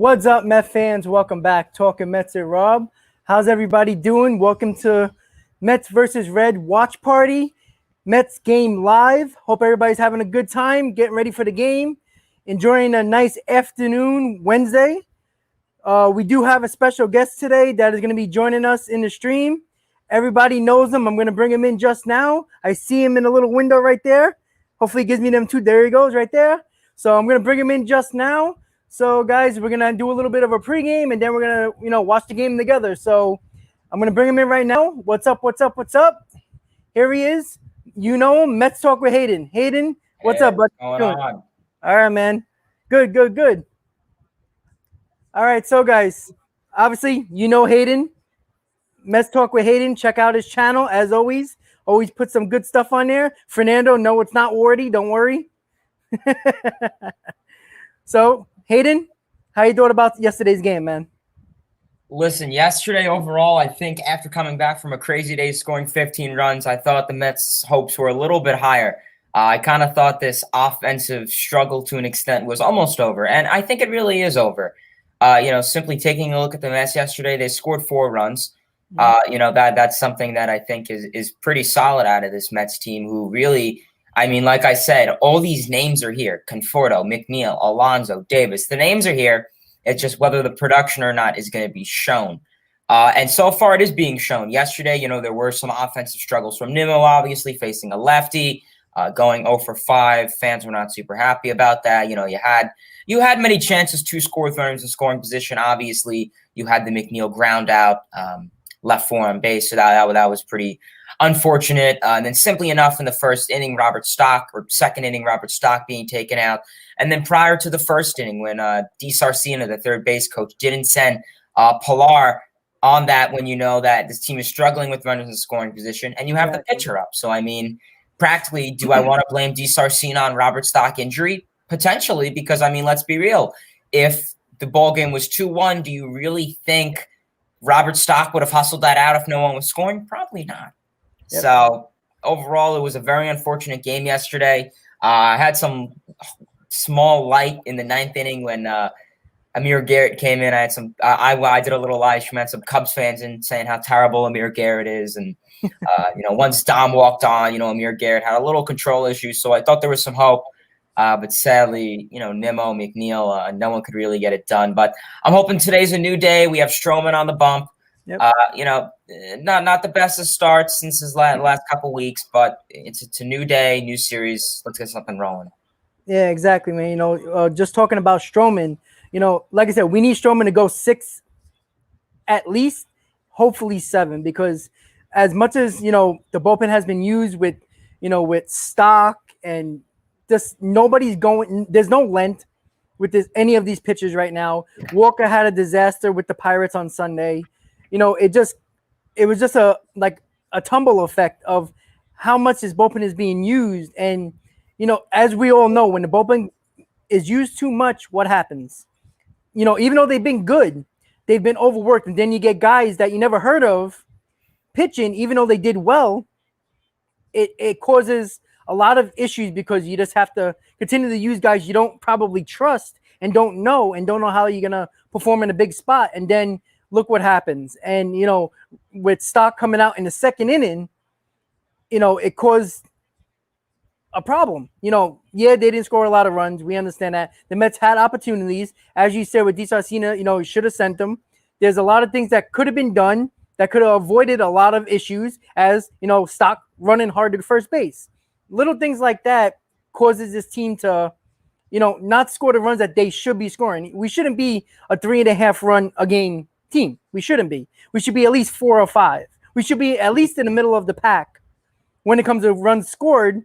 What's up, Met fans? Welcome back. Talking Mets with Rob. How's everybody doing? Welcome to Mets versus Red watch party. Mets game live. Hope everybody's having a good time, getting ready for the game, enjoying a nice afternoon Wednesday. We do have a special guest today that is going to be joining us in the stream. Everybody knows him. I'm going to bring him in just now. I see him in a little window right there. Hopefully he gives me them two. There he goes right there. So I'm going to bring him in just now. So, guys, we're going to do a little bit of a pregame, and then we're going to, watch the game together. So I'm going to bring him in right now. What's up? Here he is. You know him, Mets Talk with Hayden. Hayden, what's up, bud? What's going on? All right, man. Good. All right, so, guys, obviously, you know Hayden. Mets Talk with Hayden. Check out his channel, as always. Always put some good stuff on there. Fernando, no, it's not wordy. Don't worry. So, Hayden, how you doing about yesterday's game, man? Listen, yesterday overall, I think after coming back from a crazy day scoring 15 runs, I thought the Mets' hopes were a little bit higher. I kind of thought this offensive struggle to an extent was almost over, and I think it really is over. Simply taking a look at the Mets yesterday, they scored 4 runs. That's something that I think is pretty solid out of this Mets team, who really, I mean, like I said, all these names are here. Conforto, McNeil, Alonso, Davis. The names are here. It's just whether the production or not is going to be shown. And so far it is being shown. Yesterday, there were some offensive struggles from Nimmo, obviously, facing a lefty, going 0 for 5. Fans were not super happy about that. You had many chances to score with runners in scoring position. Obviously, you had the McNeil ground out, left 4 on base. So that was pretty unfortunate. And then simply enough in the first inning, second inning, Robert Stock being taken out. And then prior to the first inning, when D. Sarcina, the third base coach, didn't send Pilar on that when you know that this team is struggling with runners in scoring position, and you have the pitcher up. So, I mean, practically, do I want to blame D. Sarcina on Robert Stock injury? Potentially, because, I mean, let's be real. If the ball game was 2-1, do you really think Robert Stock would have hustled that out if no one was scoring? Probably not. Yep. So overall, it was a very unfortunate game yesterday. I had some small light in the 9th inning when Amir Garrett came in. I did a little live stream, had some Cubs fans in saying how terrible Amir Garrett is. And, once Dom walked on, Amir Garrett had a little control issue. So I thought there was some hope. But sadly, Nimmo, McNeil, no one could really get it done. But I'm hoping today's a new day. We have Stroman on the bump. Yep. Not the best of starts since his last couple of weeks, but it's a new day, new series. Let's get something rolling. Yeah, exactly, man. Just talking about Stroman, like I said, we need Stroman to go 6 at least, hopefully 7, because as much as, the bullpen has been used with Stock and just nobody's going, there's no length with any of these pitchers right now. Walker had a disaster with the Pirates on Sunday. It was just a tumble effect of how much this bullpen is being used. And, as we all know, when the bullpen is used too much, what happens? Even though they've been good, they've been overworked. And then you get guys that you never heard of pitching, even though they did well. It causes a lot of issues because you just have to continue to use guys you don't probably trust and don't know how you're going to perform in a big spot. And then look what happens. And, with Stock coming out in the 2nd inning, it caused a problem. They didn't score a lot of runs. We understand that. The Mets had opportunities. As you said, with D. Sarcina, he should have sent them. There's a lot of things that could have been done that could have avoided a lot of issues as, Stock running hard to first base. Little things like that causes this team to, not score the runs that they should be scoring. We shouldn't be a 3.5 run a game team. We shouldn't be. We should be at least 4 or 5. We should be at least in the middle of the pack when it comes to runs scored,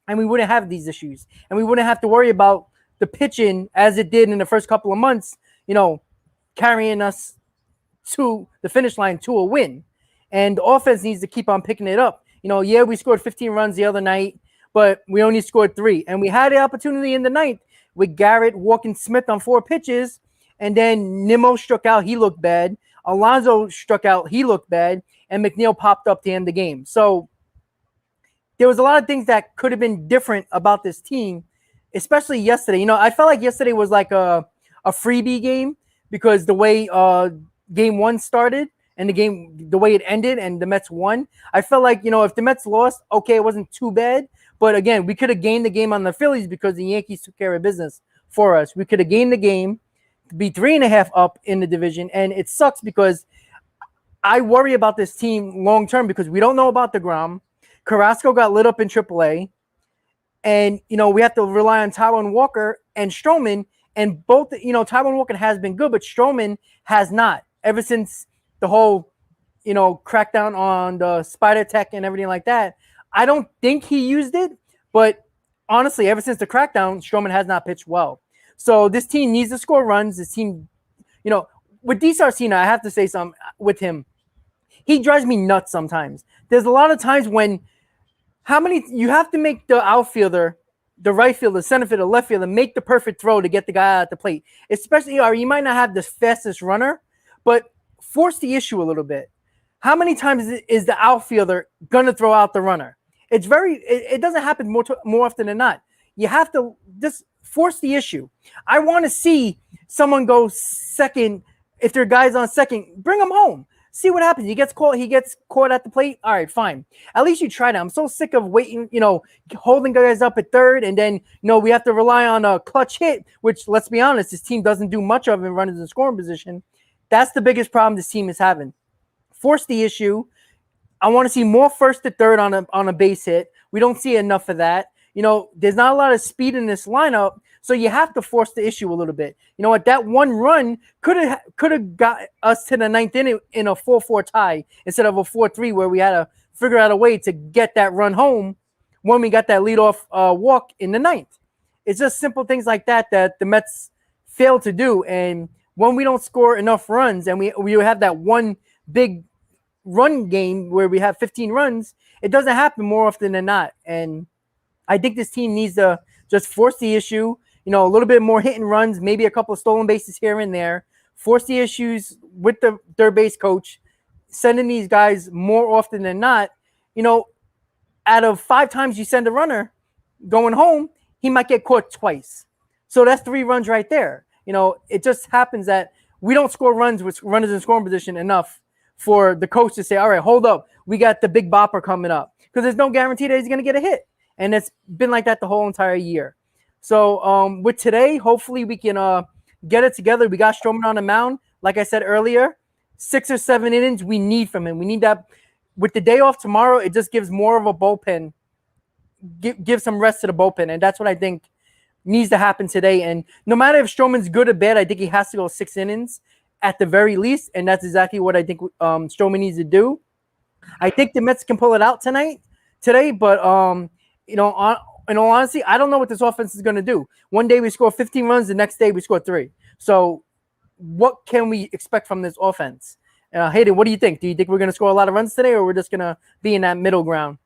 and we wouldn't have these issues. And we wouldn't have to worry about the pitching as it did in the first couple of months, carrying us to the finish line to a win. And the offense needs to keep on picking it up. We scored 15 runs the other night, but we only scored 3. And we had the opportunity in the 9th with Garrett walking Smith on 4 pitches. And then Nimmo struck out. He looked bad. Alonso struck out. He looked bad. And McNeil popped up to end the game. So there was a lot of things that could have been different about this team, especially yesterday. I felt like yesterday was like a freebie game because the way game one started and the way it ended and the Mets won, I felt like, if the Mets lost, okay, it wasn't too bad. But again, we could have gained the game on the Phillies because the Yankees took care of business for us. We could have gained the game, be 3.5 up in the division, and it sucks because I worry about this team long term because we don't know about DeGrom. Carrasco got lit up in AAA, and we have to rely on Taijuan Walker and Stroman, and both Taijuan Walker has been good, but Stroman has not ever since the whole crackdown on the spider tech and everything like that. I don't think he used it, but honestly, ever since the crackdown, Stroman has not pitched well. So this team needs to score runs. This team, with DiSarcina, I have to say something with him. He drives me nuts sometimes. There's a lot of times when you have to make the outfielder, the right fielder, center fielder, left fielder, make the perfect throw to get the guy out at the plate. Especially, you might not have the fastest runner, but force the issue a little bit. How many times is the outfielder gonna throw out the runner? It doesn't happen more often than not. You have to just force the issue. I want to see someone go second. If their guy's on second, bring him home. See what happens. He gets caught at the plate. All right, fine. At least you tried it. I'm so sick of waiting, holding guys up at third, and then we have to rely on a clutch hit, which, let's be honest, this team doesn't do much of in runners in scoring position. That's the biggest problem this team is having. Force the issue. I want to see more first to third on a base hit. We don't see enough of that. There's not a lot of speed in this lineup, so you have to force the issue a little bit. You know what? That one run could have got us to the ninth inning in a 4-4 tie instead of a 4-3 where we had to figure out a way to get that run home when we got that leadoff walk in the ninth. It's just simple things like that the Mets fail to do, and when we don't score enough runs and we have that one big run game where we have 15 runs, it doesn't happen more often than not. And I think this team needs to just force the issue, a little bit more hit and runs, maybe a couple of stolen bases here and there, force the issues with the third base coach, sending these guys more often than not. Out of 5 times you send a runner going home, he might get caught twice. So that's 3 runs right there. It just happens that we don't score runs with runners in scoring position enough for the coach to say, all right, hold up, we got the big bopper coming up, because there's no guarantee that he's going to get a hit. And it's been like that the whole entire year. So with today, hopefully we can get it together. We got Stroman on the mound. Like I said earlier, 6 or 7 innings we need from him. We need that. With the day off tomorrow, it just gives more of a bullpen, give some rest to the bullpen. And that's what I think needs to happen today. And no matter if Stroman's good or bad, I think he has to go 6 innings at the very least. And that's exactly what I think Stroman needs to do. I think the Mets can pull it out today, but in all honesty, I don't know what this offense is going to do. One day we score 15 runs, the next day we score 3. So what can we expect from this offense? Hayden, what do you think? Do you think we're going to score a lot of runs today, or we're just going to be in that middle ground?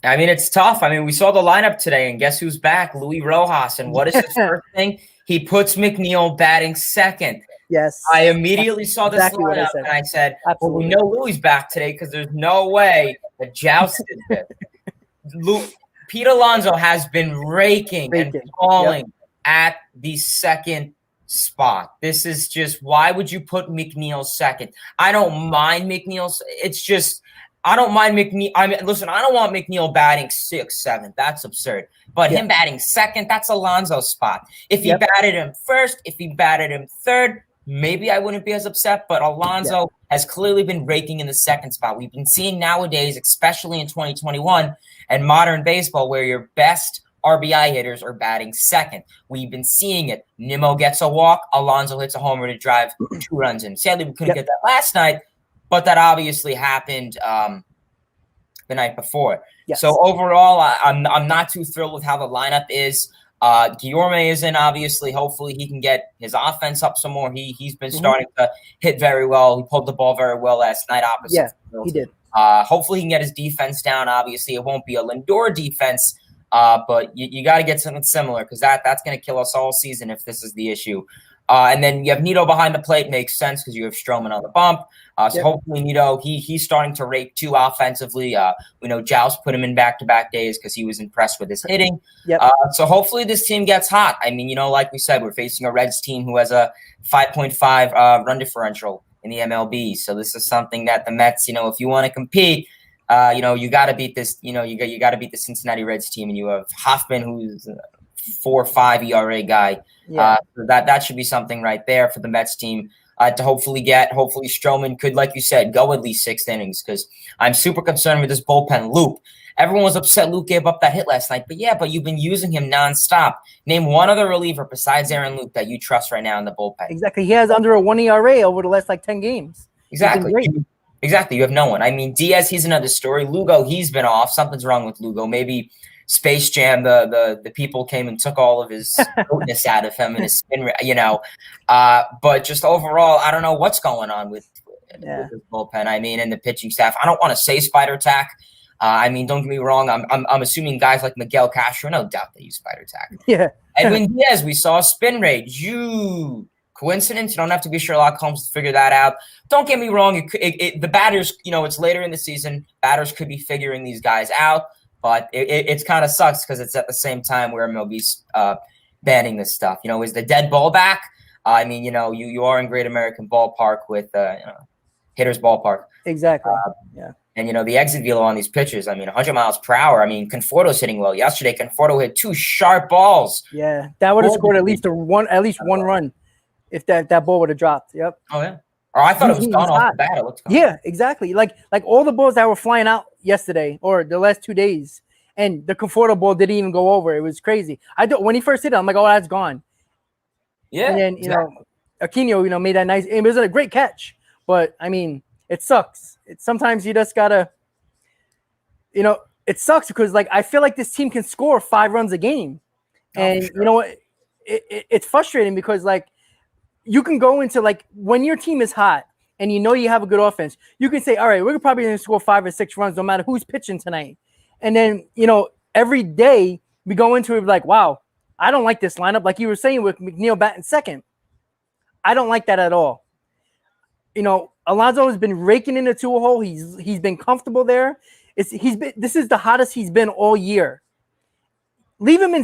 I mean, it's tough. I mean, we saw the lineup today, and guess who's back? Luis Rojas. And what is his first thing? He puts McNeil batting second. Yes. I immediately saw this lineup, and I said, well, we know Louis back today because there's no way the joust is it. Pete Alonso has been raking and falling at the second spot. This is just, why would you put McNeil second? I don't mind McNeil's. It's just, I don't mind McNeil. I mean, listen, I don't want McNeil batting 6th, 7th. That's absurd. But him batting second, that's Alonso's spot. If he batted him first, if he batted him third, maybe I wouldn't be as upset. But Alonso has clearly been raking in the second spot. We've been seeing nowadays, especially in 2021 and modern baseball, where your best RBI hitters are batting second. We've been seeing it. Nimmo gets a walk. Alonso hits a homer to drive 2 runs in. Sadly, we couldn't get that last night, but that obviously happened the night before. Yes. So overall, I'm not too thrilled with how the lineup is. Guillorme is in, obviously. Hopefully he can get his offense up some more. He's been starting to hit very well. He pulled the ball very well last night opposite. Yeah, he did. Hopefully he can get his defense down. Obviously, it won't be a Lindor defense, but you got to get something similar, because that's going to kill us all season if this is the issue. And then you have Nito behind the plate. Makes sense because you have Stroman on the bump. So hopefully Nito, he's starting to rake too offensively. We know Joust put him in back-to-back days because he was impressed with his hitting. So hopefully this team gets hot. I mean, like we said, we're facing a Reds team who has a 5.5 run differential in the MLB. So this is something that the Mets, if you want to compete, you got to beat this. You got to beat the Cincinnati Reds team, and you have Hoffman, who's a 4.5 ERA guy. So that should be something right there for the Mets team to hopefully Stroman could, like you said, go at least 6 innings, because I'm super concerned with this bullpen. Luke, everyone was upset Luke gave up that hit last night, but you've been using him nonstop. Name one other reliever besides Aaron Luke that you trust right now in the bullpen. Exactly. He has under a 1 ERA over the last 10 games. Exactly. Exactly. You have no one. I mean, Diaz, he's another story. Lugo, he's been off. Something's wrong with Lugo. Maybe Space Jam, the people came and took all of his goodness out of him and his spin, but just overall, I don't know what's going on with his bullpen. I mean, and the pitching staff. I don't want to say spider tack. I mean, don't get me wrong. I'm assuming guys like Miguel Castro, no doubt they use spider tack. Yeah. Edwin Diaz, we saw a spin rate. Coincidence? You don't have to be Sherlock Holmes to figure that out. Don't get me wrong. The batters, it's later in the season. Batters could be figuring these guys out. But it's kind of sucks because it's at the same time where MLB's banning this stuff. Is the dead ball back? I mean, you are in Great American Ballpark with Hitters Ballpark. Exactly. And the exit velo on these pitches. I mean, 100 miles per hour. I mean, Conforto's hitting well. Yesterday, Conforto hit 2 sharp balls. Yeah, that would have scored at least one run if that ball would have dropped. Yep. Oh yeah. Or I thought it was gone off the bat. It looked gone. Yeah, exactly. Like all the balls that were flying out yesterday or the last 2 days, and the Conforto ball didn't even go over. It was crazy. When he first hit it, I'm like, oh, that's gone. Yeah. And then Aquino, made that nice. It was a great catch, but I mean, it sucks. Sometimes you just gotta, it sucks because I feel like this team can score 5 runs a game, and sure. you know what? It's frustrating because you can go into when your team is hot and you have a good offense, you can say, all right, we're probably going to score 5 or 6 runs no matter who's pitching tonight. And then, every day we go into it like, wow, I don't like this lineup. Like you were saying with McNeil batting second. I don't like that at all. Alonso has been raking in the 2-hole. He's been comfortable there. This is the hottest he's been all year. Leave him in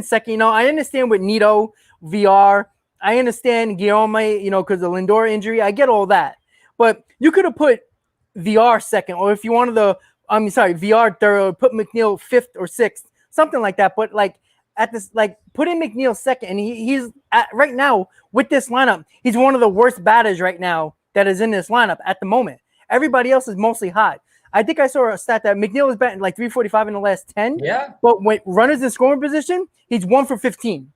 second. I understand with Nito, VR. I understand Guillaume, because of the Lindor injury. I get all that. But you could have put VR second, or if you wanted VR third, put McNeil 5th or 6th, something like that. But put in McNeil second, and he's right now with this lineup, he's one of the worst batters right now that is in this lineup at the moment. Everybody else is mostly hot. I think I saw a stat that McNeil is batting 345 in the last 10. Yeah. But when runners in scoring position, he's 1 for 15.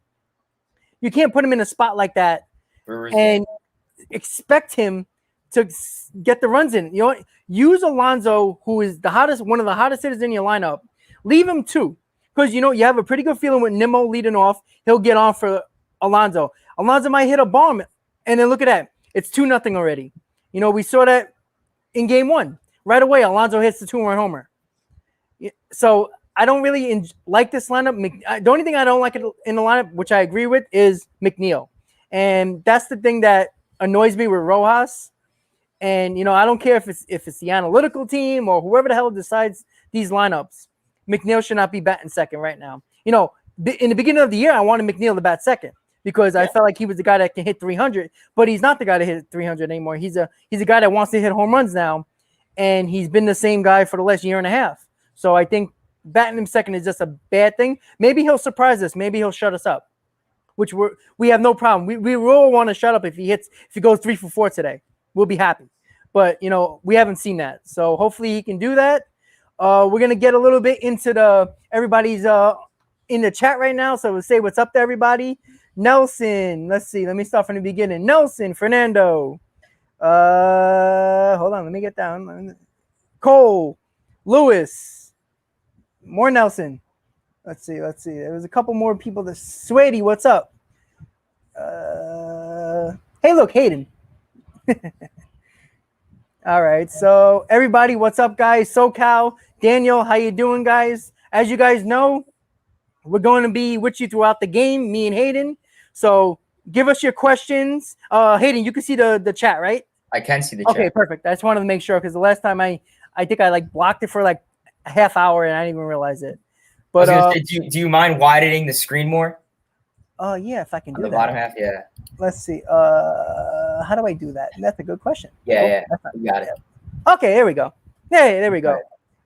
You can't put him in a spot like that and expect him to get the runs in. Use Alonso, who is one of the hottest hitters in your lineup. Leave him 2, because you have a pretty good feeling with Nimmo leading off. He'll get on for Alonso. Alonso might hit a bomb, and then look at that. It's 2-0 already. We saw that in game 1. Right away, Alonso hits the 2-run homer. So I don't really like this lineup. The only thing I don't like in the lineup, which I agree with, is McNeil. And that's the thing that annoys me with Rojas. And, I don't care if it's the analytical team or whoever the hell decides these lineups. McNeil should not be batting second right now. In the beginning of the year, I wanted McNeil to bat second because I felt like he was the guy that can hit 300. But he's not the guy that hit 300 anymore. He's a guy that wants to hit home runs now. And he's been the same guy for the last year and a half. So I think batting him second is just a bad thing. Maybe he'll surprise us. Maybe he'll shut us up, which we have no problem. We all want to shut up if he goes 3 for 4 today. We'll be happy. But, we haven't seen that. So hopefully he can do that. We're going to get a little bit into everybody's in the chat right now. So we'll say what's up to everybody. Nelson, let's see. Let me start from the beginning. Nelson, Fernando. Hold on. Let me get down. Cole, Lewis, more Nelson. Let's see. There was a couple more people. Sweaty, what's up? Hey, look, Hayden. All right. So everybody, what's up, guys? SoCal, Daniel, how you doing, guys? As you guys know, we're going to be with you throughout the game, me and Hayden. So Give us your questions. Hayden, you can see the chat, right? I can see the Okay, chat. perfect. I just wanted to make sure because the last time I think I like blocked it for like a half hour and I didn't even realize it. But I was gonna say, do you mind widening the screen more? Yeah, if I can On do the that. bottom half, yeah. Let's see. How do I do that? That's a good question. Yeah, you got it. Okay, there we go. Hey, there we go.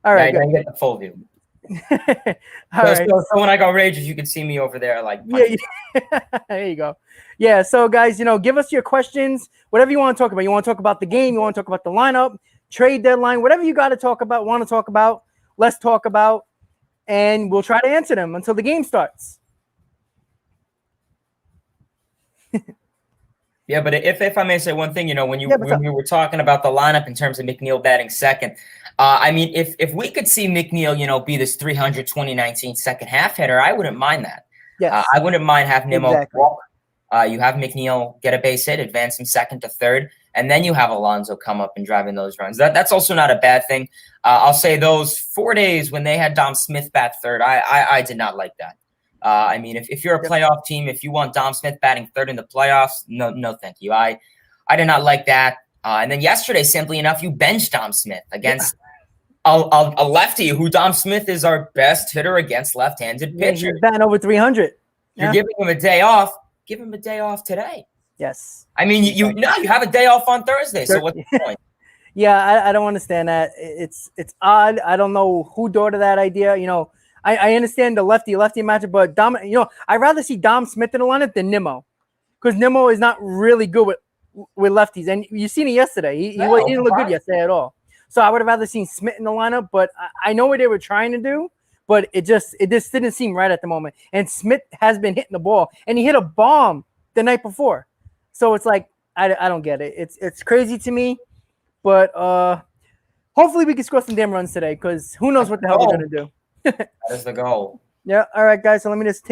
All right, now you get the full view. All right. So when I go rages, you can see me over there, like Yeah. There you go. Yeah. So guys, give us your questions, whatever you want to talk about. You want to talk about the game? You want to talk about the lineup, trade deadline, whatever you got to talk about, want to talk about. Let's talk about, and we'll try to answer them until the game starts. Yeah, but if I may say one thing, when you were talking about the lineup in terms of McNeil batting second, I mean, if we could see McNeil, be this 300 2019 second half hitter, I wouldn't mind that. Yes. I wouldn't mind having him Exactly. walk. You have McNeil get a base hit, advance him second to third, and then you have Alonso come up and driving those runs. That's also not a bad thing. I'll say those 4 days when they had Dom Smith bat third, I did not like that. I mean, if you're a playoff team, if you want Dom Smith batting third in the playoffs, no, thank you. I did not like that. And then yesterday, simply enough, you benched Dom Smith against a lefty who Dom Smith is our best hitter against left-handed pitchers. He's batting over 300. You're giving him a day off. Give him a day off today. Yes. I mean, you have a day off on Thursday. So what's the point? Yeah, I don't understand that. It's odd. I don't know who thought of that idea. I understand the lefty matchup, but I'd rather see Dom Smith in the lineup than Nimmo, because Nimmo is not really good with lefties, and you seen it yesterday. He didn't look good yesterday at all. So I would have rather seen Smith in the lineup, but I know what they were trying to do, but it just didn't seem right at the moment. And Smith has been hitting the ball, and he hit a bomb the night before, so it's like I don't get it. It's crazy to me, but hopefully we can score some damn runs today, because who knows what the hell we're gonna do. That is the goal. Yeah. All right, guys. So let me just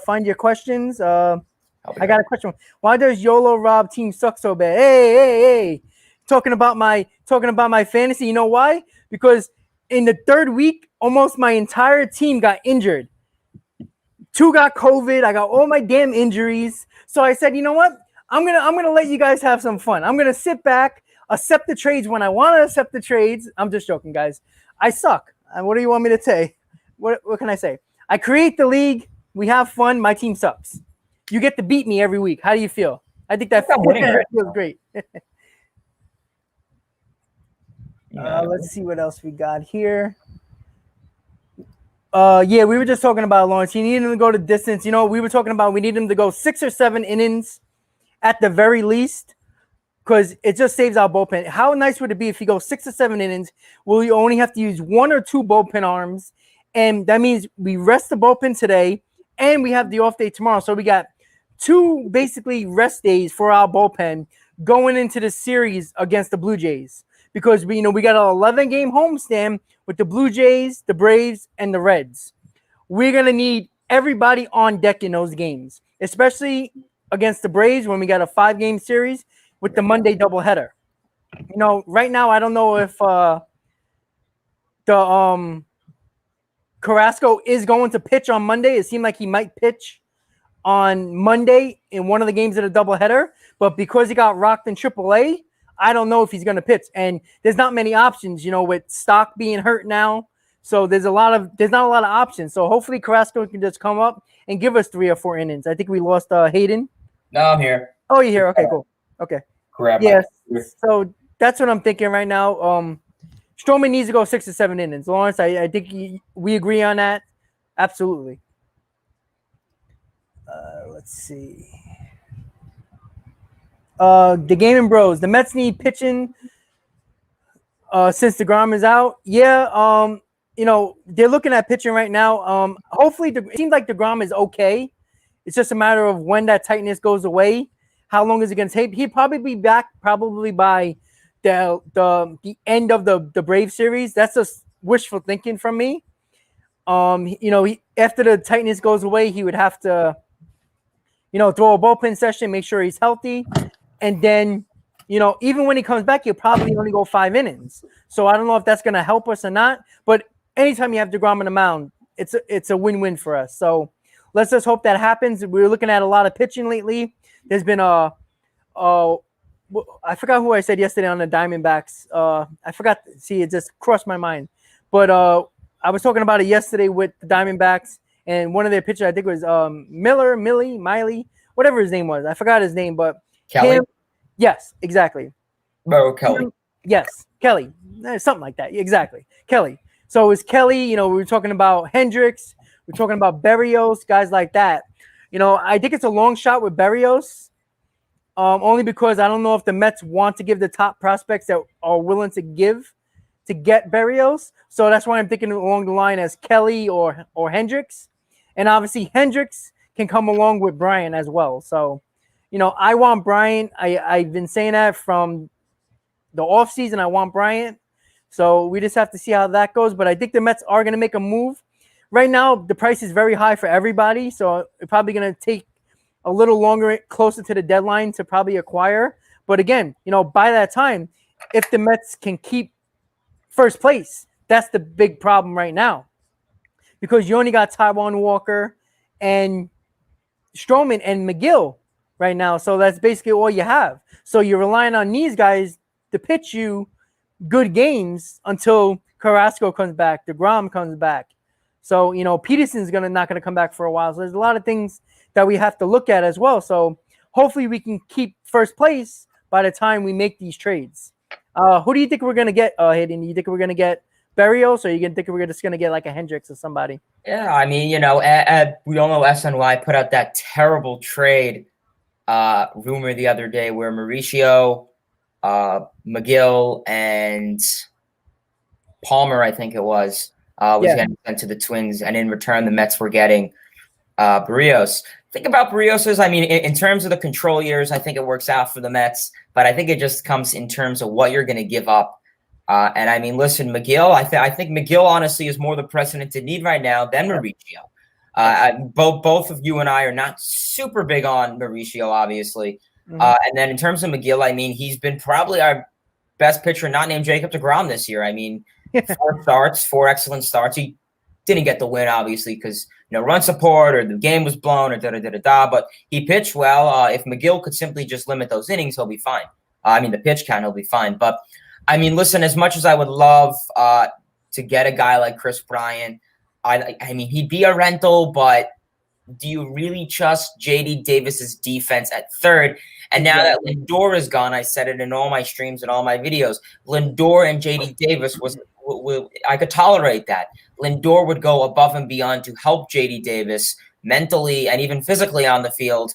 find your questions. I got a question. Why does YOLO Rob team suck so bad? Hey. Talking about my fantasy. You know why? Because in the third week, almost my entire team got injured. 2 got COVID. I got all my damn injuries. So I said, you know what? I'm gonna let you guys have some fun. I'm gonna sit back, accept the trades when I want to accept the trades. I'm just joking, guys. I suck. What do you want me to say? What can I say? I create the league. We have fun. My team sucks. You get to beat me every week. How do you feel? I think that feels great. Let's see what else we got here. Yeah, we were just talking about Lawrence. He needed him to go to distance. We were talking about we need him to go 6 or 7 innings at the very least, because it just saves our bullpen. How nice would it be if he goes 6 or 7 innings? We only have to use 1 or 2 bullpen arms, and that means we rest the bullpen today, and we have the off day tomorrow. So we got 2 basically rest days for our bullpen going into the series against the Blue Jays, because we got an 11-game homestand with the Blue Jays, the Braves, and the Reds. We're gonna need everybody on deck in those games, especially against the Braves when we got a 5-game series with the Monday doubleheader. Right now I don't know if the Carrasco is going to pitch on Monday. It seemed like he might pitch on Monday in one of the games of the doubleheader, but because he got rocked in AAA, I don't know if he's going to pitch. And there's not many options, with Stock being hurt now. So there's not a lot of options. So hopefully Carrasco can just come up and give us 3 or 4 innings. I think we lost Hayden. No, I'm here. Oh, you're here. Okay, cool. Okay. Yes. So that's what I'm thinking right now. Stroman needs to go 6 or 7 innings. Lawrence, I think we agree on that. Absolutely. Let's see. The Gaming Bros. The Mets need pitching since DeGrom is out. Yeah. They're looking at pitching right now. Hopefully, it seems like DeGrom is okay. It's just a matter of when that tightness goes away. How long is it going to take? He'll probably be back probably by the end of the Brave series. That's just wishful thinking from me. After the tightness goes away, he would have to, throw a bullpen session, make sure he's healthy, and then, even when he comes back, he'll probably only go 5 innings. So I don't know if that's going to help us or not. But anytime you have DeGrom on the mound, it's a win-win for us. So let's just hope that happens. We're looking at a lot of pitching lately. there's been uh, I forgot who I said yesterday on the Diamondbacks. I forgot. See, it just crossed my mind. But I was talking about it yesterday with the Diamondbacks, and one of their pitchers, I think it was Miley, whatever his name was. I forgot his name, but Kelly? Yes, exactly. Oh, Kelly. Yes, Kelly. Something like that. Exactly. Kelly. So it's Kelly, we were talking about Hendricks, we're talking about Berrios, guys like that. I think it's a long shot with Berrios. Only because I don't know if the Mets want to give the top prospects that are willing to get Berrios. So that's why I'm thinking along the line as Kelly or Hendricks. And obviously Hendricks can come along with Bryant as well. So, I want Bryant. I've been saying that from the offseason. I want Bryant. So we just have to see how that goes. But I think the Mets are going to make a move. Right now, the price is very high for everybody. So it's probably going to take a little longer, closer to the deadline to probably acquire. But again, by that time, if the Mets can keep first place, that's the big problem right now. Because you only got Taijuan Walker and Stroman and McGill right now. So that's basically all you have. So you're relying on these guys to pitch you good games until Carrasco comes back, DeGrom comes back. So, Peterson's not going to come back for a while. So there's a lot of things that we have to look at as well. So hopefully we can keep first place by the time we make these trades. Who do you think we're going to get, Hayden? Do you think we're going to get Berrios, or you think we're just going to get like a Hendricks or somebody? Yeah, I mean, we all know SNY put out that terrible trade rumor the other day where Mauricio, McGill, and Palmer, I think it was getting sent to the Twins, and in return the Mets were getting Berrios. Think about Berrios. I mean, in terms of the control years, I think it works out for the Mets, but I think it just comes in terms of what you're going to give up. And I mean, listen, McGill, I think McGill honestly is more the precedented need right now than Mauricio. Both of you and I are not super big on Mauricio, obviously. Mm-hmm. And then in terms of McGill, I mean, he's been probably our best pitcher, not named Jacob deGrom this year. I mean, 4 excellent starts. He didn't get the win, obviously, because run support or the game was blown or da-da-da-da-da, but he pitched well. If McGill could simply just limit those innings, he'll be fine. The pitch count, he'll be fine. But, I mean, listen, as much as I would love to get a guy like Chris Bryant, I mean, he'd be a rental, but do you really trust J.D. Davis's defense at third? And now that Lindor is gone, I said it in all my streams and all my videos, Lindor and J.D. Davis I could tolerate that. Lindor would go above and beyond to help J.D. Davis mentally and even physically on the field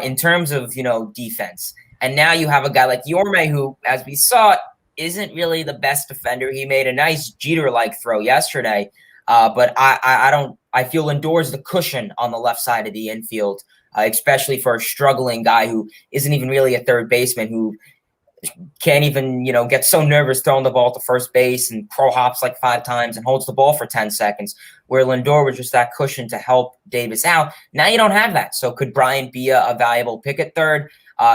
in terms of, defense. And now you have a guy like Yorme who, as we saw, isn't really the best defender. He made a nice Jeter-like throw yesterday, but I feel Lindor is the cushion on the left side of the infield, especially for a struggling guy who isn't even really a third baseman, who can't even, get so nervous throwing the ball to first base and pro hops like 5 times and holds the ball for 10 seconds, where Lindor was just that cushion to help Davis out. Now you don't have that. So could Bryant be a valuable pick at third?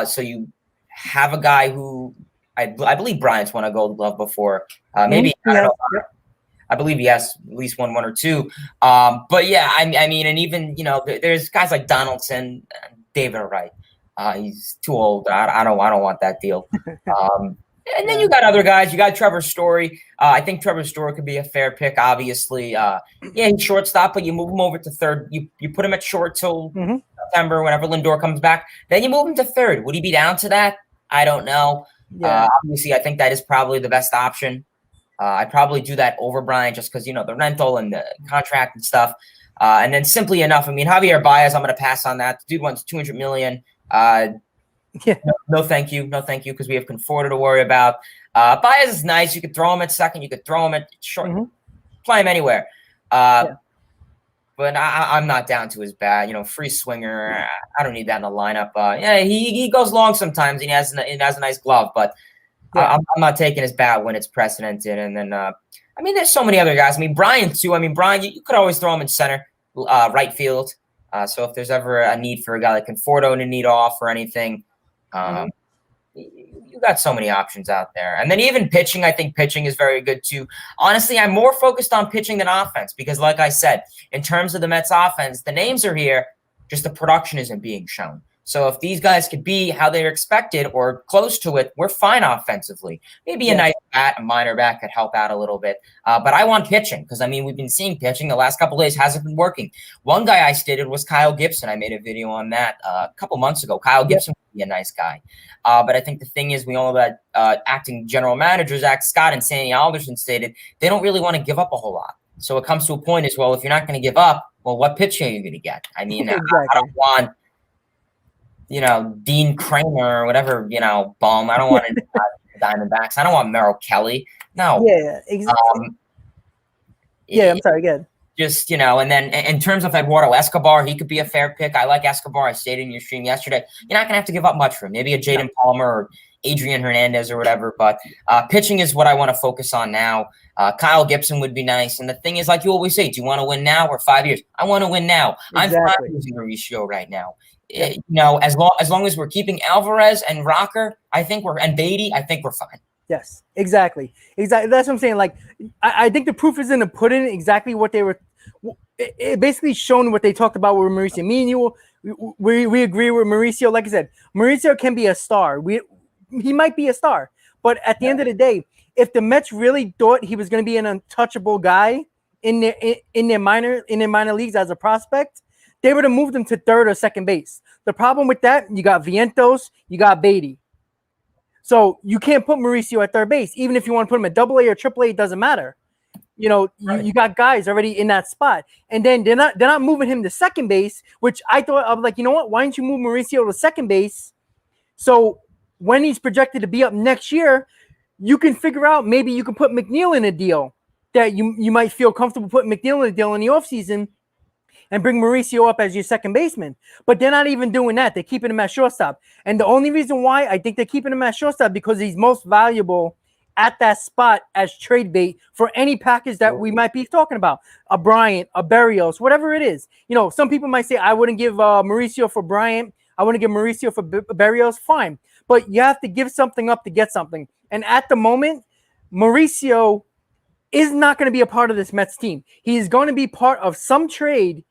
So you have a guy who I believe Bryant's won a Gold Glove before. Maybe, I don't know. I believe he has at least one or two. But yeah, I mean, and even, there's guys like Donaldson, David Wright. He's too old. I don't want that deal. And then you got other guys. You got Trevor Story. I think Trevor Story could be a fair pick, obviously. He's shortstop, but you move him over to third. You put him at short till September, whenever Lindor comes back. Then you move him to third. Would he be down to that? I don't know. Yeah. Obviously, I think that is probably the best option. I'd probably do that over Bryant just because, the rental and the contract and stuff. And then simply enough, I mean, Javier Baez, I'm going to pass on that. The dude wants $200 million. No, thank you. No, thank you. Because we have Conforto to worry about. Baez is nice. You could throw him at second. You could throw him at short. Play him anywhere. But I'm not down to his bat. Free swinger. I don't need that in the lineup. He goes long sometimes. And he has a nice glove, but I'm not taking his bat when it's precedented. And then, there's so many other guys. Brian too. Brian, you could always throw him in center, right field. So if there's ever a need for a guy like Conforto to need off or anything, you got so many options out there. And then even pitching, I think pitching is very good too. Honestly, I'm more focused on pitching than offense because, like I said, in terms of the Mets offense, the names are here, just the production isn't being shown. So if these guys could be how they're expected or close to it, we're fine offensively. Maybe a nice bat, a minor bat could help out a little bit. But I want pitching because, I mean, we've been seeing pitching. The last couple of days hasn't been working. One guy I stated was Kyle Gibson. I made a video on that a couple months ago. Kyle Gibson would be a nice guy. But I think the thing is, we all know that acting general manager Zach Scott and Sandy Alderson stated they don't really want to give up a whole lot. So it comes to a point as well, if you're not going to give up, well, what pitch are you going to get? I mean, I don't want – Dean Kramer or whatever, bum. I don't want to Diamondbacks. I don't want Merrill Kelly. No. Yeah, exactly. I'm sorry, again. Just, and then in terms of Eduardo Escobar, he could be a fair pick. I like Escobar. I stated in your stream yesterday. You're not going to have to give up much for him. Maybe a Jaden Palmer or Adrian Hernandez or whatever. But pitching is what I want to focus on now. Kyle Gibson would be nice. And the thing is, like you always say, do you want to win now or 5 years? I want to win now. Exactly. I'm fine using Mauricio right now. As long as we're keeping Alvarez and Rocker, and Beatty, I think we're fine. Yes, exactly. That's what I'm saying. Like, I think the proof is in the pudding. Exactly what they were. It basically shown what they talked about with Mauricio. Me and you, we agree with Mauricio. Like I said, Mauricio can be a star. He might be a star, but at the end of the day, if the Mets really thought he was going to be an untouchable guy in their minor leagues as a prospect, they would have moved him to third or second base. The problem with that, you got Vientos, you got Beatty. So you can't put Mauricio at third base. Even if you want to put him at AA or AAA, it doesn't matter. You got guys already in that spot. And then they're not moving him to second base, which I thought, I was like, you know what? Why don't you move Mauricio to second base? So when he's projected to be up next year, you can figure out, maybe you can put McNeil in a deal that you might feel comfortable putting McNeil in a deal in the offseason and bring Mauricio up as your second baseman. But they're not even doing that. They're keeping him at shortstop. And the only reason why I think they're keeping him at shortstop, because he's most valuable at that spot as trade bait for any package that we might be talking about. A Bryant, a Berrios, whatever it is. Some people might say, I wouldn't give Mauricio for Bryant. I wouldn't give Mauricio for Berrios. Fine. But you have to give something up to get something. And at the moment, Mauricio is not going to be a part of this Mets team. He is going to be part of some trade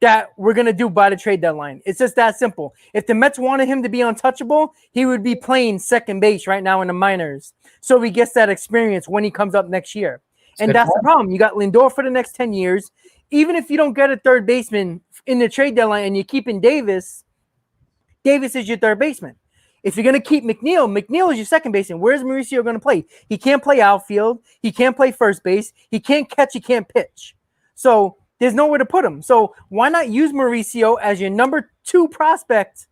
that we're going to do by the trade deadline. It's just that simple. If the Mets wanted him to be untouchable, he would be playing second base right now in the minors. So he gets that experience when he comes up next year. And that's the problem. You got Lindor for the next 10 years. Even if you don't get a third baseman in the trade deadline and you're keeping Davis, Davis is your third baseman. If you're going to keep McNeil is your second baseman. Where's Mauricio going to play? He can't play outfield. He can't play first base. He can't catch. He can't pitch. So there's nowhere to put him. So why not use Mauricio as your number 2 prospect?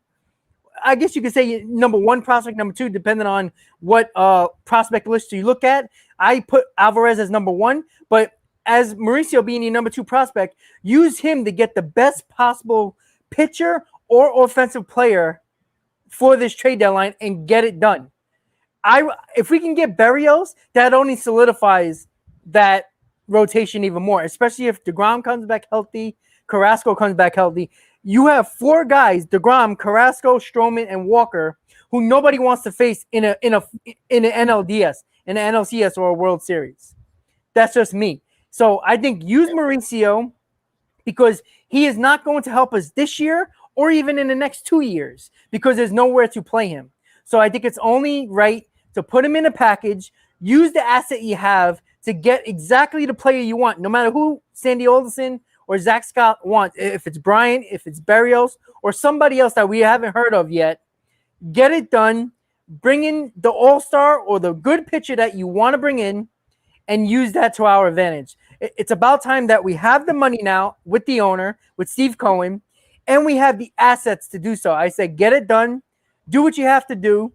I guess you could say number 1 prospect, number 2, depending on what prospect list you look at. I put Alvarez as number 1, but as Mauricio being your number 2 prospect, use him to get the best possible pitcher or offensive player for this trade deadline and get it done. If we can get Berrios, that only solidifies that rotation even more, especially if DeGrom comes back healthy, Carrasco comes back healthy. You have 4 guys, DeGrom, Carrasco, Stroman, and Walker, who nobody wants to face in an NLDS, in an NLCS or a World Series. That's just me. So I think use Mauricio because he is not going to help us this year or even in the next 2 years because there's nowhere to play him. So I think it's only right to put him in a package, use the asset you have to get exactly the player you want, no matter who Sandy Alderson or Zach Scott want. If it's Bryant, if it's Berrios, or somebody else that we haven't heard of yet, get it done. Bring in the all-star or the good pitcher that you want to bring in and use that to our advantage. It's about time that we have the money now with the owner, with Steve Cohen, and we have the assets to do so. I say get it done. Do what you have to do.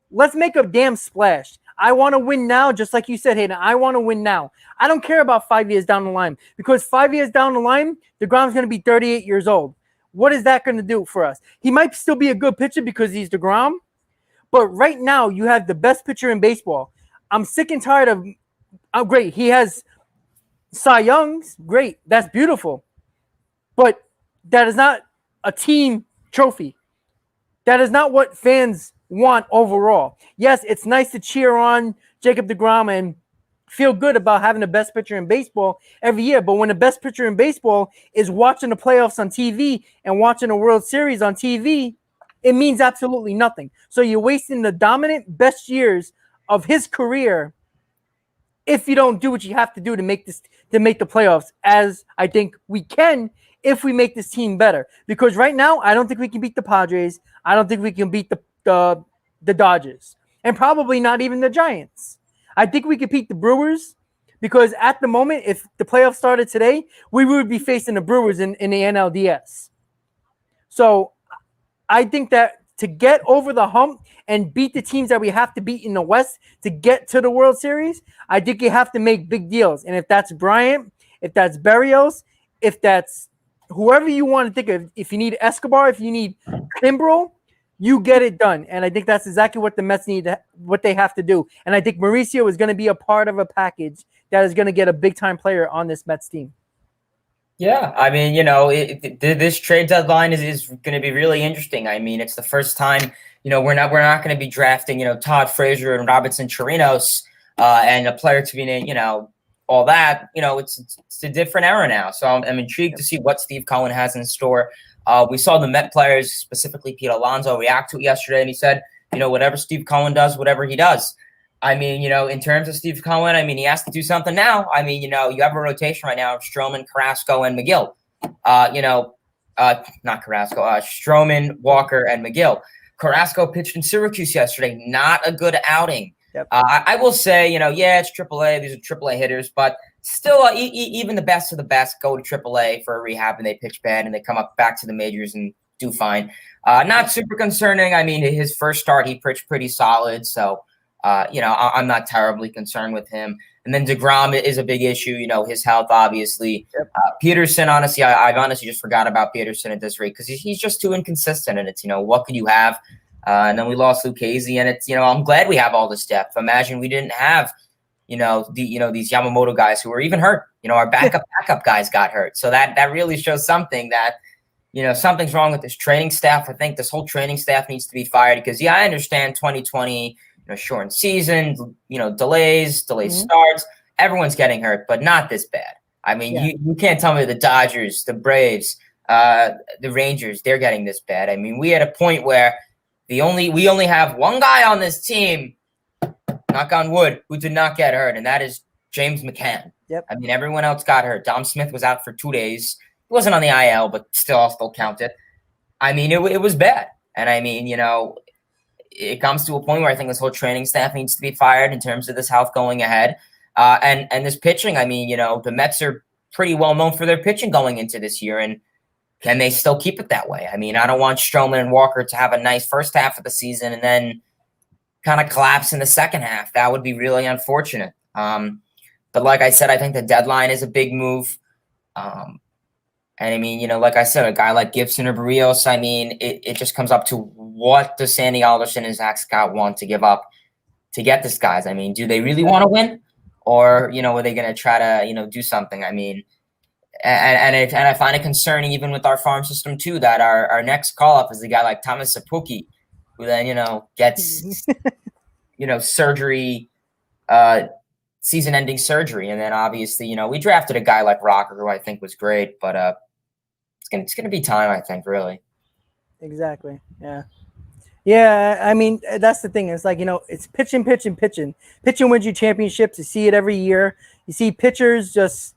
Let's make a damn splash. I want to win now, just like you said, Hayden. I want to win now. I don't care about 5 years down the line because 5 years down the line, DeGrom's going to be 38 years old. What is that going to do for us? He might still be a good pitcher because he's DeGrom, but right now you have the best pitcher in baseball. I'm sick and tired of great. He has Cy Youngs. Great. That's beautiful. But that is not a team trophy. That is not what fans want overall. Yes, it's nice to cheer on Jacob deGrom and feel good about having the best pitcher in baseball every year. But when the best pitcher in baseball is watching the playoffs on TV and watching the World Series on TV, it means absolutely nothing. So you're wasting the dominant best years of his career if you don't do what you have to do to make the playoffs, as I think we can if we make this team better. Because right now, I don't think we can beat the Padres. I don't think we can beat the Dodgers, and probably not even the Giants. I think we could beat the Brewers, because at the moment, if the playoffs started today, we would be facing the Brewers in the NLDS. So I think that to get over the hump and beat the teams that we have to beat in the West to get to the World Series, I think you have to make big deals. And if that's Bryant, if that's Berrios, if that's whoever you want to think of, if you need Escobar, if you need Kimbrel, you get it done. And I think that's exactly what the Mets need, what they have to do. And I think Mauricio is going to be a part of a package that is going to get a big-time player on this Mets team. Yeah, I mean, this trade deadline is going to be really interesting. I mean, it's the first time, we're not going to be drafting, Todd Frazier and Robinson Chirinos and a player to be named, all that. It's a different era now. So I'm intrigued to see what Steve Cohen has in store. We saw the Met players, specifically Pete Alonso, react to it yesterday, and he said, whatever Steve Cohen does, whatever he does. I mean, in terms of Steve Cohen, I mean, he has to do something now. I mean, you have a rotation right now of Stroman, Carrasco, and McGill. Not Carrasco, Stroman, Walker, and McGill. Carrasco pitched in Syracuse yesterday. Not a good outing. Yep. I will say, it's AAA. These are AAA hitters, but still, even the best of the best go to AAA for a rehab, and they pitch bad, and they come up back to the majors and do fine. Not super concerning. I mean, his first start, he pitched pretty solid, so I'm not terribly concerned with him. And then DeGrom is a big issue, his health, obviously. Yep. Peterson, honestly, I've honestly just forgot about Peterson at this rate because he's just too inconsistent. And it's, what could you have? And then we lost Lucchesi, and it's, I'm glad we have all this depth. Imagine we didn't have, these Yamamoto guys who were even hurt. Our backup guys got hurt. So that really shows something that, something's wrong with this training staff. I think this whole training staff needs to be fired because, I understand 2020, shortened season, delays starts. Everyone's getting hurt, but not this bad. I mean, you can't tell me the Dodgers, the Braves, the Rangers, they're getting this bad. I mean, we had a point where we only have one guy on this team, knock on wood, who did not get hurt, and that is James McCann. Yep. I mean, everyone else got hurt. Dom Smith was out for 2 days. He wasn't on the IL, but still counted. I mean, it was bad. And I mean, it comes to a point where I think this whole training staff needs to be fired in terms of this health going ahead. And this pitching, I mean, the Mets are pretty well known for their pitching going into this year. And can they still keep it that way? I mean, I don't want Stroman and Walker to have a nice first half of the season and then kind of collapse in the second half. That would be really unfortunate. But like I said, I think the deadline is a big move. And I mean, like I said, a guy like Gibson or Barrios, I mean, it just comes up to what does Sandy Alderson and Zach Scott want to give up to get this guys? I mean, do they really want to win? Or, are they going to try to, do something? I mean, and I find it concerning even with our farm system too, that our next call-up is a guy like Thomas Sapuki, who then, gets, surgery, season-ending surgery. And then obviously, we drafted a guy like Rocker, who I think was great, but it's gonna be time, I think, really. Exactly. Yeah. Yeah. I mean, that's the thing. It's like, it's pitching. Pitching wins you championships. You see it every year. You see pitchers just,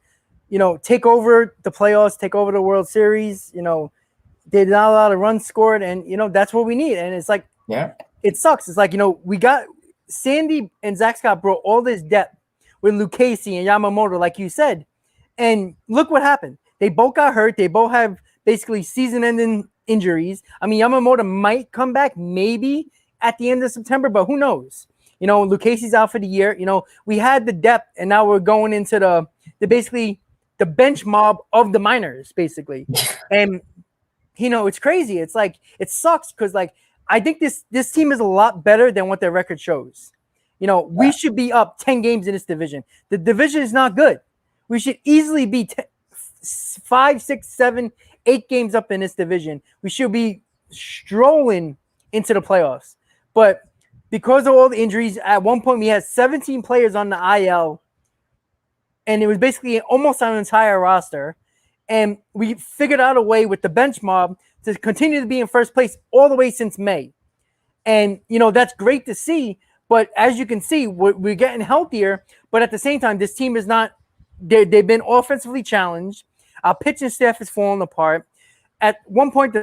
take over the playoffs, take over the World Series. They're not a lot of runs scored, and that's what we need. And it's like, it sucks. It's like, we got Sandy and Zach Scott brought all this depth with Lucchesi and Yamamoto, like you said. And look what happened. They both got hurt. They both have basically season-ending injuries. I mean, Yamamoto might come back maybe at the end of September, but who knows? Lucchesi's out for the year. We had the depth, and now we're going into the basically the bench mob of the minors, basically. And, it's crazy. It's like, it sucks because, like, I think this team is a lot better than what their record shows. We should be up 10 games in this division. The division is not good. We should easily be 5, 6, 7, 8 games up in this division. We should be strolling into the playoffs. But because of all the injuries, at one point we had 17 players on the IL and it was basically almost our entire roster. And we figured out a way with the bench mob to continue to be in first place all the way since May. And, that's great to see. But as you can see, we're getting healthier. But at the same time, this team is not – they've been offensively challenged. Our pitching staff is falling apart. At one point,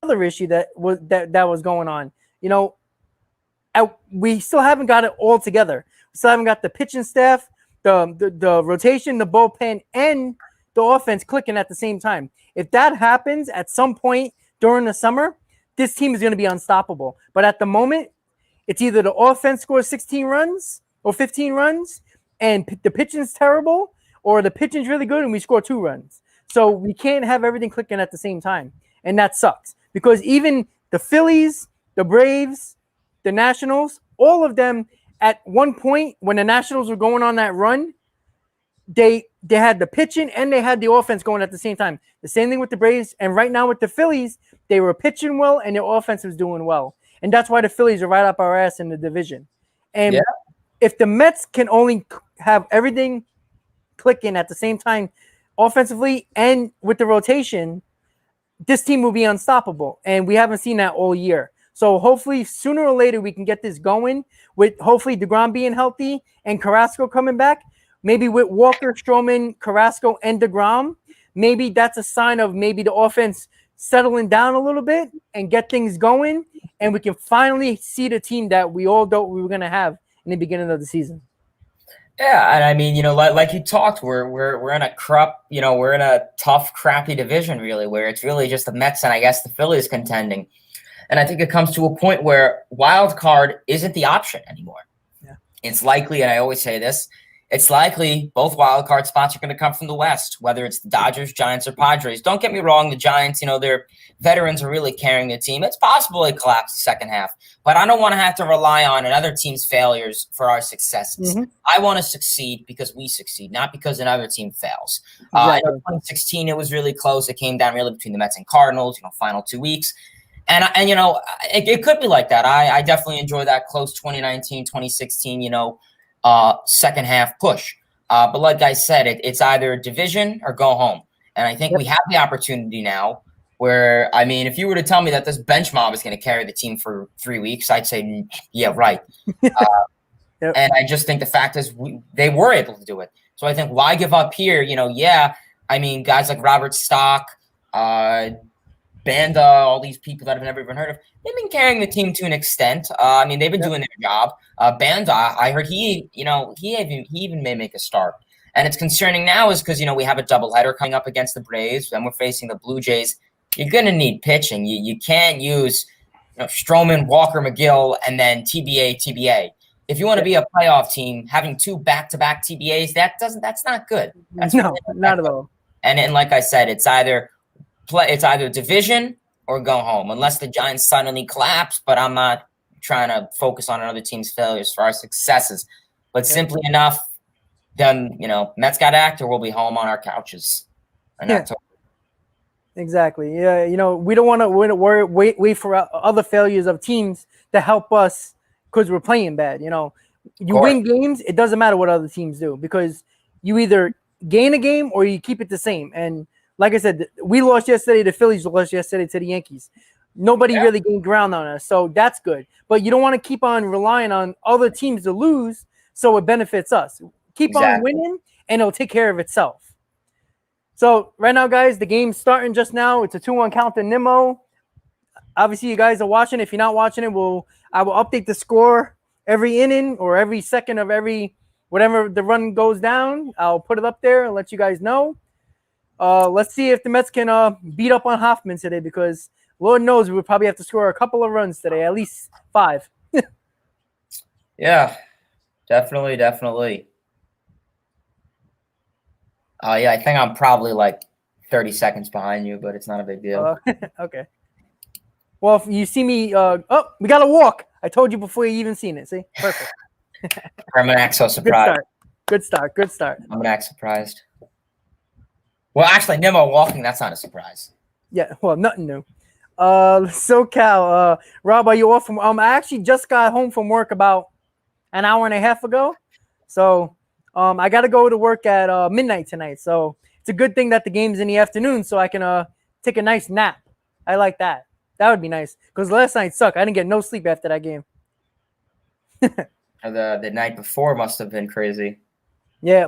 another issue that was going on, we still haven't got it all together. We still haven't got the pitching staff, the rotation, the bullpen, and the offense clicking at the same time. If that happens at some point during the summer, this team is going to be unstoppable. But at the moment, it's either the offense scores 16 runs or 15 runs, and the pitching's terrible, or the pitching's really good and we score 2 runs. So we can't have everything clicking at the same time, and that sucks. Because even the Phillies, the Braves, the Nationals, all of them at one point when the Nationals were going on that run, they had the pitching and they had the offense going at the same time. The same thing with the Braves, and right now with the Phillies, they were pitching well and their offense was doing well. And that's why the Phillies are right up our ass in the division. And if the Mets can only have everything clicking at the same time offensively and with the rotation, this team will be unstoppable. And we haven't seen that all year. So hopefully sooner or later we can get this going with hopefully DeGrom being healthy and Carrasco coming back. Maybe with Walker, Stroman, Carrasco, and DeGrom, maybe that's a sign of maybe the offense settling down a little bit and get things going, and we can finally see the team that we all thought we were going to have in the beginning of the season. Yeah, and I mean, like you talked, we're in we're in a tough, crappy division, really, where it's really just the Mets and I guess the Phillies contending. And I think it comes to a point where wild card isn't the option anymore. Yeah. It's likely, and I always say this, it's likely both wild card spots are going to come from the West, whether it's the Dodgers, Giants, or Padres. Don't get me wrong, the Giants, their veterans are really carrying the team. It's possible they collapse the second half, but I don't want to have to rely on another team's failures for our successes. Mm-hmm. I want to succeed because we succeed, not because another team fails. Exactly. In 2016, it was really close. It came down really between the Mets and Cardinals, final 2 weeks. And it could be like that. I definitely enjoy that close 2019, 2016, second half push. But like I said, it's either division or go home. And I think we have the opportunity now where, I mean, if you were to tell me that this bench mob is going to carry the team for 3 weeks, I'd say, yeah, right. And I just think the fact is they were able to do it. So I think why give up here? I mean, guys like Robert Stock, Banda, all these people that I've never even heard of, they've been carrying the team to an extent. I mean, they've been doing their job. Banda, I heard he even may make a start. And it's concerning now is because, we have a doubleheader coming up against the Braves, and we're facing the Blue Jays. You're going to need pitching. You can't use Stroman, Walker, McGill, and then TBA. If you want to be a playoff team, having 2 back-to-back TBAs, that's not good. That's no, not at all. And like I said, it's either division or go home, unless the Giants suddenly collapse. But I'm not trying to focus on another team's failures for our successes. But simply enough, then Mets got to act, or we'll be home on our couches in October. Exactly. Yeah. We don't want to wait for other failures of teams to help us because we're playing bad. You win games. It doesn't matter what other teams do because you either gain a game or you keep it the same. And like I said, we lost yesterday. The Phillies lost yesterday to the Yankees. Nobody really gained ground on us, so that's good. But you don't want to keep on relying on other teams to lose so it benefits us. Keep on winning, and it'll take care of itself. So right now, guys, the game's starting just now. It's a 2-1 count to Nimmo. Obviously, you guys are watching. If you're not watching it, I will update the score every inning or every second of whatever the run goes down. I'll put it up there and let you guys know. Let's see if the Mets can beat up on Hoffman today because Lord knows we'll probably have to score a couple of runs today, at least 5. Yeah, definitely. Yeah, I think I'm probably like 30 seconds behind you, but it's not a big deal. Okay. Well, if you see me, we got to walk. I told you before you even seen it. See? Perfect. I'm going to act so surprised. Good start. I'm going to act surprised. Well, actually, Nimmo walking, that's not a surprise. Yeah, well, nothing new. SoCal. Rob, are you off from? I actually just got home from work about an hour and a half ago, so I got to go to work at midnight tonight. So it's a good thing that the game's in the afternoon, so I can take a nice nap. I like that. That would be nice because last night sucked. I didn't get no sleep after that game. The night before must have been crazy. Yeah,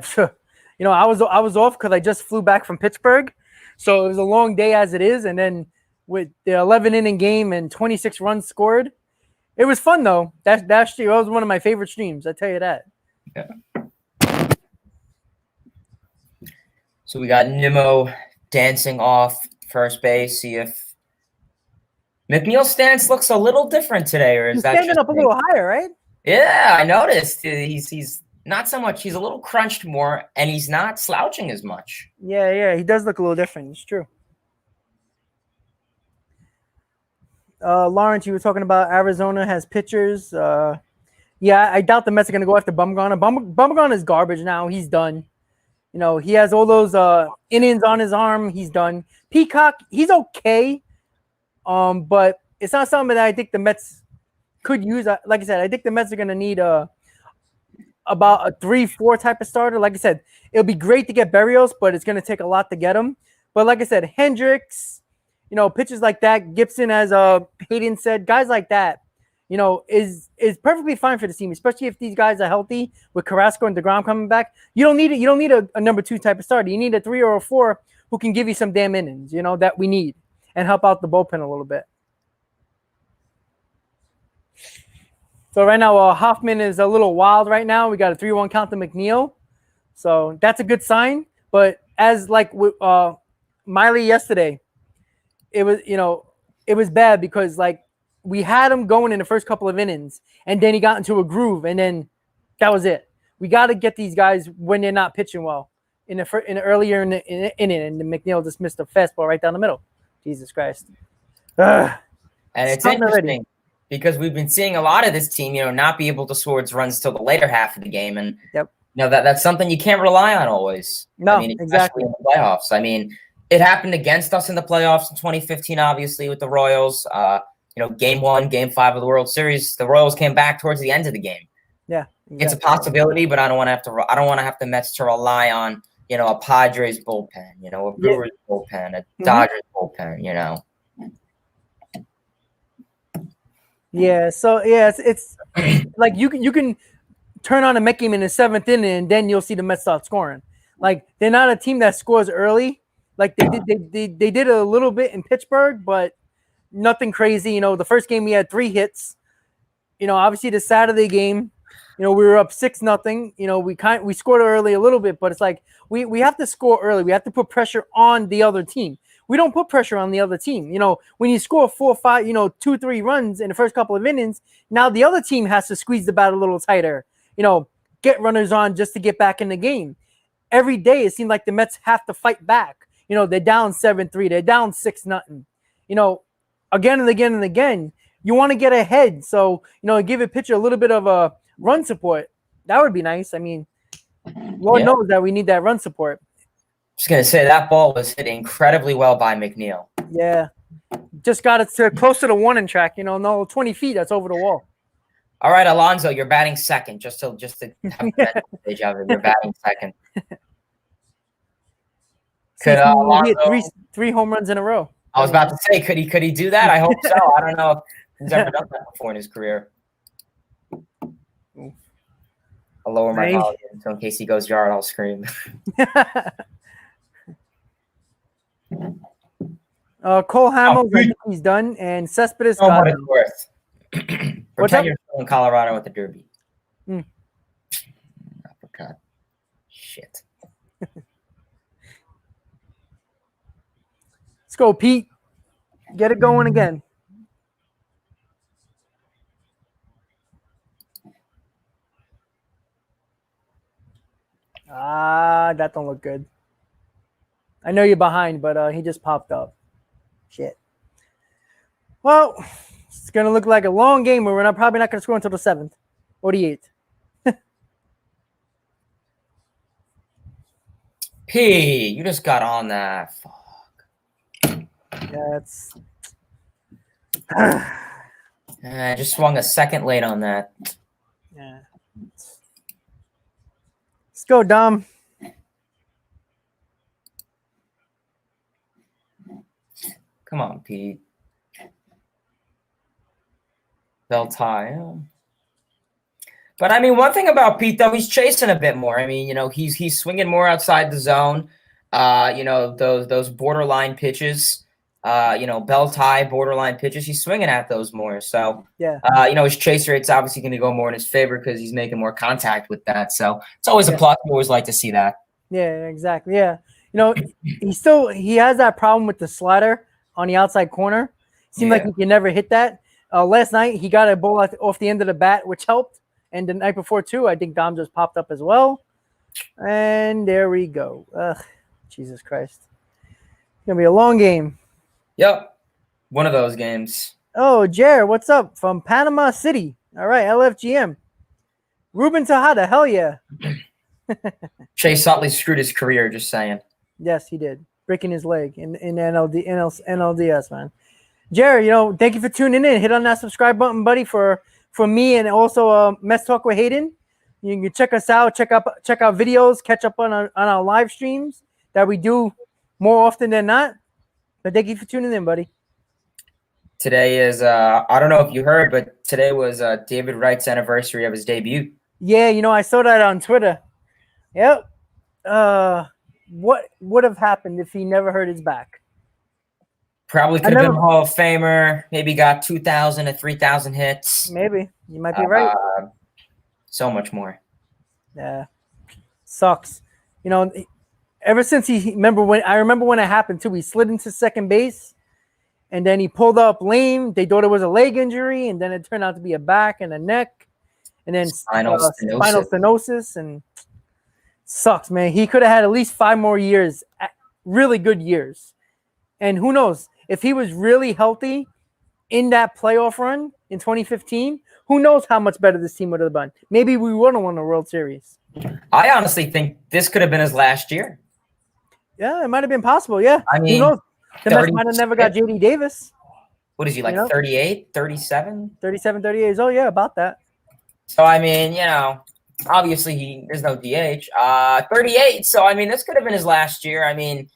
I was off because I just flew back from Pittsburgh, so it was a long day as it is, and then with the 11 inning game and 26 runs scored, it was fun though. That was one of my favorite streams. I tell you that. Yeah. So we got Nimmo dancing off first base. See if McNeil's stance looks a little different today, or is He's that standing just up a little higher, right? Yeah, I noticed. He's not so much. He's a little crunched more, and he's not slouching as much. Yeah, he does look a little different. It's true. Lawrence, you were talking about Arizona has pitchers. Yeah, I doubt the Mets are going to go after Bumgarner. Bumgarner is garbage now. He's done. He has all those innings on his arm. He's done. Peacock, he's okay. But it's not something that I think the Mets could use. Like I said, I think the Mets are going to need about a 3-4 type of starter. Like I said, it'll be great to get Berrios, but it's going to take a lot to get him. But like I said, Hendricks, pitchers like that, Gibson, as Hayden said, guys like that, is perfectly fine for the team, especially if these guys are healthy with Carrasco and DeGrom coming back. You don't need a number 2 type of starter. You need a 3 or a 4 who can give you some damn innings, that we need and help out the bullpen a little bit. So right now, Hoffman is a little wild right now. We got a 3-1 count to McNeil. So that's a good sign. But as like with Miley yesterday, it was bad because like we had him going in the first couple of innings, and then he got into a groove, and then that was it. We got to get these guys when they're not pitching well in the earlier in the inning, and McNeil just missed a fastball right down the middle. Jesus Christ. And it's interesting because we've been seeing a lot of this team, not be able to score its runs till the later half of the game. And, that's something you can't rely on always. No, exactly. In the playoffs. It happened against us in the playoffs in 2015, obviously, with the Royals. Game 1, Game 5 of the World Series, the Royals came back towards the end of the game. Yeah. Exactly. It's a possibility, but I don't want to have the Mets to rely on, a Padres bullpen, a Brewers bullpen, a Dodgers bullpen, Yeah, so it's like you can turn on a Met game in the 7th inning, and then you'll see the Mets start scoring. Like they're not a team that scores early. Like they did a little bit in Pittsburgh, but nothing crazy. The first game we had 3 hits. Obviously the Saturday game, we were up 6-0. We scored early a little bit, but it's like we have to score early. We have to put pressure on the other team. We don't put pressure on the other team. When you score 4 or 5, 2, 3 runs in the first couple of innings, now the other team has to squeeze the bat a little tighter, get runners on just to get back in the game. Every day it seems like the Mets have to fight back. They're down 7-3, they're down 6-0. Again and again and again, you want to get ahead. So, give a pitcher a little bit of a run support. That would be nice. Lord knows that we need that run support. Just going to say that ball was hit incredibly well by McNeil. Yeah. Just got it to close to the warning track, no 20 feet. That's over the wall. All right, Alonso, you're batting second. Just to have a stage of it, you're batting second. Could he hit 3 home runs in a row? I was about to say, could he do that? I hope so. I don't know if he's ever done that before in his career. I'll lower my volume so in case he goes yard, I'll scream. Cole Hamels, I think he's done, and Cespedes got him. Worth. Pretend you're still in Colorado with the Derby. Uppercut. Shit. Let's go, Pete. Get it going again. That don't look good. I know you're behind, but he just popped up. Shit. Well, it's going to look like a long game where we're probably not going to score until the 7th or the 8th. P, you just got on that. Fuck. Yeah, I just swung a second late on that. Yeah. Let's go, Dom. Come on, Pete. They'll tie. But I mean, one thing about Pete though, he's chasing a bit more. I mean, he's swinging more outside the zone. Those borderline pitches. Bell tie borderline pitches. He's swinging at those more. So Yeah. His chase rate's obviously going to go more in his favor because he's making more contact with that. So it's always a plus. We always like to see that. Yeah, exactly. Yeah. He has that problem with the slider on the outside corner. Seemed like he can never hit that. Last night he got a ball off the end of the bat, which helped. And the night before too, I think Dom just popped up as well. And there we go. Ugh, Jesus Christ. It's gonna be a long game. Yep. One of those games. Oh, Jared, what's up? From Panama City. All right, LFGM. Ruben Tejada, hell yeah. Chase Utley screwed his career, just saying. Yes, he did. Breaking his leg in NLDS, man. Jared, thank you for tuning in. Hit on that subscribe button, buddy, for me and also Mets Talk with Hayden. You can check us out, check out videos, catch up on our live streams that we do more often than not. But thank you for tuning in, buddy. Today is I don't know if you heard, but today was David Wright's anniversary of his debut. Yeah, I saw that on Twitter. Yep. What would have happened if he never hurt his back? Probably could have been a Hall of Famer. Maybe got 2,000 to 3,000 hits. Maybe. You might be right. So much more. Yeah. Sucks. Ever since I remember when it happened too, he slid into second base and then he pulled up lame. They thought it was a leg injury, and then it turned out to be a back and a neck, and then spinal stenosis, and sucks, man. He could have had at least 5 more years, really good years. And who knows, if he was really healthy in that playoff run in 2015, who knows how much better this team would have been. Maybe we would have won the World Series. I honestly think this could have been his last year. Yeah, it might have been possible, yeah. I mean, who knows? The Mets might have never got J.D. Davis. What is he, like 38, 37? 37, 38 years old, yeah, about that. So, I mean, obviously there's no DH. 38, so, I mean, this could have been his last year. I mean,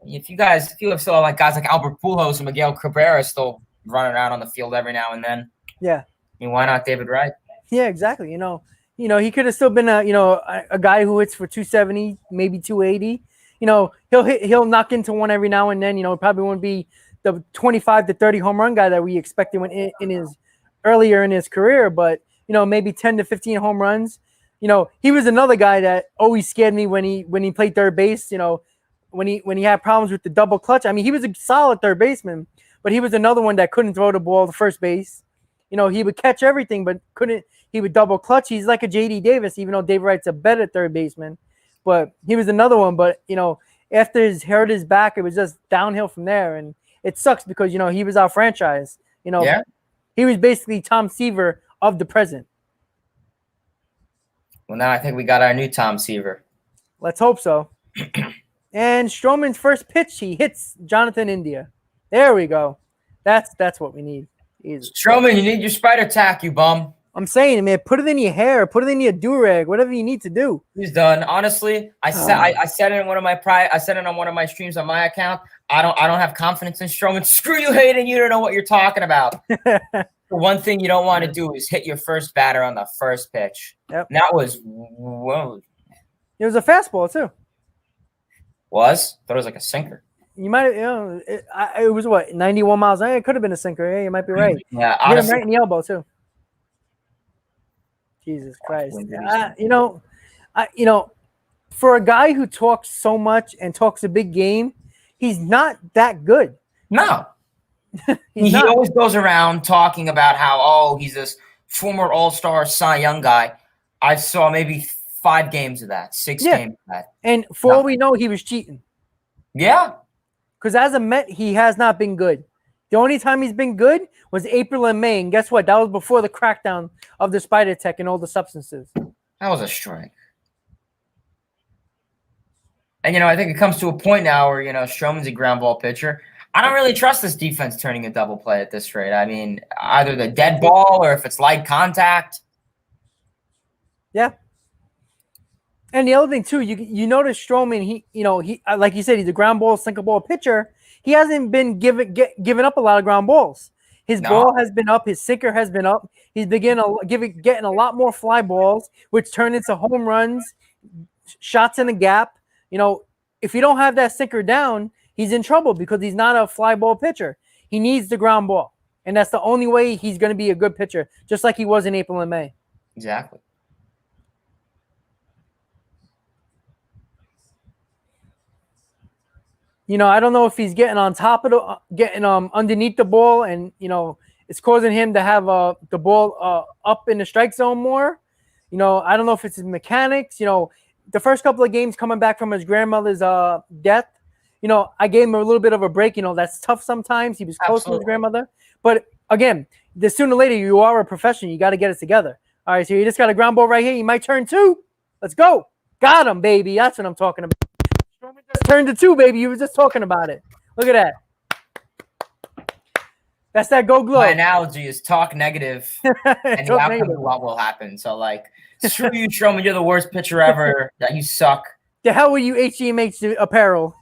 if you have still like guys like Albert Pujols and Miguel Cabrera still running around on the field every now and then. Yeah. I mean, why not David Wright? Yeah, exactly. He could have still been a guy who hits for 270, maybe 280. He'll knock into one every now and then. Probably won't be the 25 to 30 home run guy that we expected in his earlier in his career, but maybe 10 to 15 home runs. He was another guy that always scared me when he played third base. When he had problems with the double clutch. I mean, he was a solid third baseman, but he was another one that couldn't throw the ball to first base. He would catch everything, but couldn't. He would double clutch. He's like a J.D. Davis, even though David Wright's a better third baseman. But he was another one. But after he hurt his back, it was just downhill from there, and it sucks because he was our franchise. Yeah. He was basically Tom Seaver of the present. Well, now I think we got our new Tom Seaver. Let's hope so. And Stroman's first pitch, he hits Jonathan India. There we go. That's what we need. Jesus. Stroman, you need your spider tack, you bum. I'm saying, man, put it in your hair, put it in your do-rag, whatever you need to do. He's done. Honestly, I said it in one of my I said it on one of my streams on my account. I don't have confidence in Stroman. Screw you, Hayden. You don't know what you're talking about. The one thing you don't want to do is hit your first batter on the first pitch. Yep. And that was whoa. It was a fastball too. Was? Thought it was like a sinker. You might have, it was what, 91 miles. It could have been a sinker. Yeah, you might be right. Yeah, honestly, hit him right in the elbow too. Jesus Christ. For a guy who talks so much and talks a big game, he's not that good. No. He always goes around talking about how, he's this former All-Star Cy Young guy. I saw maybe 5 games of that, 6 games of that. And for all we know, he was cheating. Yeah. Because as a Met, he has not been good. The only time he's been good was April and May. And guess what? That was before the crackdown of the spider tech and all the substances. That was a strike. And, I think it comes to a point now where, Stroman's a ground ball pitcher. I don't really trust this defense turning a double play at this rate. I mean, either the dead ball or if it's light contact. Yeah. And the other thing too, you notice Stroman, he like you said, he's a ground ball, sinker ball pitcher. He hasn't been giving up a lot of ground balls. His ball has been up, his sinker has been up. He's getting a lot more fly balls, which turn into home runs, shots in the gap. If you don't have that sinker down, he's in trouble because he's not a fly ball pitcher. He needs the ground ball, and that's the only way he's going to be a good pitcher, just like he was in April and May. Exactly. I don't know if he's getting on top of getting underneath the ball, and it's causing him to have the ball up in the strike zone more. I don't know if it's his mechanics. The first couple of games coming back from his grandmother's death, I gave him a little bit of a break. That's tough sometimes. He was close to his grandmother, but again, the sooner or later you are a professional. You got to get it together. All right, so you just got a ground ball right here. You might turn 2. Let's go. Got him, baby. That's what I'm talking about. Turn to 2, baby. You were just talking about it. Look at that. That's that Go Glow. My analogy is talk negative, and the outcome of what will happen. So, screw you, Stroman. You're the worst pitcher ever. That you suck. The hell were you, HGMH apparel?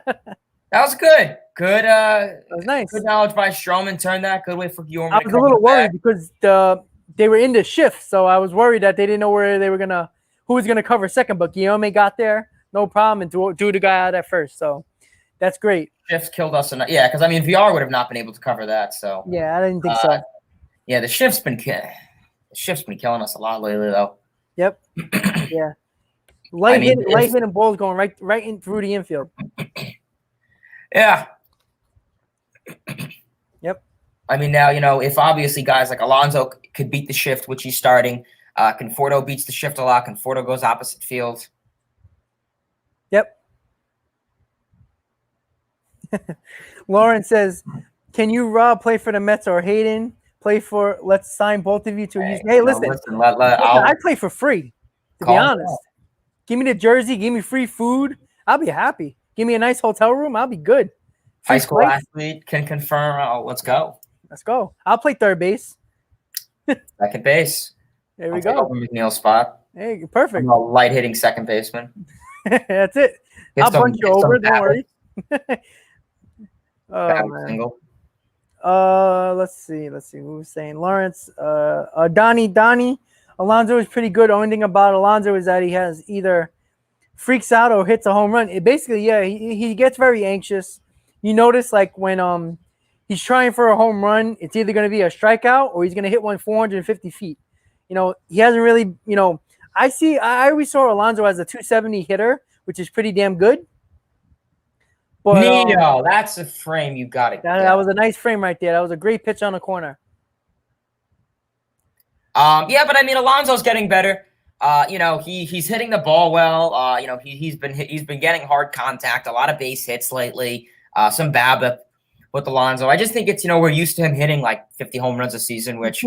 That was good. Good. That was nice. Good knowledge by Stroman. Turn that. Good way for Guillaume. I was a little worried because they were in the shift, so I was worried that they didn't know who was gonna cover second. But Guillaume got there. No problem, and drew the guy out at first, so that's great. Shifts killed us, because VR would have not been able to cover that. So yeah, I didn't think so. Yeah, the shift's been killing us a lot lately, though. Yep. Yeah. Light hitting balls going right in through the infield. Yeah. Yep. Now if obviously guys like Alonso could beat the shift, which he's starting, Conforto beats the shift a lot. Conforto goes opposite field. Yep. Lauren says, "Can you, Rob, play for the Mets or Hayden play for? Let's sign both of you to use." Hey, listen, I play for free. To be honest, give me the jersey, give me free food. I'll be happy. Give me a nice hotel room. I'll be good. High school athlete can confirm. Let's go. Let's go. I'll play third base. Second base. There we go. McNeil spot. Hey, perfect. I'm a light hitting second baseman. That's it. I'll punch you over. Don't worry. Single. Let's see. Who was saying? Lawrence. Donnie. Alonso is pretty good. Only thing about Alonso is that he has either freaks out or hits a home run. He gets very anxious. You notice when he's trying for a home run, it's either going to be a strikeout or he's going to hit one 450 feet. He hasn't really. I always saw Alonso as a 270 hitter, which is pretty damn good. But Neo, that's a frame you got it. That was a nice frame right there. That was a great pitch on the corner. But Alonso's getting better. He's hitting the ball well. He's been getting hard contact, a lot of base hits lately. Some BABIP with Alonso. I just think it's we're used to him hitting like 50 home runs a season, which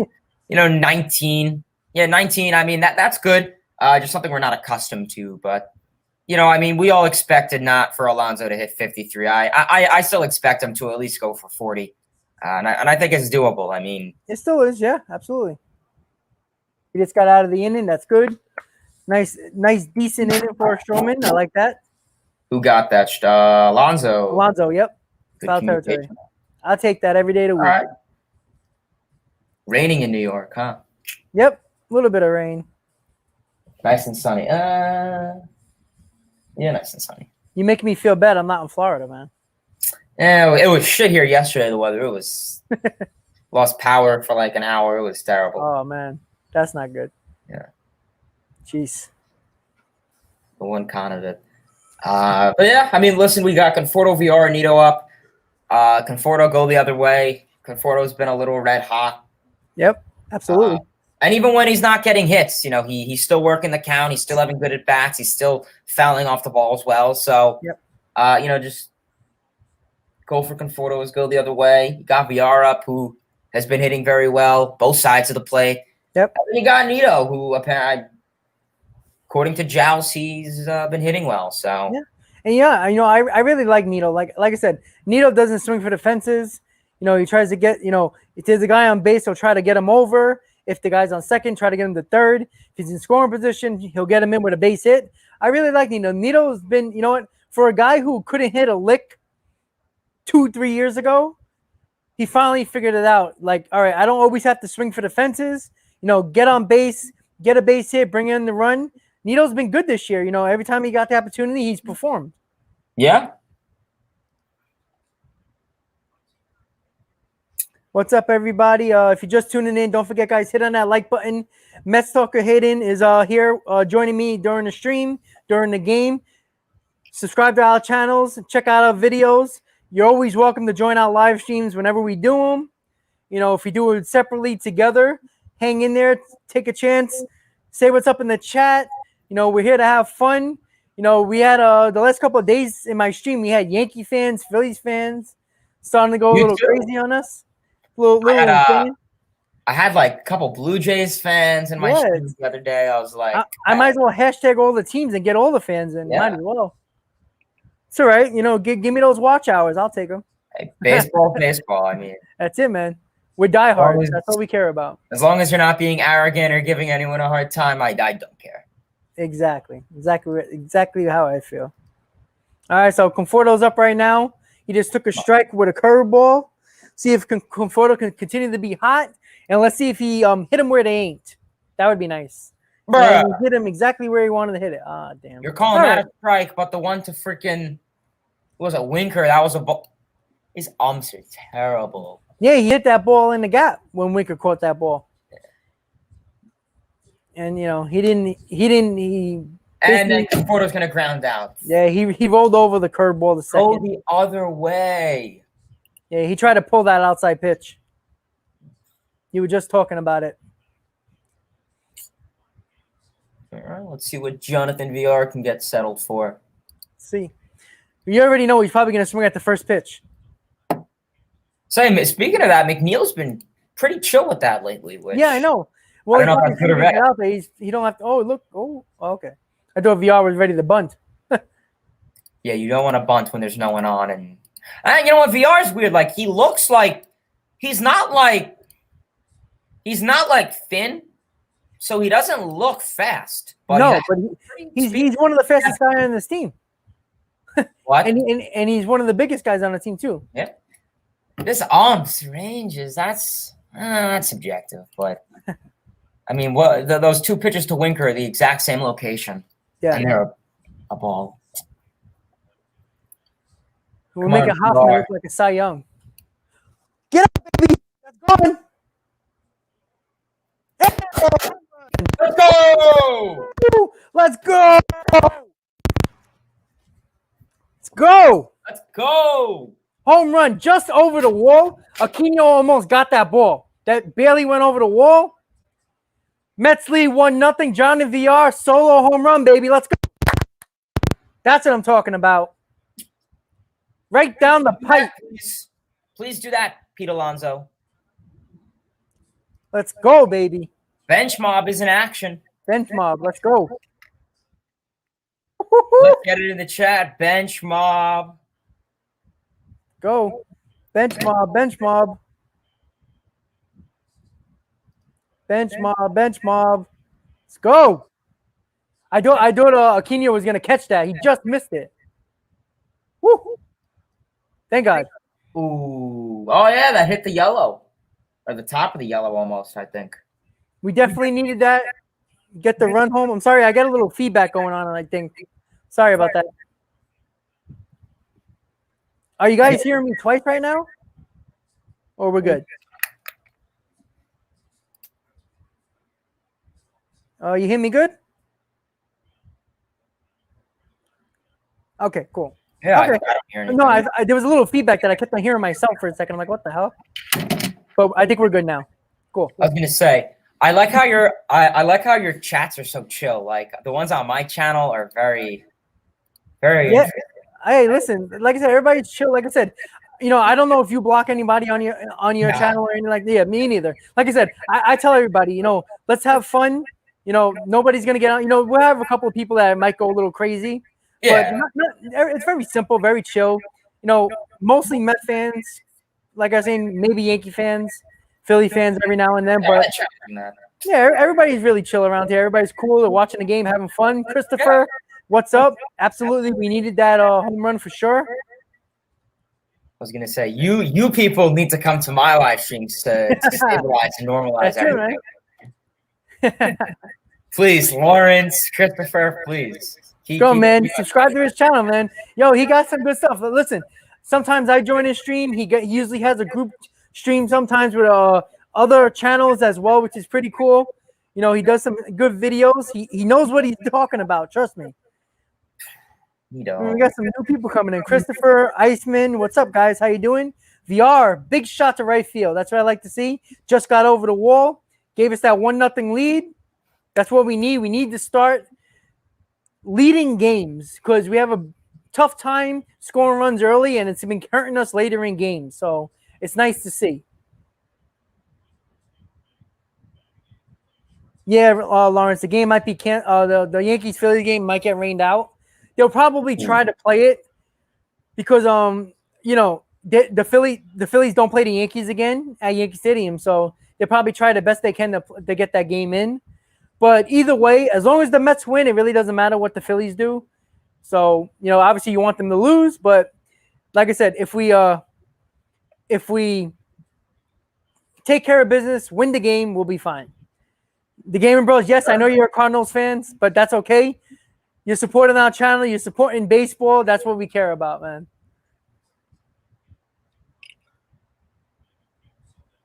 19. Yeah, 19. That's good. Just something we're not accustomed to, but we all expected not for Alonso to hit 53. I still expect him to at least go for 40, and I think it's doable. It still is. Yeah, absolutely. He just got out of the inning. That's good. Nice, decent inning for Stroman. I like that. Who got that? Alonso. Alonso. Yep. Foul territory. I'll take that every day of the week. All right. Raining in New York, huh? Yep. A little bit of rain. Nice and sunny. Yeah, nice and sunny. You make me feel bad. I'm not in Florida, man. Yeah, it was shit here yesterday, the weather. It was lost power for like an hour. It was terrible. Oh, man. That's not good. Yeah. Jeez. The one con of it. But yeah, listen, we got Conforto VR Nito up. Conforto go the other way. Conforto's been a little red hot. Yep, absolutely. And even when he's not getting hits, he's still working the count. He's still having good at bats. He's still fouling off the ball as well. So, yep. Just go for Conforto, go the other way. You got VR up, who has been hitting very well, both sides of the play. Yep. And then you got Nito, who apparently, according to Joust, he's been hitting well. So yeah. And yeah, I really like Nito. Like I said, Nito doesn't swing for the fences. He tries to get, if there's a guy on base, he'll try to get him over. If the guy's on second, try to get him to third. If he's in scoring position, he'll get him in with a base hit. I really like Nito. Nito's been, for a guy who couldn't hit a lick 2-3 years ago, he finally figured it out. Like, all right, I don't always have to swing for the fences. Get on base, get a base hit, bring in the run. Nito's been good this year. Every time he got the opportunity, he's performed. Yeah. What's up, everybody? If you're just tuning in, don't forget, guys, hit on that like button. Mets Talker Hayden is here joining me during the stream, during the game. Subscribe to our channels. Check out our videos. You're always welcome to join our live streams whenever we do them. If we do it separately, together, hang in there, take a chance, say what's up in the chat. We're here to have fun. We had the last couple of days in my stream, we had Yankee fans, Phillies fans starting to go a little crazy on us. I had like a couple Blue Jays fans in my stream the other day. I was like, I might as well hashtag all the teams and get all the fans in. Yeah. Might as well. It's all right. Give me those watch hours. I'll take them. Hey, baseball. I mean, that's it, man. We're diehards. That's all we care about. As long as you're not being arrogant or giving anyone a hard time, I don't care. Exactly how I feel. All right, so Conforto's up right now. He just took a strike with a curveball. See if Conforto can continue to be hot, and let's see if he hit him where they ain't. That would be nice. Hit him exactly where he wanted to hit it. Ah, damn. You're calling that a strike, but the one to freaking was a Winker. That was a ball. His arms are terrible. Yeah, he hit that ball in the gap when Winker caught that ball. And he didn't. And then Conforto's gonna ground out. Yeah, he rolled over the curveball the second. Go the other way. Yeah, he tried to pull that outside pitch. You were just talking about it. All right, let's see what Jonathan VR can get settled for. See, you already know he's probably gonna swing at the first pitch. Same. Speaking of that, McNeil's been pretty chill with that lately. Yeah, I know. Well, I don't know if I could have read out there. He don't have to. Oh, look. Oh, okay. I thought VR was ready to bunt. Yeah, you don't want to bunt when there's no one on, and you know what? VR is weird. Like he looks like he's not like thin, so he doesn't look fast. But but he's one of the fastest guys on this team. What? and he's one of the biggest guys on the team too. Yeah. This arms ranges, that's subjective, but I mean, those two pitches to Winker are the exact same location. Yeah, and they're a ball. We'll make it Hoffman look like a Cy Young. Get up, baby! That's going. Let's go! Let's go! Let's go! Let's go! Home run just over the wall. Aquino almost got that ball. That barely went over the wall. Mets lead 1-0. John and VR solo home run, baby. Let's go. That's what I'm talking about. Right down the pipe. Please do that, Pete Alonso. Let's go, baby. Bench mob is in action. Bench mob. Let's go. Let's get it in the chat. Bench mob. Go. Bench mob. Bench mob. Bench mob. Bench mob. Let's go. I thought Aquino was going to catch that. He just missed it. Woo. Thank God. Ooh. Oh, yeah, that hit the yellow. Or the top of the yellow almost, I think. We definitely needed that. Get the run home. I'm sorry. I got a little feedback going on, I think. Sorry about that. Are you guys hearing me twice right now? Or we're good? You hear me good? Okay, cool. Yeah, okay. I don't hear anything. No, there was a little feedback that I kept on hearing myself for a second. I'm like, what the hell? But I think we're good now. Cool. I was gonna say, I like how your chats are so chill. Like the ones on my channel are very, very. Yeah. Hey, listen. Like I said, everybody's chill. Like I said, I don't know if you block anybody on your channel or anything like that. Yeah, me neither. Like I said, I tell everybody, let's have fun. Nobody's gonna get on. We'll have a couple of people that might go a little crazy, but Yeah. it's very simple, very chill. You know, mostly Met fans, like I was saying, maybe Yankee fans, Philly fans every now and then. But yeah, everybody's really chill around here. Everybody's cool. They're watching the game, having fun. Christopher, what's up? Absolutely, we needed that home run for sure. I was gonna say you people need to come to my live streams to stabilize and normalize That's it, everything. Please, Lawrence, Christopher, please. Go, man. Subscribe to his channel, man. Yo, he got some good stuff. But listen, sometimes I join his stream. He usually has a group stream sometimes with other channels as well, which is pretty cool. You know, he does some good videos. He knows what he's talking about. Trust me. We got some new people coming in. Christopher, Iceman, what's up, guys? How you doing? VR, big shot to right field. That's what I like to see. Just got over the wall. Gave us that 1-0 lead. That's what we need. We need to start leading games because we have a tough time scoring runs early, and it's been hurting us later in games. So it's nice to see. Yeah, Lawrence, the game might be the Yankees-Phillies game might get rained out. They'll probably try to play it because you know, the Phillies don't play the Yankees again at Yankee Stadium, so they probably try the best they can to get that game in. But either way, as long as the Mets win, it really doesn't matter what the Phillies do. So, you know, obviously you want them to lose, but like I said, if we take care of business, win the game, we'll be fine. The Gaming Bros, yes, I know you're a Cardinals fans, but that's okay. You're supporting our channel. You're supporting baseball. That's what we care about, man.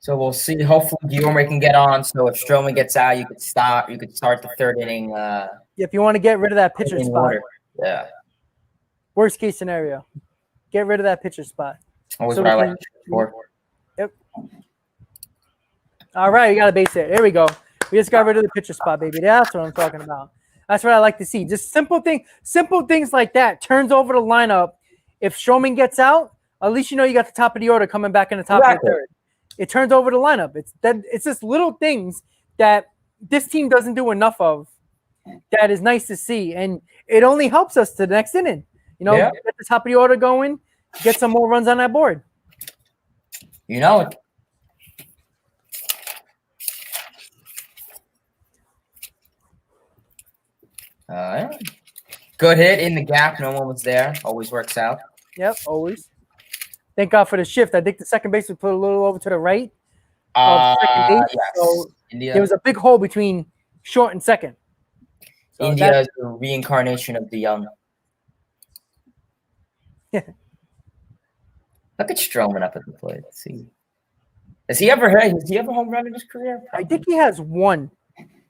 So we'll see. Hopefully, Guillorme can get on. So if Stroman gets out, you could start the third inning. If you want to get rid of that pitcher spot. Order. Yeah. Worst case scenario, get rid of that pitcher spot. Always what I like for. Yep. All right, you got a base hit. There we go. We just got rid of the pitcher spot, baby. That's what I'm talking about. That's what I like to see. Just simple things like that. Turns over the lineup. If Stroman gets out, at least you know you got the top of the order coming back in the top of the third. It turns over the lineup. It's just little things that this team doesn't do enough of. That is nice to see, and it only helps us to the next inning. You know, get the top of the order going, get some more runs on that board. You know it. Good hit in the gap. No one was there. Always works out. Yep, always. Thank God for the shift. I think the second base was put a little over to the right of second base. Yes. So there was a big hole between short and second. So India is the reincarnation of the young. Yeah. Look at Stroman up at the plate. Let's see. Has he ever home run in his career? I think he has one.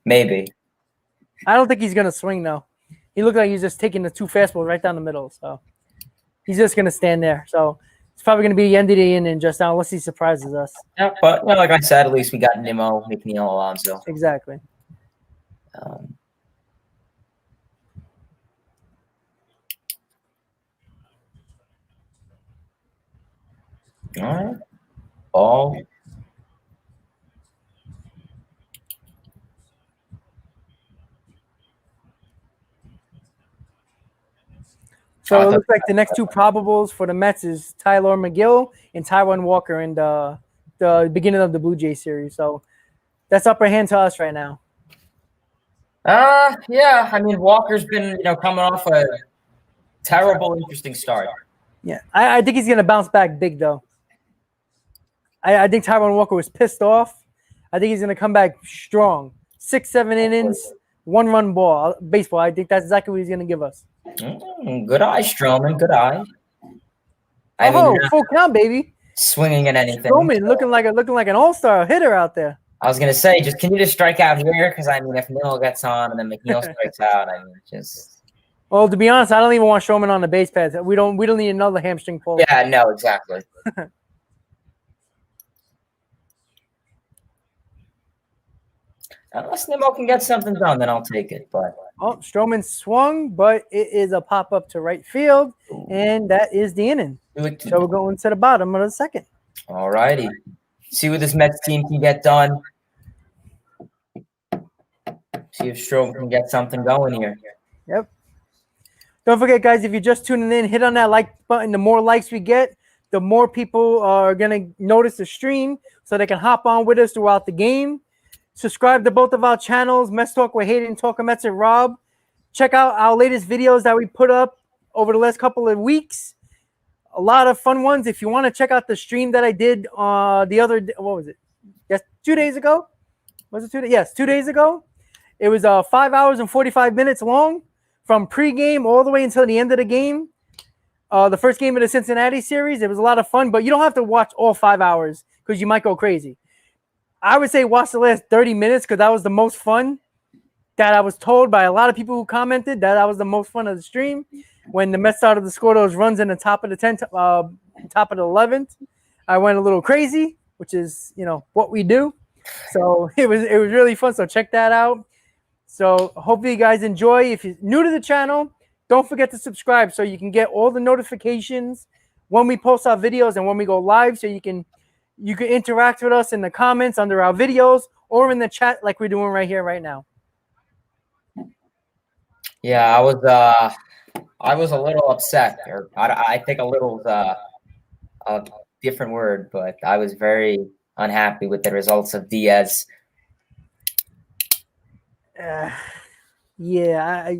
Maybe. I don't think he's going to swing, though. He looked like he's just taking the two fastballs right down the middle. So he's just going to stand there. So it's probably going to be the end of the inning just now, unless he surprises us. Yeah, but like I said, at least we got Nimmo, McNeil, Alonso. Exactly. All right. Ball. So it looks like the next two probables for the Mets is Tyler McGill and Taijuan Walker in the beginning of the Blue Jay series. So that's upper hand to us right now. Yeah. I mean, Walker's been, coming off a terrible, interesting start. Yeah, I think he's going to bounce back big, though. I think Taijuan Walker was pissed off. I think he's going to come back strong. 6-7 innings, 1-run baseball. I think that's exactly what he's going to give us. Good eye, Stroman. Good eye. I mean, full count, baby. Swinging at anything. Stroman looking like an all-star hitter out there. I was gonna say, can you just strike out here? Because I mean, if Miller gets on and then McNeil strikes out, I mean, just. Well, to be honest, I don't even want Stroman on the base pads. We don't need another hamstring pull. Yeah, no, exactly. Unless Nimmo can get something done, then I'll take it. But Stroman swung, but it is a pop up to right field, and that is the inning. So we're going to the bottom of the second. All righty. See what this Mets team can get done. See if Stroman can get something going here. Yep. Don't forget, guys, if you're just tuning in, hit on that like button. The more likes we get, the more people are going to notice the stream so they can hop on with us throughout the game. Subscribe to both of our channels, Mets Talk with Hayden, Talkin' Mets and Rob. Check out our latest videos that we put up over the last couple of weeks. A lot of fun ones. If you want to check out the stream that I did the other day, what was it? Yes, 2 days ago. Was it 2 days? Yes, 2 days ago. It was 5 hours and 45 minutes long from pregame all the way until the end of the game. The first game of the Cincinnati series. It was a lot of fun, but you don't have to watch all 5 hours because you might go crazy. I would say watch the last 30 minutes because that was the most fun that I was told by a lot of people who commented that was the most fun of the stream. When the Mets started to score those runs in the top of the 10th, top of the 11th, I went a little crazy, which is, what we do. So it was really fun. So check that out. So hopefully you guys enjoy. If you're new to the channel, don't forget to subscribe so you can get all the notifications when we post our videos and when we go live. So you can interact with us in the comments under our videos or in the chat like we're doing right here, right now. Yeah, I was a little upset, or I think a little a different word, but I was very unhappy with the results of Diaz. Yeah,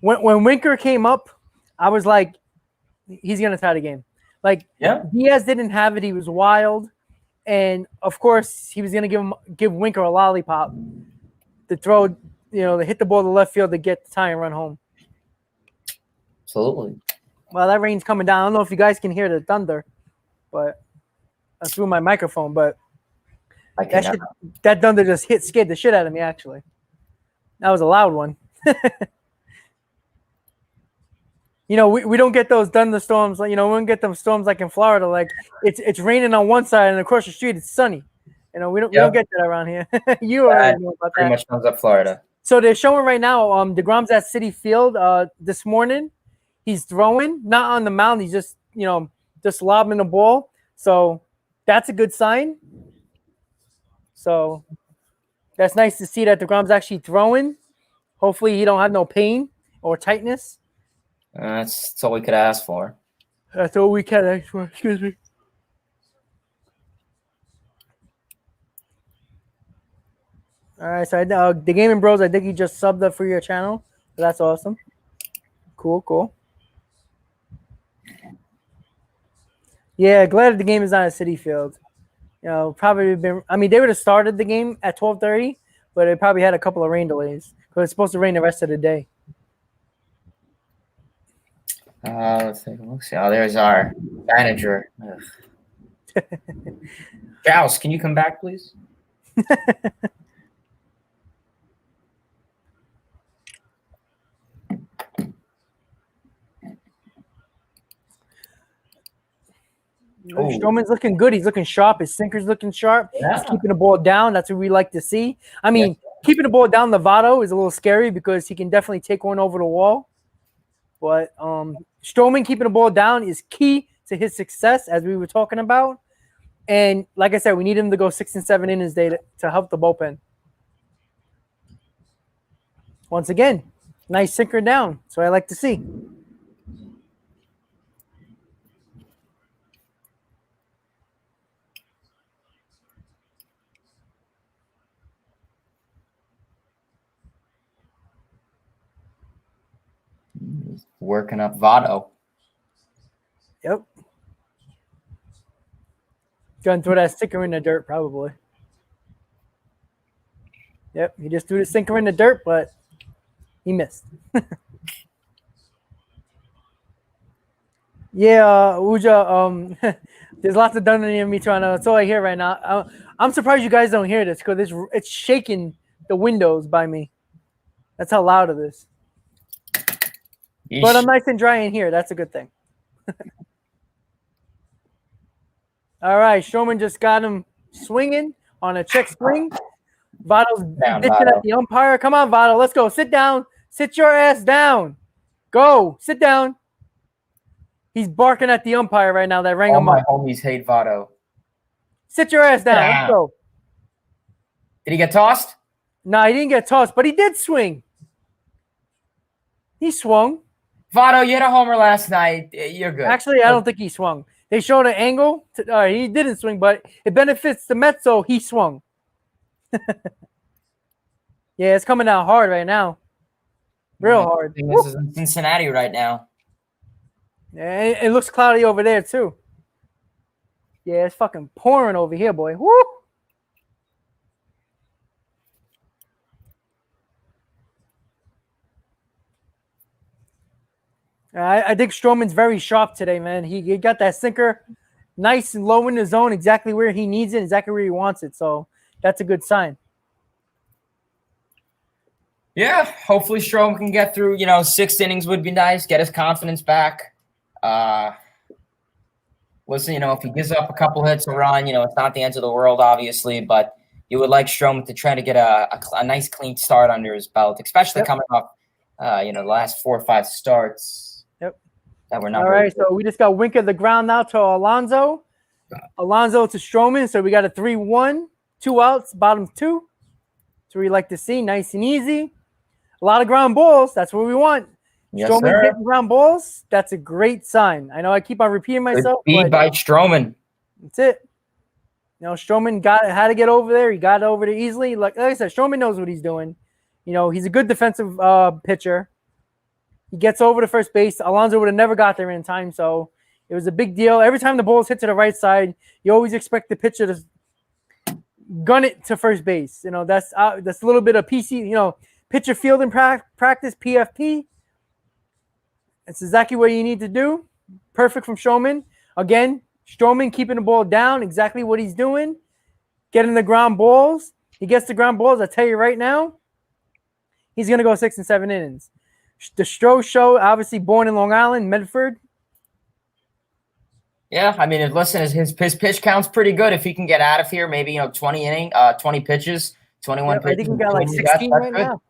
when Winker came up, I was like, he's gonna tie the game. Like, Diaz didn't have it; he was wild, and of course, he was gonna give Winker a lollipop to throw, to hit the ball to left field to get the tie and run home. Absolutely. Well, that rain's coming down. I don't know if you guys can hear the thunder, but through my microphone. But that thunder just scared the shit out of me. Actually, that was a loud one. We don't get those thunderstorms. We don't get them storms like in Florida. Like it's raining on one side and across the street it's sunny. We don't get that around here. You already know about that. Pretty much comes up Florida. So they're showing right now. DeGrom's at Citi Field this morning. He's throwing, not on the mound. He's just just lobbing the ball. So that's a good sign. So that's nice to see that DeGrom's actually throwing. Hopefully he don't have no pain or tightness. That's all we could ask for. That's all we can ask for. Excuse me. All right, so the Gaming Bros, I think he just subbed up for your channel. So that's awesome. Cool. Yeah, glad the game is not at Citi Field. Probably been. I mean, they would have started the game at 12:30, but it probably had a couple of rain delays because it's supposed to rain the rest of the day. Let's take a look. Oh, there's our manager. Gauss, can you come back, please? Stroman's looking good. He's looking sharp. His sinker's looking sharp. Yeah. He's keeping the ball down. That's what we like to see. I mean, keeping the ball down, Votto is a little scary because he can definitely take one over the wall. But Stroman keeping the ball down is key to his success, as we were talking about. And like I said, we need him to go 6 and 7 innings to help the bullpen. Once again, nice sinker down. So I like to see. Working up Votto. Yep. Gonna throw that sinker in the dirt, probably. Yep, he just threw the sinker in the dirt, but he missed. Yeah, Uja, there's lots of thunder near me too. I know that's all I hear right now. I'm surprised you guys don't hear this because it's shaking the windows by me. That's how loud it is. Yeesh. But I'm nice and dry in here. That's a good thing. All right, Stroman just got him swinging on a check swing. Votto's bitching at the umpire. Come on, Votto, let's go. Sit down. Sit your ass down. Go. Sit down. He's barking at the umpire right now that rang him up. All my homies hate Votto. Sit your ass down. Let's go. Did he get tossed? No, he didn't get tossed, but he did swing. He swung. Votto, you hit a homer last night. You're good. Actually, I don't think he swung. They showed an angle. He didn't swing, but it benefits the Mets, so he swung. Yeah, it's coming out hard right now. Real hard. This is in Cincinnati right now. Yeah, it looks cloudy over there, too. Yeah, it's fucking pouring over here, boy. Woo! I think Stroman's very sharp today, man. He got that sinker nice and low in the zone, exactly where he needs it, exactly where he wants it. So that's a good sign. Yeah, hopefully Stroman can get through. 6 innings would be nice. Get his confidence back. Listen, if he gives up a couple hits a run, it's not the end of the world, obviously, but you would like Stroman to try to get a nice clean start under his belt, especially coming off, the last 4 or 5 starts. That were not. All right, so we just got wink of the ground now to Alonso. Alonso to Stroman. So we got a 3-1, 2 outs, bottom 2. That's what we like to see, nice and easy. A lot of ground balls. That's what we want. Yes, Stroman hitting ground balls. That's a great sign. I know I keep on repeating myself. Good by Stroman. That's it. Stroman had to get over there. He got over there easily. Like I said, Stroman knows what he's doing. He's a good defensive pitcher. He gets over to first base. Alonso would have never got there in time, so it was a big deal. Every time the balls hit to the right side, you always expect the pitcher to gun it to first base. That's a little bit of PC. Pitcher fielding practice, PFP. That's exactly what you need to do. Perfect from Stroman. Again, Stroman keeping the ball down, exactly what he's doing. Getting the ground balls. He gets the ground balls. I tell you right now, he's gonna go 6 and 7 innings. The Stroh Show, obviously born in Long Island, Medford. Yeah, I mean, listen, his pitch count's pretty good. If he can get out of here, maybe 20 pitches, 21 pitches. I think he got like 16 right now.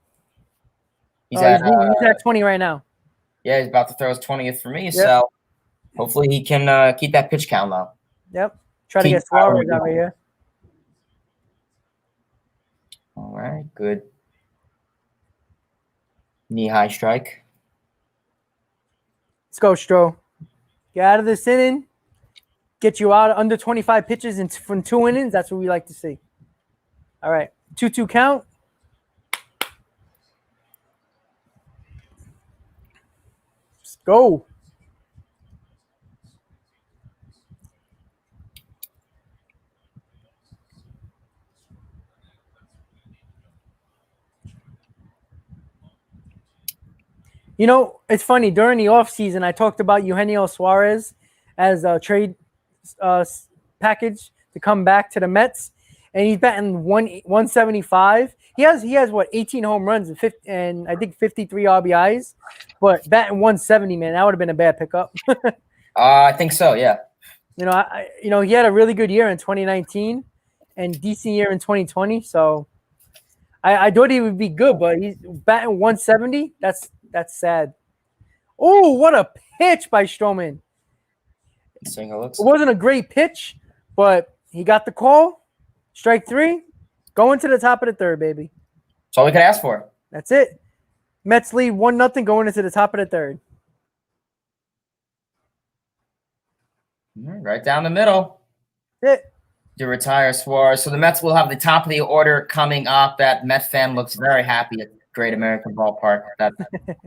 He's at 20 right now. Yeah, he's about to throw his 20th for me. Yep. So hopefully he can keep that pitch count low. Yep. Try to get Suarez over here. All right, good. Knee-high strike. Let's go, Stroh. Get out of this inning. Get you out under 25 pitches from 2 innings. That's what we like to see. All right. 2-2 count. Let's go. It's funny. During the offseason, I talked about Eugenio Suarez as a trade package to come back to the Mets, and he's batting 175. He has what 18 home runs and I think 53 RBIs, but batting 170, man, that would have been a bad pickup. I think so, yeah. He had a really good year in 2019 and decent year in 2020, so I thought he would be good, but he's batting 170. That's sad. Oh, what a pitch by Stroman. It wasn't a great pitch, but he got the call. Strike 3. Going to the top of the 3rd, baby. That's all we could ask for. That's it. Mets lead 1-0 going into the top of the 3rd. Right down the middle. That's it. To retire Suarez. So the Mets will have the top of the order coming up. That Met fan looks very happy at Great American Ballpark. That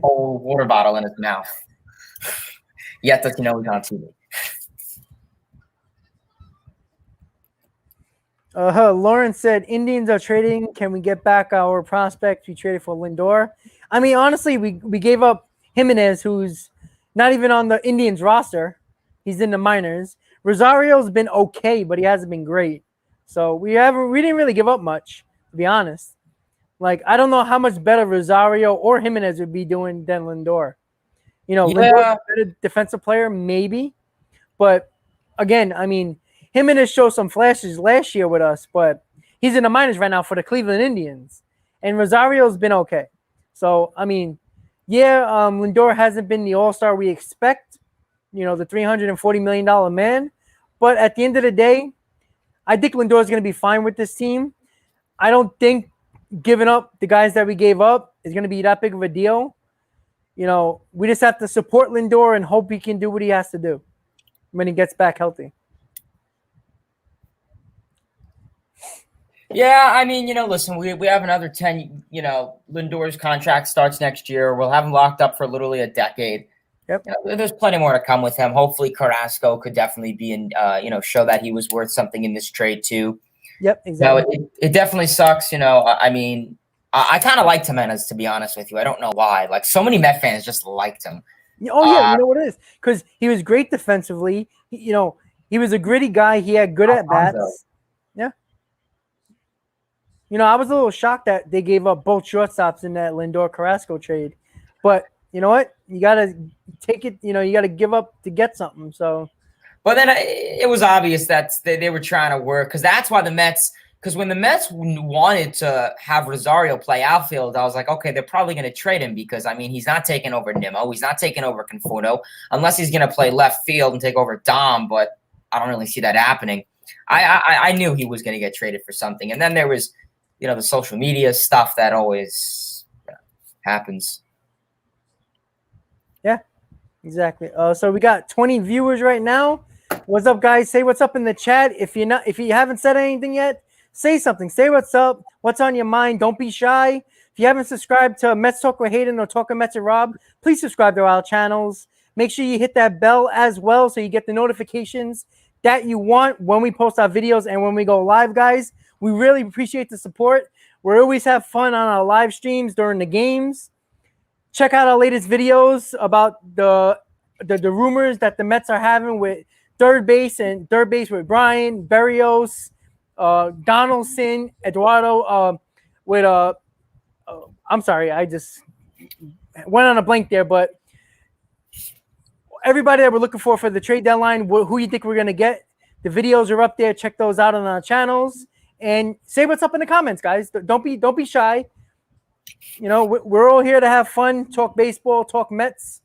whole water bottle in his mouth. Yet does he's on TV. Lauren said, Indians are trading. Can we get back our prospect we traded for Lindor? I mean, honestly, we gave up Jimenez, who's not even on the Indians roster. He's in the minors. Rosario's been okay, but he hasn't been great. So we didn't really give up much, to be honest. Like, I don't know how much better Rosario or Jimenez would be doing than Lindor. Lindor's a better defensive player, maybe. But, again, I mean, Jimenez showed some flashes last year with us, but he's in the minors right now for the Cleveland Indians. And Rosario's been okay. So, I mean, Lindor hasn't been the all-star we expect, the $340 million man. But at the end of the day, I think Lindor's going to be fine with this team. I don't think giving up the guys that we gave up is going to be that big of a deal. we just have to support Lindor and hope he can do what he has to do when he gets back healthy. Yeah, I mean, listen, we have another 10, Lindor's contract starts next year. We'll have him locked up for literally a decade. Yep. There's plenty more to come with him. Hopefully Carrasco could definitely be in, show that he was worth something in this trade too. Yep, exactly. It definitely sucks. I mean, I kind of liked Jimenez, to be honest with you. I don't know why. Like, so many Met fans just liked him. Oh, yeah, you know what it is? Because he was great defensively. He was a gritty guy. He had good at-bats. Yeah. I was a little shocked that they gave up both shortstops in that Lindor-Carrasco trade. But you know what? You got to take it. You got to give up to get something. So, but then it was obvious that they were trying to work, because that's why the Mets – because when the Mets wanted to have Rosario play outfield, I was like, okay, they're probably going to trade him because, I mean, he's not taking over Nimmo. He's not taking over Conforto unless he's going to play left field and take over Dom, but I don't really see that happening. I knew he was going to get traded for something. And then there was, the social media stuff that always happens. Yeah, exactly. So we got 20 viewers right now. What's up, guys? Say what's up in the chat. If you haven't said anything yet, say something. Say what's up. What's on your mind? Don't be shy. If you haven't subscribed to Mets Talk with Hayden or Talking Mets and Rob, please subscribe to our channels. Make sure you hit that bell as well so you get the notifications that you want when we post our videos and when we go live, guys. We really appreciate the support. We always have fun on our live streams during the games. Check out our latest videos about the rumors that the Mets are having with third base with Brian, Berrios, Donaldson, Eduardo, I'm sorry, I just went on a blank there, but everybody that we're looking for the trade deadline, who you think we're going to get, the videos are up there. Check those out on our channels and say what's up in the comments, guys. Don't be shy. We're all here to have fun, talk baseball, talk Mets,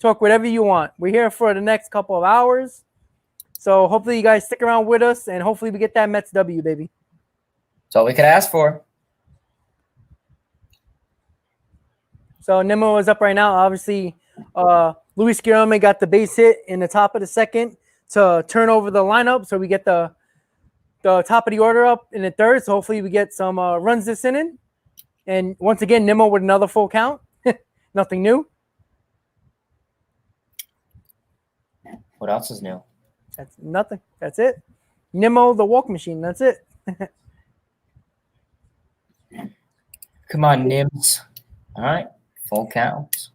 talk whatever you want. We're here for the next couple of hours. So hopefully you guys stick around with us, and hopefully we get that Mets W, baby. That's all we could ask for. So Nimmo is up right now. Obviously, Luis Guillorme got the base hit in the top of the second to turn over the lineup. So we get the top of the order up in the third. So hopefully we get some runs this inning. And once again, Nimmo with another full count. Nothing new. What else is new? That's nothing. That's it. Nimmo, the walk machine. That's it. Come on, Nims. All right. Full count.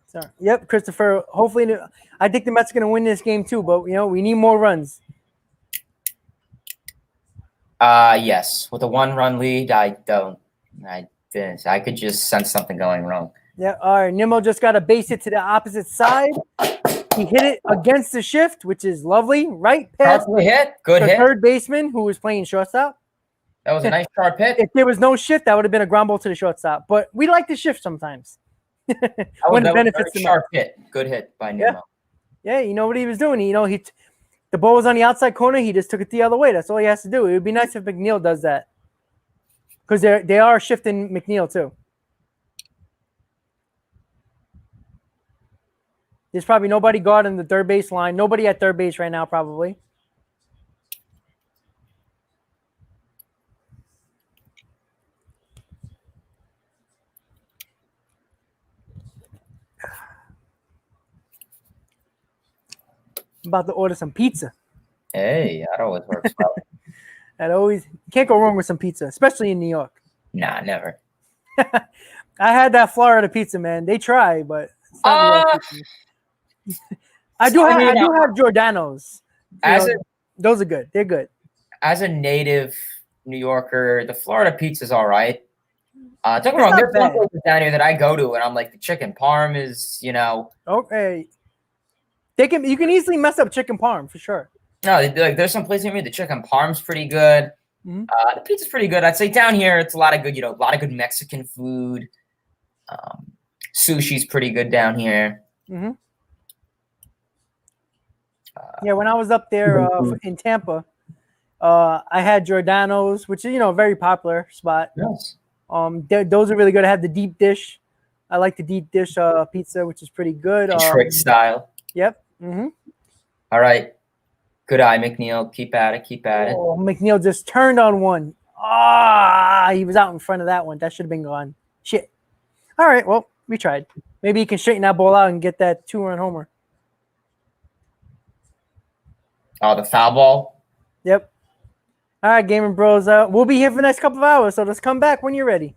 So, yep, Christopher. Hopefully, I think the Mets are going to win this game too, but, we need more runs. Yes. With a 1-run lead, I could just sense something going wrong. Yeah, all right. Nimmo just got a base hit to the opposite side. He hit it against the shift, which is lovely. Right past Good hit. Third baseman who was playing shortstop. That was a nice sharp hit. If there was no shift, that would have been a ground ball to the shortstop. But we like the shift sometimes. When it benefits the sharp hit. Good hit by Nimmo. Yeah, you know what he was doing. The ball was on the outside corner. He just took it the other way. That's all he has to do. It would be nice if McNeil does that. Because they are shifting McNeil too. There's probably nobody guarding the third base line. Nobody at third base right now, probably. I'm about to order some pizza. Hey, that always works well. Can't go wrong with some pizza, especially in New York. Nah, never. I had that Florida pizza, man. They try, but it's not I do have Giordano's. Those are good. They're good. As a native New Yorker, the Florida pizza's all right. Don't get me wrong, there's some places down here that I go to, and I'm like, the chicken parm is, Okay. You can easily mess up chicken parm for sure. No, there's some places the chicken parm's pretty good. Mm-hmm. The pizza's pretty good. I'd say down here it's a lot of good Mexican food. Sushi's pretty good down here. Mm-hmm. Yeah, when I was up there in Tampa, I had Giordano's, which is a very popular spot. Yes. Those are really good. I had the deep dish. I like the deep dish pizza, which is pretty good. Detroit style. Yep. Mm-hmm. All right. Good eye, McNeil. Keep at it. Keep at it. Oh, McNeil just turned on one. Ah, he was out in front of that one. That should have been gone. Shit. All right. Well, we tried. Maybe he can straighten that ball out and get that 2-run homer. Oh, the foul ball. Yep. All right, Gaming Bros. We'll be here for the next couple of hours, so just come back when you're ready.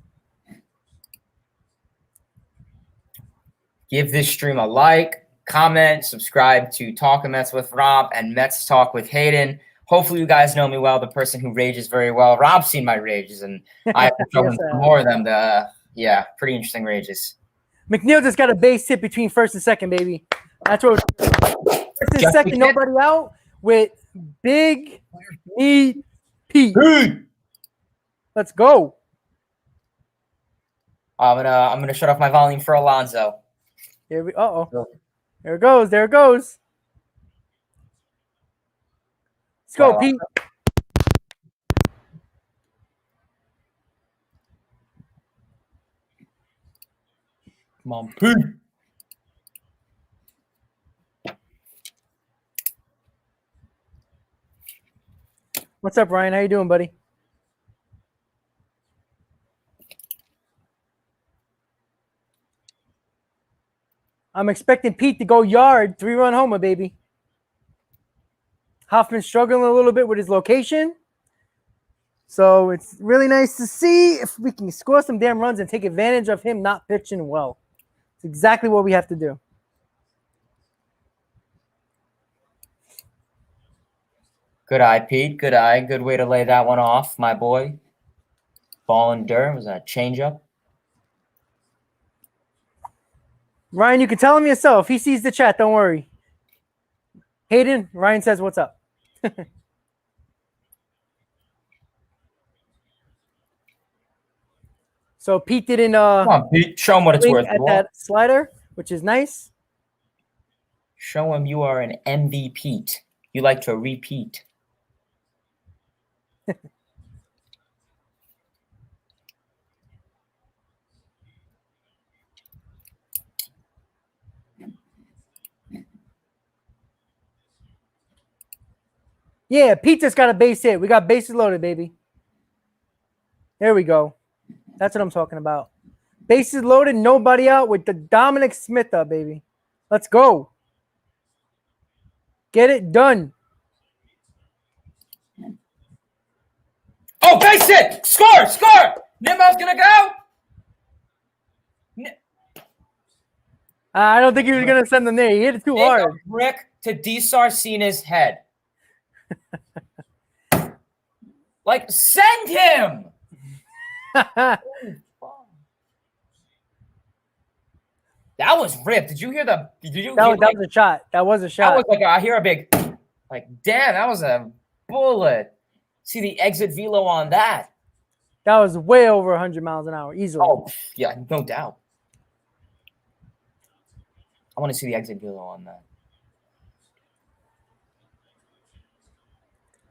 Give this stream a like, comment, subscribe to Talkin' Mets with Rob and Mets Talk with Hayden. Hopefully you guys know me well, the person who rages very well. Rob's seen my rages, and I have to show him more of them. Yeah, pretty interesting rages. McNeil just got a base hit between first and second, baby. That's what first and second, nobody out with Big Meat Pete. Let's go. I'm gonna shut off my volume for Alonso. Here we There it goes. There it goes. Let's go, Pete. Come on, Pete. What's up, Ryan? How you doing, buddy? I'm expecting Pete to go yard, 3-run homer, baby. Hoffman's struggling a little bit with his location. So it's really nice to see if we can score some damn runs and take advantage of him not pitching well. It's exactly what we have to do. Good eye, Pete. Good eye. Good way to lay that one off, my boy. Ball and dirt. Was that a changeup? Ryan, you can tell him yourself. He sees the chat. Don't worry. Hayden, Ryan says, what's up? So Pete didn't Come on, Pete. Show him what it's worth. At that slider, which is nice. Show him you are an MVP. You like to repeat. Yeah, Pete just got a base hit. We got bases loaded, baby. There we go. That's what I'm talking about. Bases loaded, nobody out with the Dominic Smith up, baby. Let's go. Get it done. Oh, base hit! Score! Score! Nimmo's gonna go! I don't think he was going to send them there. He hit it too hard. Brick to D. Sarcina's head. Like, send him! That was ripped. Did you hear the? Did you? That was a shot. That was a shot. That was like I hear a big, like damn. That was a bullet. See the exit velo on that. That was way over 100 miles an hour, easily. Oh yeah, no doubt. I want to see the exit velo on that.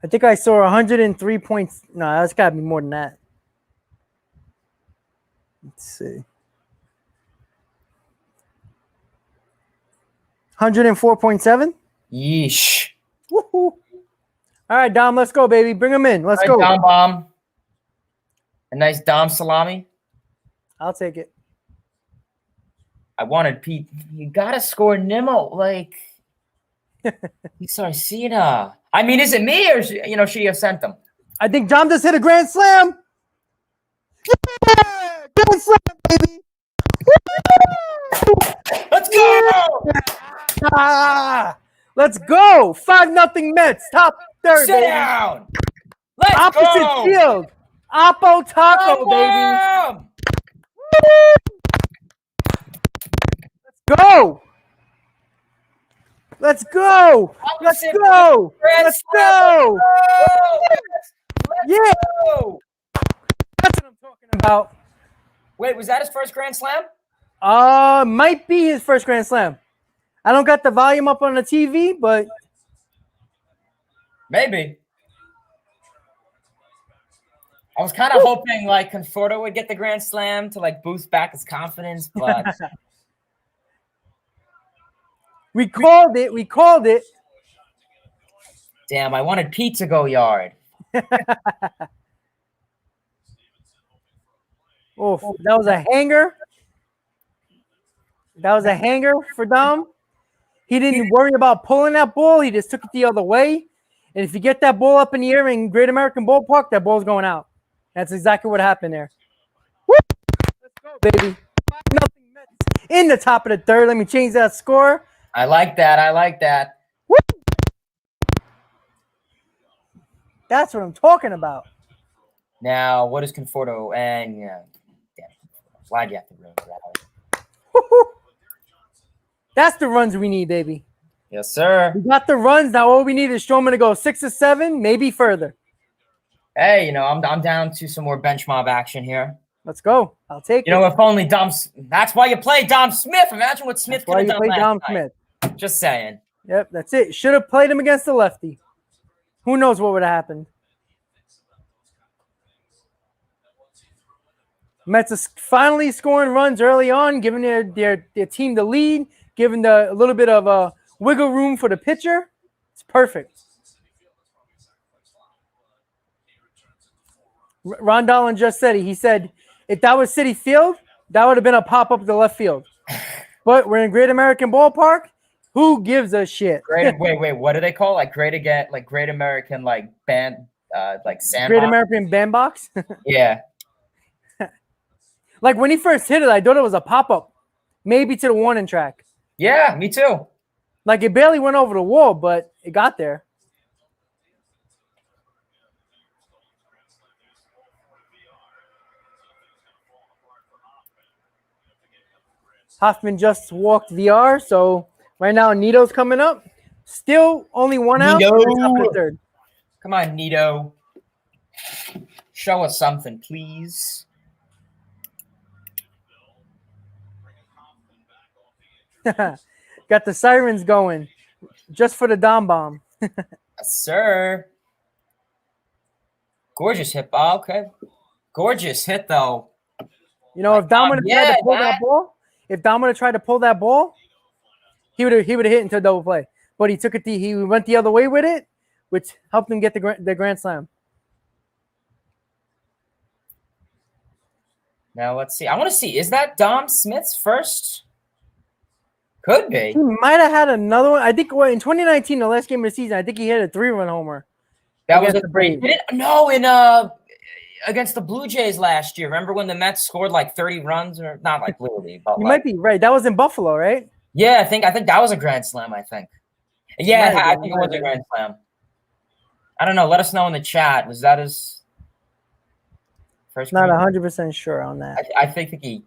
I think I saw 103 points. No, that's got to be more than that. Let's see. 104.7? Yeesh. Woohoo. All right, Dom, let's go, baby. Bring him in. Let's go. go. Dom bomb. A nice Dom salami. I'll take it. I wanted Pete. You got to score Nimmo. Like, Sarcina. I mean, is it me or, should he have sent them? I think Dom just hit a grand slam. Yeah! Grand slam, baby. Let's go! Ah, let's go. 5-0 Mets. Top third, Sit baby. down. Let's Opposite go. field. Oppo Taco, baby. Let's go. Let's go. Let's go. Let's go. Yeah. That's what I'm talking about. Wait, was that his first Grand Slam? Might be his first Grand Slam. I don't got the volume up on the TV, but maybe. I was kind of hoping like Conforto would get the grand slam to like boost back his confidence, but we called it. We called it. damn, I wanted Pete to go yard. Oh, that was a hanger. That was a hanger for Dom. He didn't worry about pulling that ball. He just took it the other way. And if you get that ball up in the air in Great American Ballpark, that ball's going out. That's exactly what happened there. Woo! Let's go, baby. 5-0 Mets in the top of the third. Let me change that score. I like that. I like that. Woo! That's what I'm talking about. Now, what is Conforto? And yeah, damn, why'd you have to ruin that? Woo-hoo. That's the runs we need, baby. Yes, sir. We got the runs. Now all we need is Stroman to go 6 or 7, maybe further. Hey, you know, I'm down to some more bench mob action here. Let's go. I'll take it. You know, if only that's why you play Dom Smith. Imagine what Smith could have done last Dom night. Smith. Just saying. Yep, that's it. Should have played him against the lefty. Who knows what would have happened? Mets are finally scoring runs early on, giving their team the lead, giving a little bit of wiggle room for the pitcher. It's perfect. Ron Dolan just said it. He said, if that was Citi Field, that would have been a pop-up to the left field. But we're in Great American Ballpark. Who gives a shit? Wait. What do they call Great American band sandbox? Great American Bandbox? Yeah. Like when he first hit it, I thought it was a pop-up, maybe to the warning track. Yeah, me too. Like it barely went over the wall, but it got there. Hoffman just walked VR, so right now Nito's coming up. Still only one out. Third. Come on, Nito. Show us something, please. Got the sirens going just for the Dom bomb. Yes, sir. Gorgeous hit. Oh, okay. Gorgeous hit, though. You know, if Dom would have tried to pull that ball, he would have hit into a double play. But he took it. He went the other way with it, which helped him get the grand slam. Now let's see. I want to see. Is that Dom Smith's first? Could be. He might have had another one. I think in 2019, the last game of the season, I think he hit a 3-run homer. That was a 3. No, against the Blue Jays last year. Remember when the Mets scored like 30 runs, or not like literally? But you might be right. That was in Buffalo, right? Yeah, I think that was a grand slam. I think. Yeah, I think it was a grand slam. I don't know. Let us know in the chat. Was that his first? Not 100% sure on that. I think he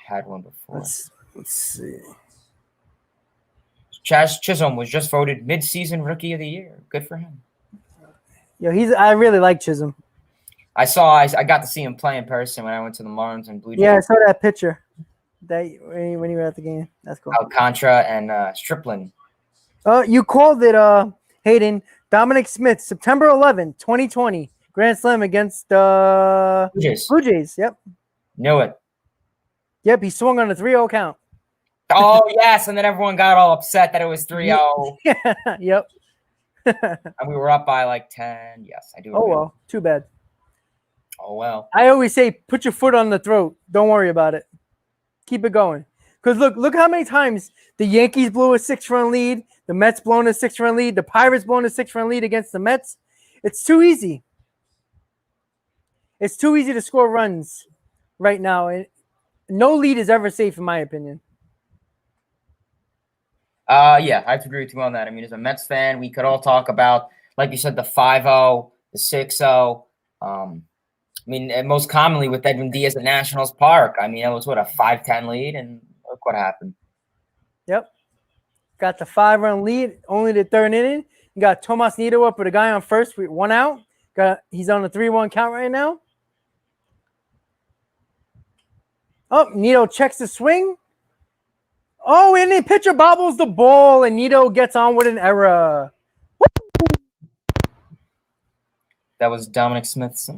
had one before. Let's see. Chaz Chisholm was just voted mid-season rookie of the year. Good for him. Yo, I really like Chisholm. I got to see him play in person when I went to the Marlins and Blue Jays. Yeah, I saw that picture. When you were at the game. That's cool. Alcantara and Strickland. You called it, Hayden. Dominic Smith, September 11, 2020. Grand Slam against Blue Jays. Yep. Knew it. Yep, he swung on a 3-0 count. Oh, yes, and then everyone got all upset that it was 3-0. Yep. And we were up by like 10. Yes, I do. Oh, well, too bad. Oh, well. I always say put your foot on the throat. Don't worry about it. Keep it going. Because look how many times the Yankees blew a 6-run lead, the Mets blown a 6-run lead, the Pirates blown a 6-run lead against the Mets. It's too easy. It's too easy to score runs right now. And no lead is ever safe, in my opinion. Yeah, I have to agree with you on that. I mean, as a Mets fan, we could all talk about, like you said, the 5-0, the 6-0. I mean, and most commonly with Edwin Diaz at Nationals Park. I mean, it was, a 5-10 lead, and look what happened. Yep. Got the 5-run lead, only the third inning. You got Tomas Nido up with a guy on first with 1 out. He's on a 3-1 count right now. Oh, Nido checks the swing. Oh, and the pitcher bobbles the ball, and Nido gets on with an error. Woo! That was Dominic Smith.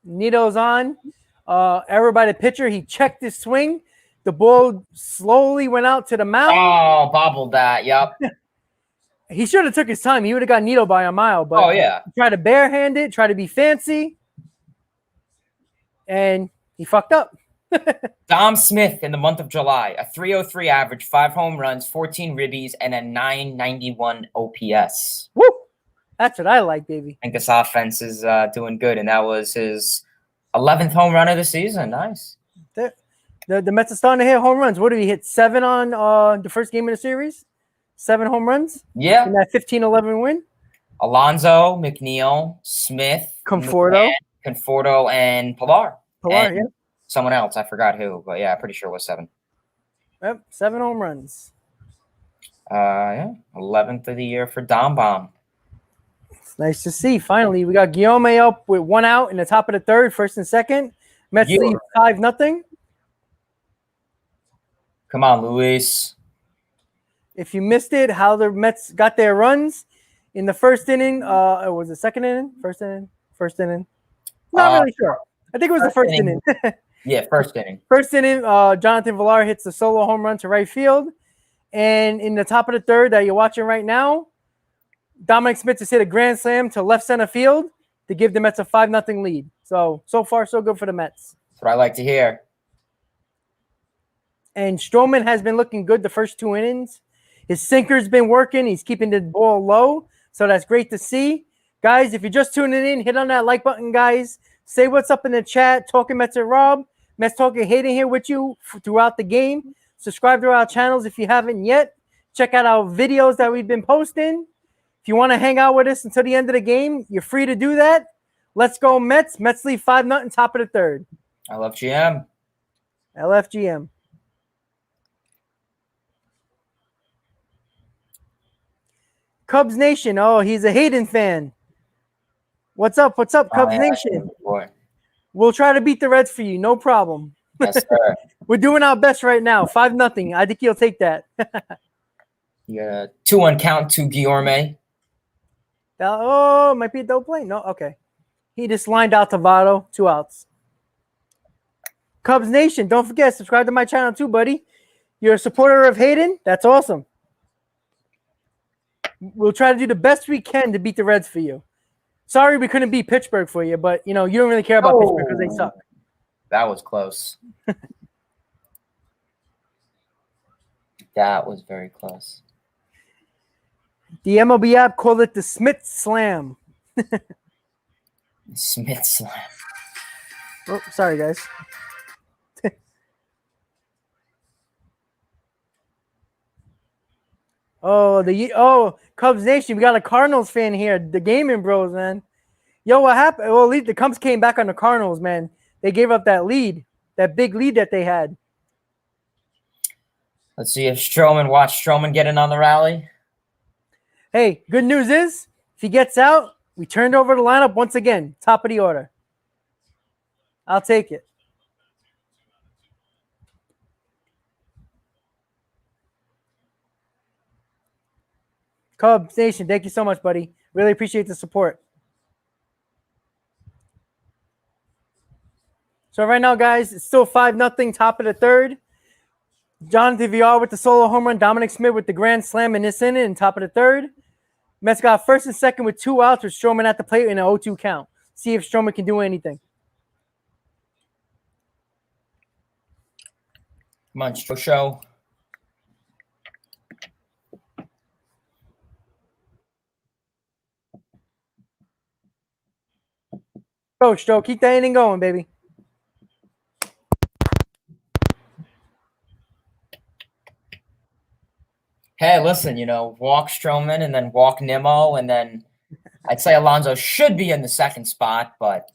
Nito's on. Error by the pitcher. He checked his swing. The ball slowly went out to the mound. Oh, bobbled that. Yep. He should have took his time. He would have got Nito by a mile. But yeah. he tried to barehand it, try to be fancy, and he fucked up. Dom Smith in the month of July, a 303 average, 5 home runs, 14 ribbies, and a 991 OPS. Woo! That's what I like, baby. I think this offense is doing good, and that was his 11th home run of the season. Nice. The Mets are starting to hit home runs. What did he hit? 7 on the first game of the series? 7 home runs? Yeah. In that 15-11 win? Alonso, McNeil, Smith, Conforto, and Pilar. and yeah. Someone else. I forgot who, but yeah, pretty sure it was 7. Yep, 7 home runs. Yeah, 11th of the year for Dom Bomb. It's nice to see. Finally, we got Guillaume up with 1 out in the top of the third, first and second. Mets lead 5-0. Come on, Luis. If you missed it, how the Mets got their runs in the first inning, was it second inning? First inning? Not really sure. I think it was the first inning. Yeah, first inning. First inning, Jonathan Villar hits a solo home run to right field. And in the top of the third that you're watching right now, Dominic Smith just hit a grand slam to left center field to give the Mets a 5-0 lead. So far, so good for the Mets. That's what I like to hear. And Stroman has been looking good the first 2 innings. His sinker's been working. He's keeping the ball low. So that's great to see. Guys, if you're just tuning in, hit on that like button, guys. Say what's up in the chat. Talking Mets and Rob. Mets Talking Hayden here with you throughout the game. Subscribe to our channels if you haven't yet. Check out our videos that we've been posting. If you want to hang out with us until the end of the game, you're free to do that. Let's go Mets. Mets lead 5-0, top of the third. I love GM. LFGM. Cubs Nation. Oh, he's a Hayden fan. What's up? What's up, Cubs Nation? Boy. We'll try to beat the Reds for you. No problem. Yes, sir. We're doing our best right now. 5-0. I think you'll take that. Yeah, 2-1 count to Guillaume. Oh, might be a double play. No, okay. He just lined out to Votto. 2 outs. Cubs Nation, don't forget, subscribe to my channel too, buddy. You're a supporter of Hayden? That's awesome. We'll try to do the best we can to beat the Reds for you. Sorry we couldn't beat Pittsburgh for you, but, you don't really care about Pittsburgh because they suck. That was close. That was very close. The MLB app called it the Smith Slam. Smith Slam. Oh, sorry, guys. Cubs Nation, we got a Cardinals fan here. The Gaming Bros, man. Yo, what happened? Well, at least the Cubs came back on the Cardinals, man. They gave up that lead, that big lead that they had. Let's see if Stroman get in on the rally. Hey, good news is, if he gets out, we turned over the lineup once again. Top of the order. I'll take it. Cubs Nation, thank you so much, buddy. Really appreciate the support. So right now, guys, it's still 5-0, top of the third. Jonathan Villar with the solo home run. Dominic Smith with the grand slam in this inning, top of the third. Mets got first and second with 2 outs with Stroman at the plate in an 0-2 count. See if Stroman can do anything. Come on, Show. Go, Stro. Keep that inning going, baby. Hey, listen, walk Stroman and then walk Nimmo, and then I'd say Alonso should be in the second spot, but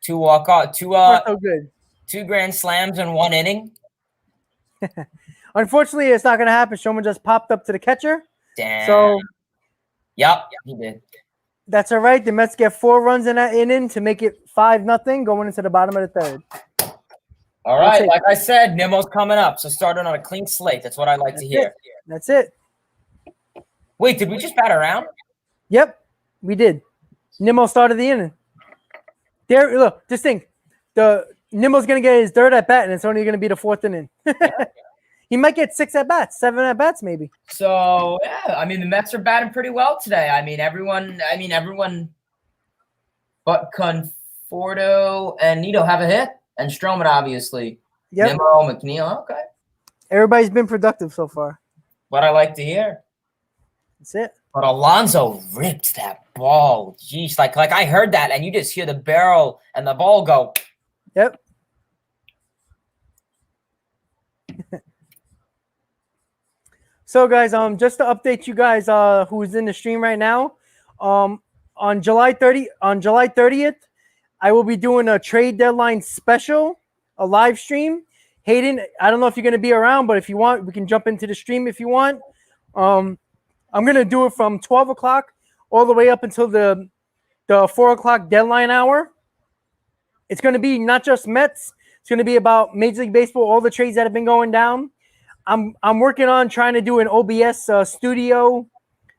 2 walk-off, So good. 2 grand slams in 1 inning. Unfortunately, it's not going to happen. Stroman just popped up to the catcher. Damn. So, yep, he did. That's all right. The Mets get 4 runs in that inning to make it 5-0 going into the bottom of the third. All right, like I said, Nimmo's coming up, so starting on a clean slate. That's what I like to hear. That's it. Wait, did we just bat around? Yep, we did. Nimmo started the inning. There, look, just think. Nimmo's gonna get his third at bat, and it's only gonna be the fourth inning. He might get 6 at bats, 7 at bats, maybe. So yeah, I mean the Mets are batting pretty well today. I mean everyone but Conforto and Nito have a hit, and Stroman obviously. Yep. Nimmo, McNeil, okay. Everybody's been productive so far. What I like to hear. That's it. But Alonso ripped that ball. Jeez, like I heard that, and you just hear the barrel and the ball go. Yep. So, guys, just to update you guys, who's in the stream right now, on July 30th, I will be doing a trade deadline special, a live stream. Hayden, I don't know if you're gonna be around, but if you want, we can jump into the stream if you want. I'm gonna do it from 12 o'clock all the way up until the 4 o'clock deadline hour. It's gonna be not just Mets. It's gonna be about Major League Baseball, all the trades that have been going down. I'm working on trying to do an OBS studio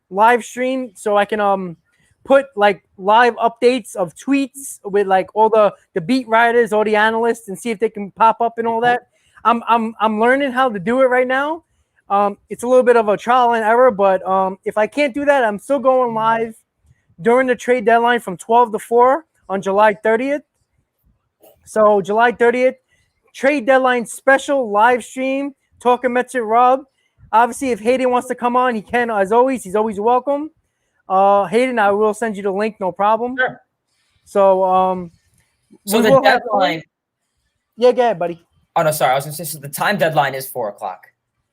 live stream so I can put like live updates of tweets with like all the beat writers, all the analysts, and see if they can pop up and all that. I'm learning how to do it right now. It's a little bit of a trial and error, but if I can't do that, I'm still going live during the trade deadline from 12 to 4 on July 30th. So July 30th, trade deadline special live stream. Talkin Mets with Rob. Obviously, if Hayden wants to come on, he can. As always, he's always welcome. Hayden, I will send you the link, no problem. Sure. So, so the deadline. Yeah, go ahead, buddy. Oh no, sorry. I was going to say so the time deadline is 4 o'clock.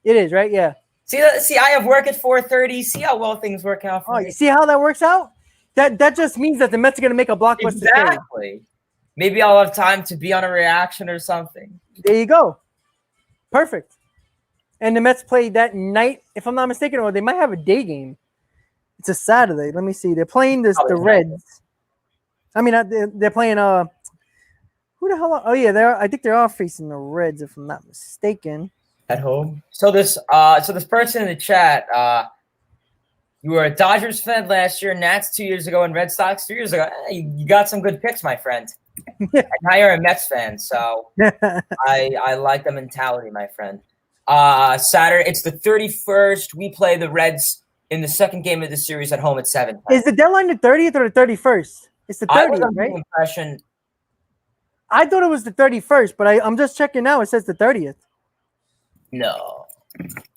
It is, right? Yeah. See, I have work at 4:30. See how well things work out for me. You see how that works out? That just means that the Mets are going to make a blockbuster. Exactly. Trade. Maybe I'll have time to be on a reaction or something. There you go. Perfect. And the Mets play that night, if I'm not mistaken, or they might have a day game. It's a Saturday. Let me see. They're playing the Reds. I mean, they're playing who the hell? Oh yeah, I think they are facing the Reds, if I'm not mistaken. At home. So this person in the chat, you were a Dodgers fan last year, Nats 2 years ago, and Red Sox 3 years ago. You got some good picks, my friend. And now you're a Mets fan, so I like the mentality, my friend. Saturday, it's the 31st. We play the Reds in the second game of the series at home at 7. Is the deadline the 30th or the 31st? It's the 30th, right? Impression. I thought it was the 31st, but I'm just checking now. It says the 30th. No.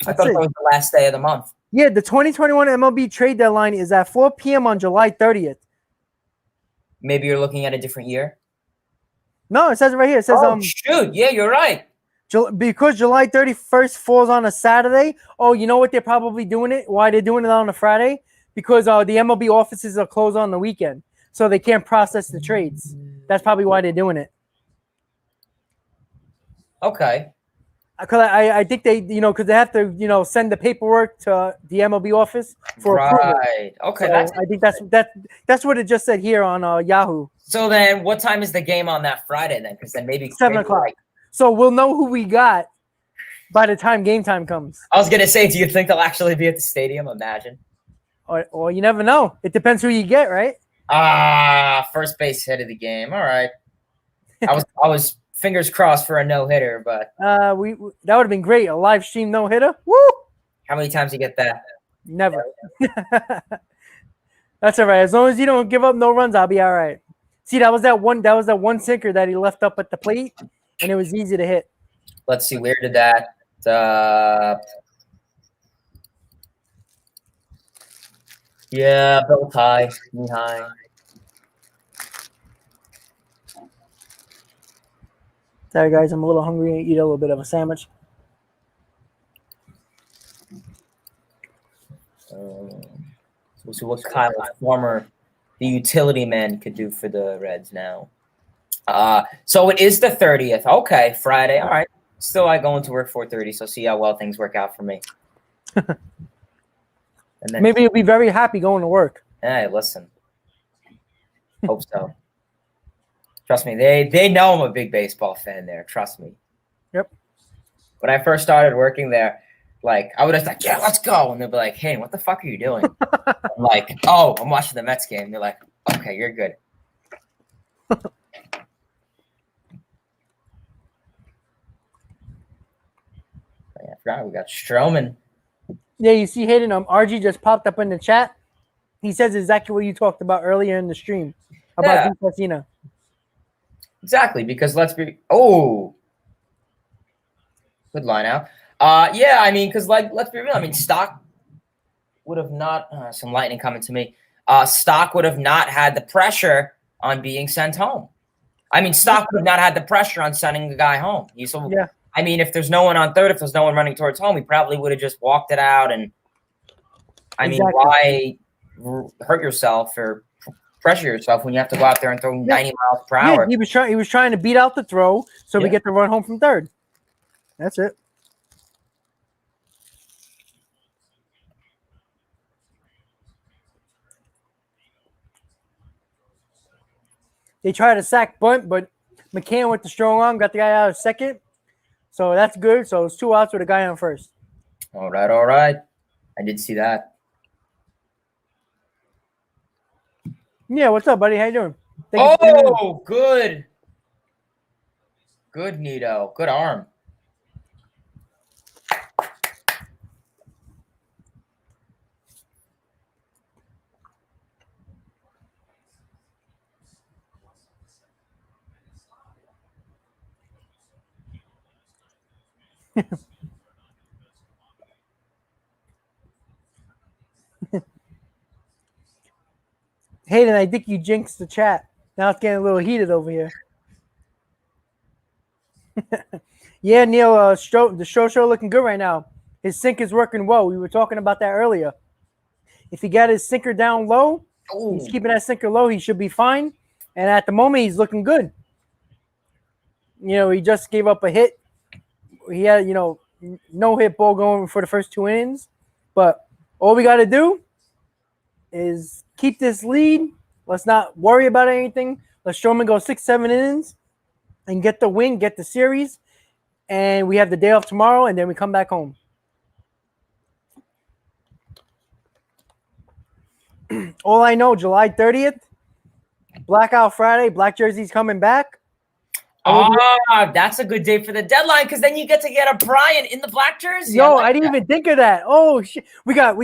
I thought it was the last day of the month. Yeah, the 2021 MLB trade deadline is at 4 p.m. on July 30th. Maybe you're looking at a different year? No, it says it right here. It says shoot, yeah, you're right. Because July 31st falls on a Saturday. Oh, you know what they're probably doing it? Why they're doing it on a Friday? Because the MLB offices are closed on the weekend, so they can't process the trades. That's probably why they're doing it. Okay. Because I think they, because they have to, send the paperwork to the MLB office for approval. Right. Okay. So I think that's what it just said here on Yahoo. So then, what time is the game on that Friday then? Because then maybe 7 o'clock. So we'll know who we got by the time game time comes. I was gonna say, do you think they'll actually be at the stadium? Imagine. Or you never know. It depends who you get, right? First base hit of the game. All right. I was fingers crossed for a no-hitter, but that would have been great. A live stream no-hitter. Woo! How many times you get that? Never. That's all right. As long as you don't give up no runs, I'll be all right. See, that was that one sinker that he left up at the plate, and it was easy to hit. Let's see, where did that yeah, belt high, knee high. Sorry, guys, I'm a little hungry and eat a little bit of a sandwich. So what Kyle, the utility man, could do for the Reds now. So it is the 30th. Okay, Friday. All right. Still, I go into work 4:30, so see how well things work out for me. And then maybe you'll be very happy going to work. Hey, listen. Hope so. Trust me, they know I'm a big baseball fan there. Trust me. Yep. When I first started working there, Like, I would have like, yeah, let's go. And they'll be like, hey, what the fuck are you doing? I'm like, oh, I'm watching the Mets game. They're like, okay, you're good. I forgot we got Stroman. Yeah, you see Hayden, RG just popped up in the chat. He says exactly what you talked about earlier in the stream about Dupacina. Exactly, because let's be good line out. Yeah, I mean, because like let's be real. I mean, Stock would have not some lightning coming to me. Stock would have not had the pressure on being sent home. I mean, Stock would have not had the pressure on sending the guy home. Yeah. I mean, if there's no one on third, if there's no one running towards home, he probably would have just walked it out. And I mean, why hurt yourself or pressure yourself when you have to go out there and throw 90 miles per hour? Yeah, he was trying to beat out the throw so we get the run home from third. That's it. They tried to sack bunt, but McCann with the strong arm got the guy out of second. So that's good. So it's 2 outs with a guy on first. All right. I did see that. Yeah, what's up, buddy? How you doing? Good. Good, Nito. Good arm. Hayden, I think you jinxed the chat. Now it's getting a little heated over here. Yeah, Neil, the show looking good right now. His sink is working well. We were talking about that earlier. If he got his sinker down low, he's keeping that sinker low, he should be fine. And at the moment, he's looking good. You know, he just gave up a hit. He had, no hit ball going for the first 2 innings. But all we got to do is keep this lead. Let's not worry about anything. Let Stroman go 6-7 innings and get the win, get the series. And we have the day off tomorrow, and then we come back home. All I know, July 30th, Blackout Friday, Black Jersey's coming back. That's a good day for the deadline because then you get to get a Bryant in the black jersey. Yo, I didn't even think of that. Oh, shit. We got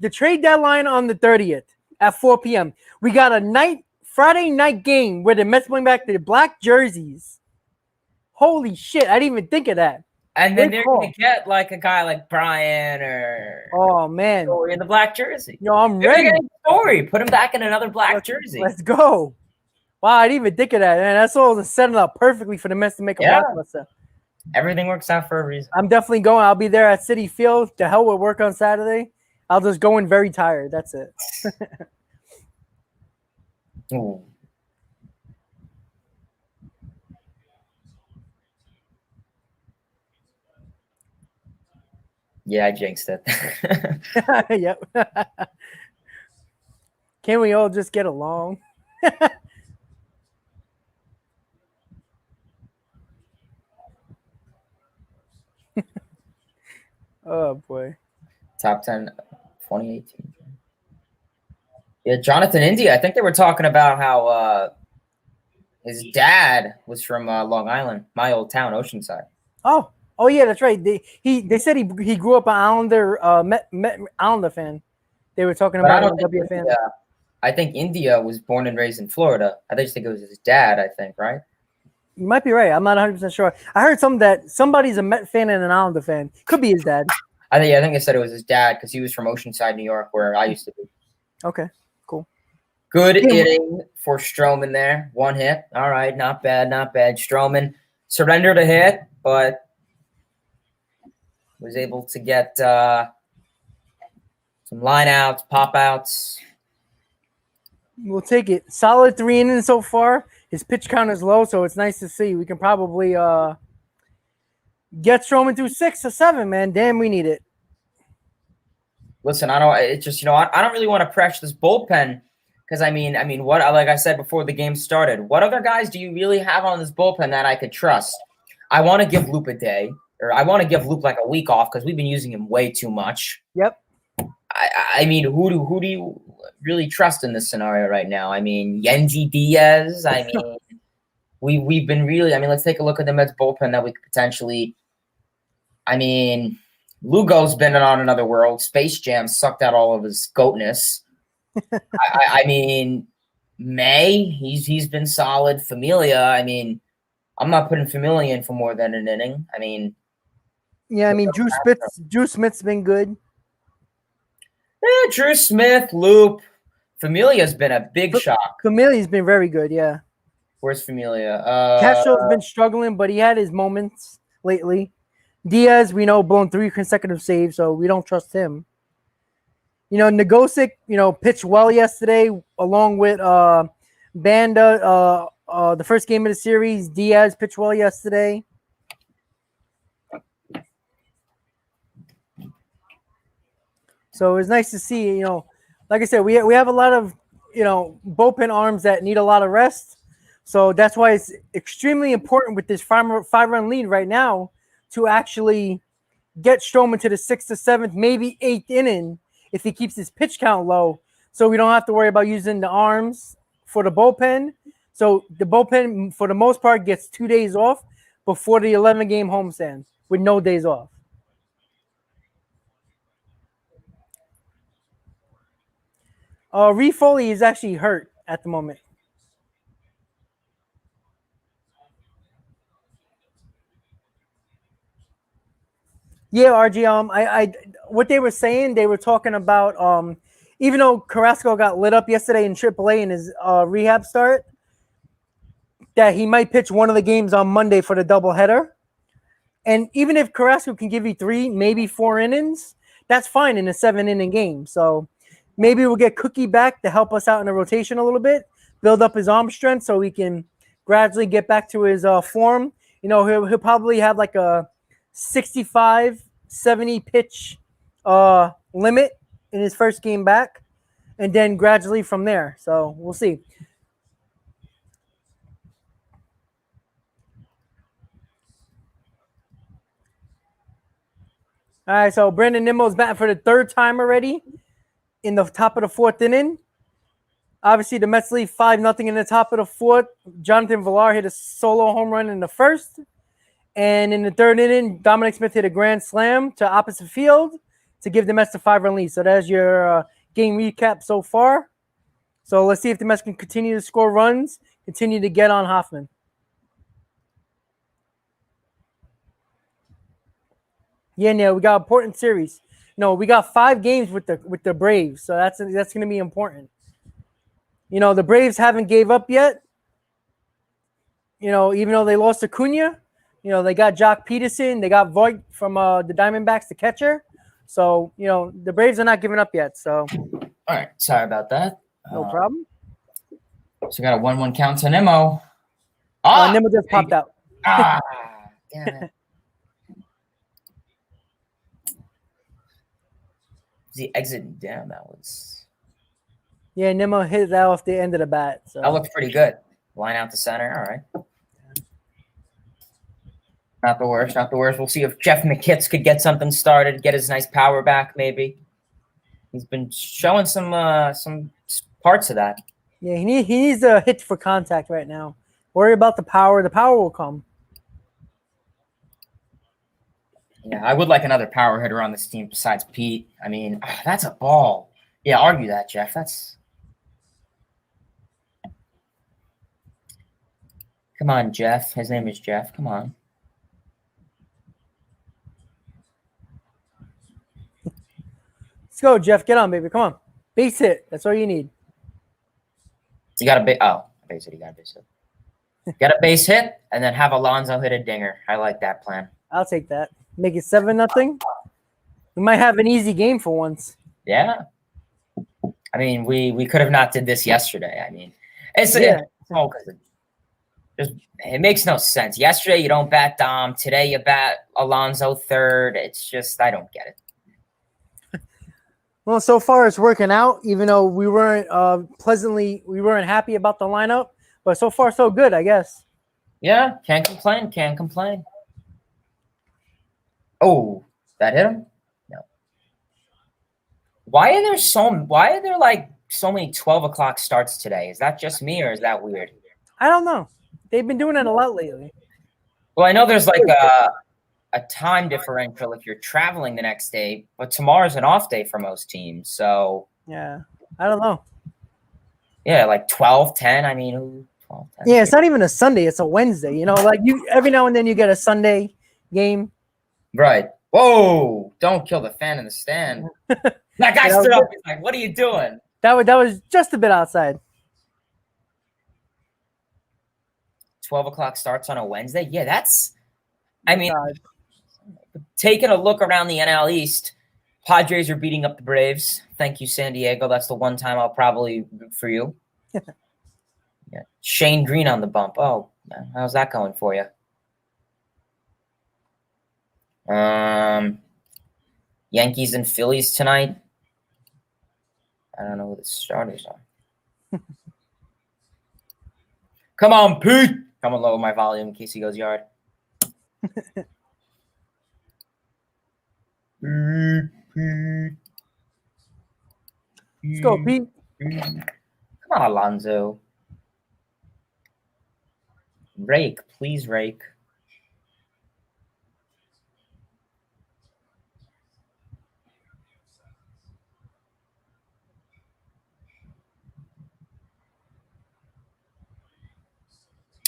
the trade deadline on the 30th at 4 p.m. We got a Friday night game where the Mets bring back the black jerseys. Holy shit, I didn't even think of that. And then they're going to get like a guy like Brian or man, in the black jersey. Yo, I'm ready. Story. Put him back in another black jersey. Let's go. Wow, I didn't even think of that. Man, that's all setting up perfectly for the Mets to make a blockbuster. Everything works out for a reason. I'm definitely going. I'll be there at Citi Field. To hell with work on Saturday. I'll just go in very tired. That's it. Ooh. Yeah, I jinxed it. Yep. Can we all just get along? Oh, boy. Top 10, 2018. Yeah, Jonathan India. I think they were talking about how his dad was from Long Island, my old town, Oceanside. Oh yeah, that's right. They said he grew up an Islander fan. They were talking about a W fan. I think India was born and raised in Florida. I just think it was his dad. I think, right? You might be right. I'm not 100% sure. I heard that somebody's a Met fan and an Islander fan. Could be his dad. I think they said it was his dad because he was from Oceanside, New York, where I used to be. Okay, cool. Good hitting for Stroman there. 1 hit. All right, not bad. Stroman surrendered a hit, but was able to get some line outs, pop outs. We'll take it. Solid 3 innings so far. His pitch count is low, so it's nice to see. We can probably get Stroman through 6 or 7, man. Damn, we need it. Listen, I don't really want to pressure this bullpen because I mean, what, like I said before the game started, what other guys do you really have on this bullpen that I could trust? I want to give Lupe a day. or I want to give Luke like a week off because we've been using him way too much. Yep. I mean, who do you really trust in this scenario right now? I mean, Yenzi Diaz. I mean, we've been really. I mean, let's take a look at the Mets bullpen that we could potentially. I mean, Lugo's been on another world. Space Jam sucked out all of his goatness. I mean, May, he's been solid. Familia, I mean, I'm not putting Familia in for more than an inning. I mean, yeah, I mean, Drew Smith's been good. Yeah, Drew Smith, Loop, Familia's been a big shock. Familia's been very good, yeah. Where's Familia? Castro's been struggling, but he had his moments lately. Diaz, we know, blown 3 consecutive saves, so we don't trust him. You know, Nagosic, you know, pitched well yesterday, along with Banda. The first game of the series, Diaz pitched well yesterday. So it was nice to see, you know, like I said, we have a lot of, you know, bullpen arms that need a lot of rest. So that's why it's extremely important with this 5-run lead right now to actually get Stroman to the 6th or 7th, maybe 8th inning if he keeps his pitch count low. So we don't have to worry about using the arms for the bullpen. So the bullpen, for the most part, gets 2 days off before the 11-game homestand with no days off. Reed Foley is actually hurt at the moment. Yeah, RG. I what they were saying, they were talking about even though Carrasco got lit up yesterday in AAA in his rehab start, that he might pitch one of the games on Monday for the doubleheader. And even if Carrasco can give you 3, maybe 4 innings, that's fine in a 7-inning game. So maybe we'll get Cookie back to help us out in the rotation a little bit, build up his arm strength so he can gradually get back to his form. You know, he'll probably have like a 65, 70 pitch limit in his first game back, and then gradually from there. So we'll see. All right, so Brandon Nimmo's batting for the 3rd time already in the top of the 4th inning. Obviously, the Mets lead 5-0 in the top of the 4th. Jonathan Villar hit a solo home run in the 1st. And in the 3rd inning, Dominic Smith hit a grand slam to opposite field to give the Mets the 5-run lead. So that's your game recap so far. So let's see if the Mets can continue to score runs, continue to get on Hoffman. Yeah, we got an important series. No, we got 5 games with the Braves, so that's going to be important. You know, the Braves haven't gave up yet. You know, even though they lost Acuna, you know, they got Jock Peterson, they got Voigt from the Diamondbacks, the catcher. So, you know, the Braves are not giving up yet. So, all right, sorry about that. No problem. So we got a 1-1 count to Nimmo. Nimmo just popped out. Damn it. The exit, damn, that was. Yeah, Nimmo hit that off the end of the bat. So that looked pretty good. Line out to center. All right. Not the worst. Not the worst. We'll see if Jeff McKitts could get something started, get his nice power back. Maybe he's been showing some parts of that. Yeah, he needs a hit for contact right now. Worry about the power. The power will come. Yeah, I would like another power hitter on this team besides Pete. I mean, that's a ball. Yeah, argue that, Jeff. That's. Come on, Jeff. His name is Jeff. Come on. Let's go, Jeff. Get on, baby. Come on. Base hit. That's all you need. You got a base. Oh, base hit. You got a base hit. Get a base hit, and then have Alonso hit a dinger. I like that plan. I'll take that. Make it 7-0. We might have an easy game for once. Yeah. I mean, we could have not did this yesterday. I mean, it makes no sense. Yesterday you don't bat Dom. Today you bat Alonso 3rd. It's just I don't get it. Well, so far it's working out, even though we weren't happy about the lineup. But so far so good, I guess. Yeah, can't complain. Can't complain. Oh, that hit him? No. Why are there like so many 12 o'clock starts today? Is that just me or is that weird? I don't know. They've been doing it a lot lately. Well, I know there's like a time differential if you're traveling the next day, but tomorrow's an off day for most teams. So Yeah, I don't know. yeah, like 12:10. I mean, 12:10. Yeah, it's not even a Sunday; it's a Wednesday. You know, like you every now and then you get a Sunday game. Right. Whoa! Don't kill the fan in the stand. That guy stood up. He's like, "What are you doing?" That was just a bit outside. 12 o'clock starts on a Wednesday. Yeah, that's. I mean, God. taking a look around the NL East, Padres are beating up the Braves. Thank you, San Diego. That's the one time I'll probably root for you. Yeah. Shane Green on the bump. Oh, how's that going for you? Yankees and Phillies tonight. I don't know who the starters are. Come on, Pete. I'm gonna lower my volume in case he goes yard. Let's go, Pete. Come on, Alonzo. Rake, please, rake.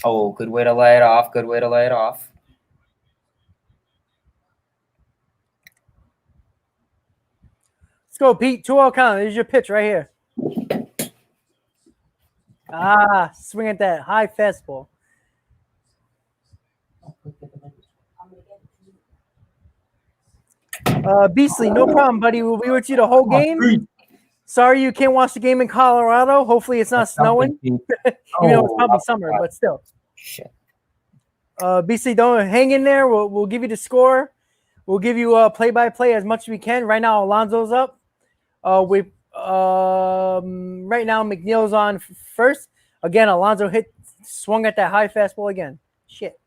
Oh, good way to lay it off. Good way to lay it off. Let's go, Pete. 2-0 count. Here's your pitch right here. Swing at that high fastball. Beastly, no problem, buddy. We'll be with you the whole game. Sorry you can't watch the game in Colorado. Hopefully it's not snowing. Even though it's probably summer, but still. Shit. Beastly, don't hang in there. We'll give you the score. We'll give you play-by-play as much as we can. Right now, Alonzo's up. Right now, McNeil's on first. Again, Alonzo swung at that high fastball again. Shit.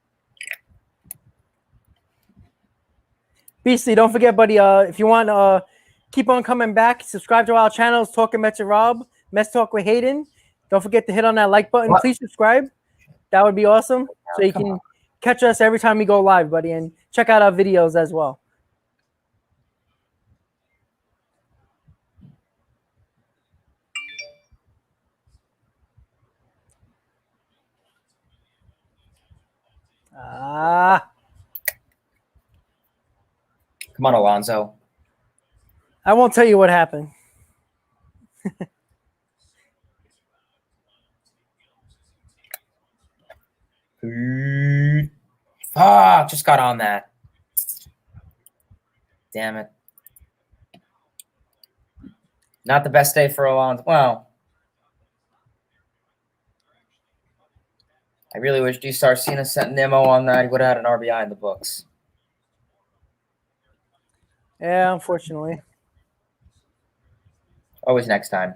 Beastly, don't forget, buddy. If you want, keep on coming back. Subscribe to our channels, Talking Mets with Rob, Mets Talk with Hayden. Don't forget to hit on that like button. What? Please subscribe. That would be awesome. So you can catch us every time we go live, buddy, and check out our videos as well. Come on, Alonzo. I won't tell you what happened. Fuck, just got on that. Damn it. Not the best day for Alonzo. Well, I really wish D-Star Cena sent an memo on that. He would have had an RBI in the books. Yeah, unfortunately. Always next time.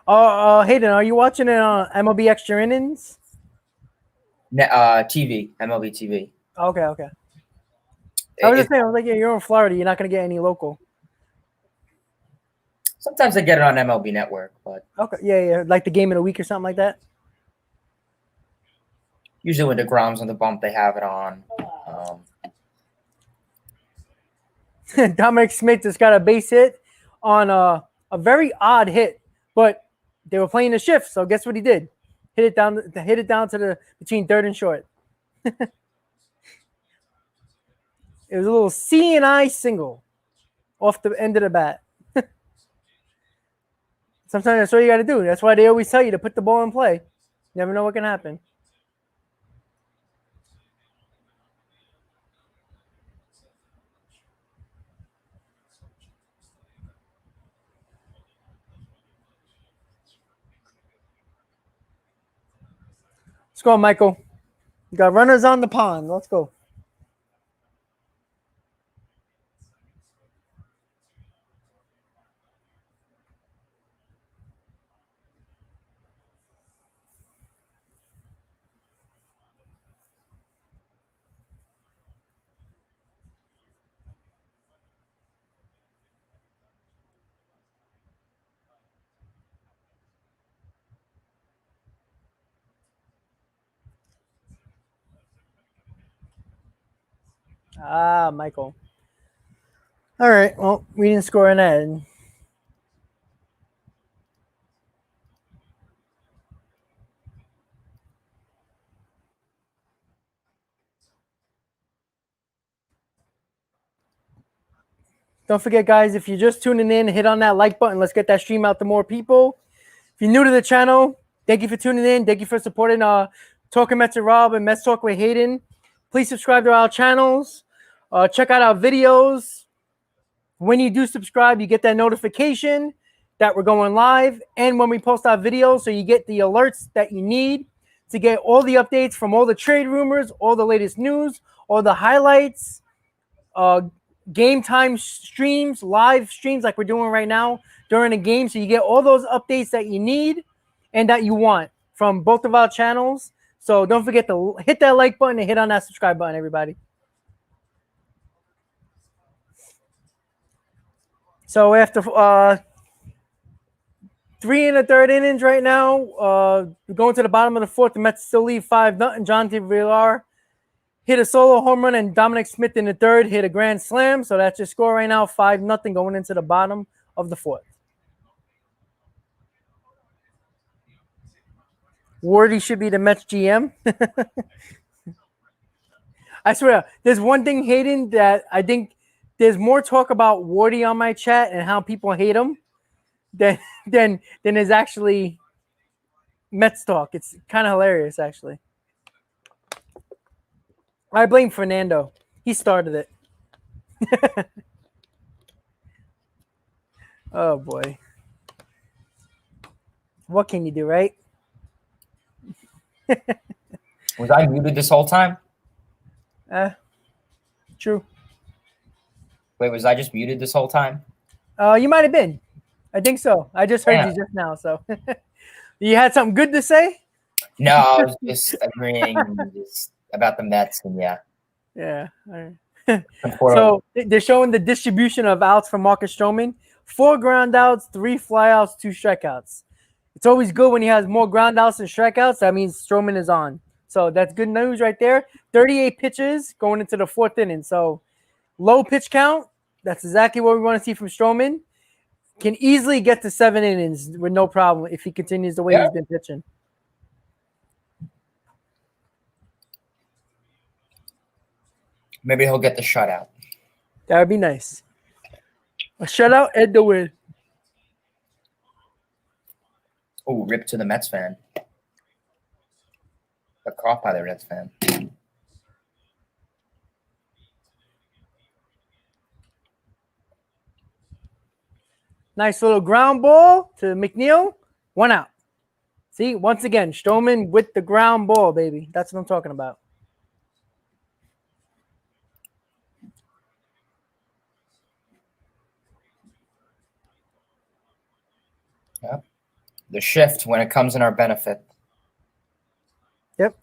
Hayden, are you watching it on MLB Extra Innings? TV, MLB TV. Okay. I was just saying, I was like, yeah, you're in Florida. You're not going to get any local. Sometimes I get it on MLB Network, but Okay, yeah, like the game of the week or something like that. usually when DeGrom's on the bump, they have it on. Dominic Smith just got a base hit on a very odd hit, but they were playing the shift, so guess what he did? Hit it down to the between third and short. It was a little C&I single off the end of the bat. Sometimes that's what you got to do. That's why they always tell you to put the ball in play. You never know what can happen. Let's go, Michael. You got runners on the pond. Let's go. Ah, Michael. All right. Well, we didn't score an end. Don't forget, guys, if you're just tuning in, hit on that like button. Let's get that stream out to more people. If you're new to the channel, thank you for tuning in. Thank you for supporting Talking Mets with Rob and Mets Talk with Hayden. Please subscribe to our channels. Check out our videos. When you do subscribe, you get that notification that we're going live. And when we post our videos, so you get the alerts that you need to get all the updates from all the trade rumors, all the latest news, all the highlights, game time streams, live streams like we're doing right now during the game. So you get all those updates that you need and that you want from both of our channels. So don't forget to hit that like button and hit on that subscribe button, everybody. So after 3 1/3 innings right now, we're going to the bottom of the fourth. The Mets still lead 5-0. Jonathan Villar hit a solo home run, and Dominic Smith in the third hit a grand slam. So that's your score right now, 5-0 going into the bottom of the fourth. Wardy should be the Mets GM. I swear, there's one thing, Hayden, that I think there's more talk about Wardy on my chat and how people hate him than there's actually Mets talk. It's kind of hilarious, actually. I blame Fernando. He started it. Oh, boy. What can you do, right? Was I muted this whole time? True. Wait, was I just muted this whole time? You might have been. I think so. I just heard you just now. So you had something good to say? No, I was just agreeing about the Mets, and yeah. Yeah. All right. So they're showing the distribution of outs for Marcus Stroman: 4 ground outs, 3 flyouts, 2 strikeouts. It's always good when he has more ground outs than strikeouts. That means Stroman is on. So that's good news right there. 38 pitches going into the 4th inning. So low pitch count. That's exactly what we want to see from Stroman. Can easily get to 7 innings with no problem if he continues the way he's been pitching. Maybe he'll get the shutout. That would be nice. A shutout and the win. Oh, rip to the Mets fan. A caught by the Reds fan. Nice little ground ball to McNeil. 1 out. See, once again, Stroman with the ground ball, baby. That's what I'm talking about. Yep. The shift when it comes in our benefit. Yep.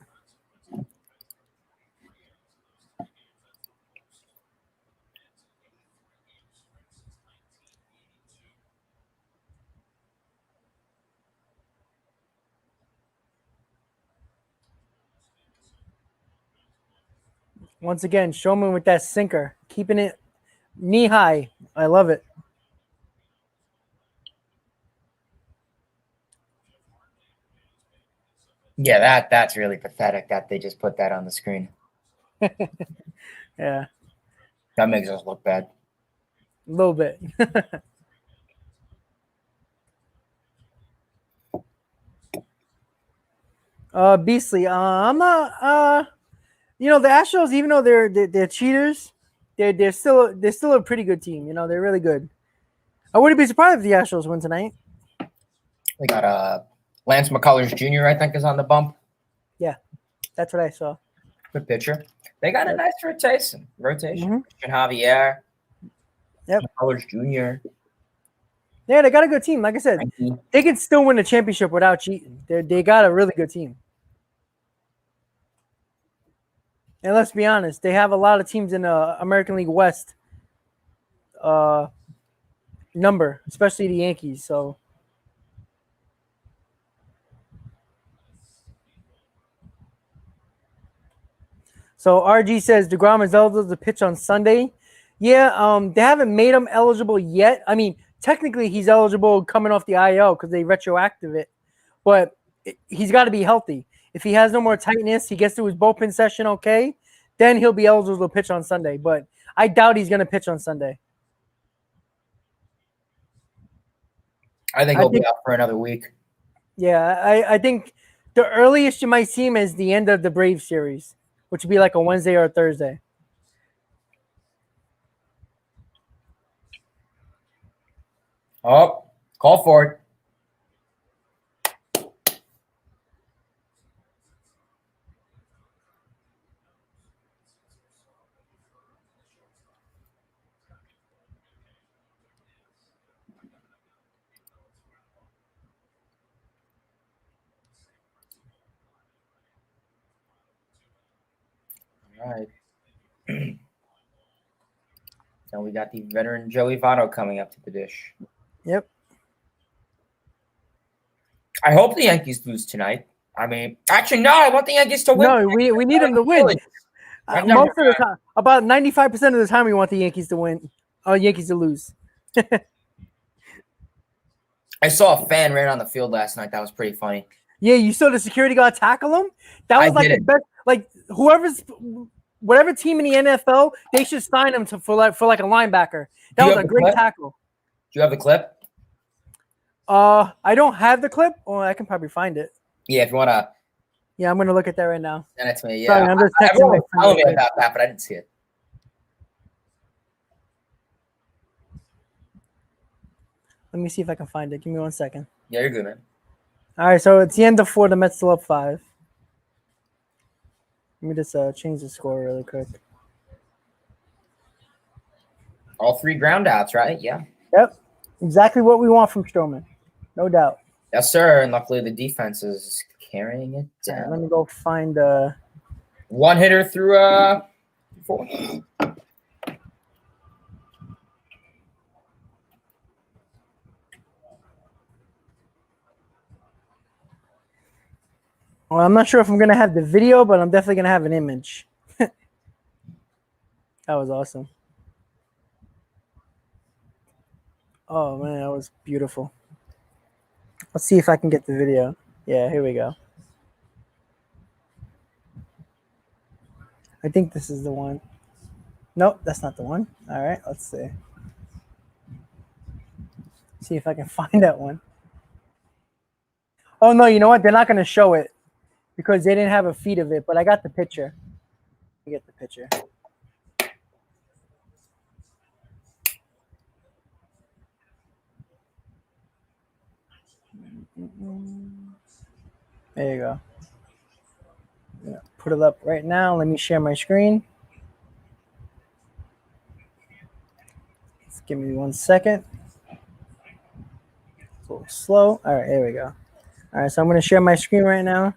Once again, Stroman with that sinker, keeping it knee high. I love it. Yeah, that's really pathetic that they just put that on the screen. Yeah. That makes us look bad. A little bit. Beastly. I'm not. The Astros, even though they're cheaters, they're still a pretty good team. They're really good. I wouldn't be surprised if the Astros win tonight. They got Lance McCullers Jr. I think is on the bump. Yeah, that's what I saw. Good pitcher. They got a nice rotation. Mm-hmm. Christian Javier. Yep. McCullers Jr. Yeah, they got a good team. Like I said, they can still win the championship without cheating. They got a really good team. And let's be honest, they have a lot of teams in the American League West number, especially the Yankees. So So RG says DeGrom is eligible to pitch on Sunday. Yeah, they haven't made him eligible yet. I mean, technically he's eligible coming off the IL because they retroactive it, but he's got to be healthy. If he has no more tightness, he gets to his bullpen session okay, then he'll be eligible to pitch on Sunday. But I doubt he's going to pitch on Sunday. I think he'll be out for another week. Yeah, I think the earliest you might see him is the end of the Braves series, which would be like a Wednesday or a Thursday. Oh, call for it. All right. Now we got the veteran Joey Votto coming up to the dish. Yep. I hope the Yankees lose tonight. I mean, actually, no. I want the Yankees to win. No, we need them to win. Most of the time, about 95% of the time, we want the Yankees to win. Yankees to lose. I saw a fan ran on the field last night. That was pretty funny. Yeah, you saw the security guard tackle him? That was like the best. Like whatever team in the NFL, they should sign him for like a linebacker. That was a great tackle. Do you have the clip? I don't have the clip. Oh, I can probably find it. Yeah, if you want to. Yeah, I'm going to look at that right now. Send it to me. Yeah, sorry, I'm just everyone was telling me about that, but I didn't see it. Let me see if I can find it. Give me 1 second. Yeah, you're good, man. All right, so it's the end of 4. The Mets still up 5. Let me just change the score really quick. All 3 ground outs, right? Yeah. Yep. Exactly what we want from Stroman. No doubt. Yes, sir. And luckily the defense is carrying it down. Right, let me go find one hitter through 4. Well, I'm not sure if I'm going to have the video, but I'm definitely going to have an image. That was awesome. Oh, man, that was beautiful. Let's see if I can get the video. Yeah, here we go. I think this is the one. Nope, that's not the one. All right, let's see. See if I can find that one. Oh, no, you know what? They're not going to show it because they didn't have a feed of it, but I got the picture. Let me get the picture. There you go. Yeah, put it up right now. Let me share my screen. Just give me 1 second. It's a little slow. All right, here we go. All right, so I'm going to share my screen right now.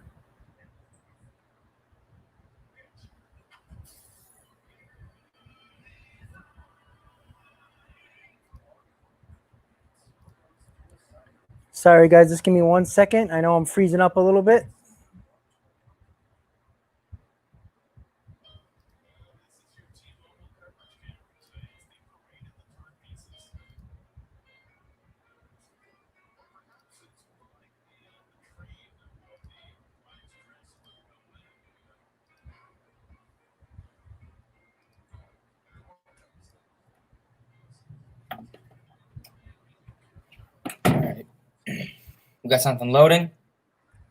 Sorry, guys. Just give me 1 second. I know I'm freezing up a little bit. All right. We got something loading.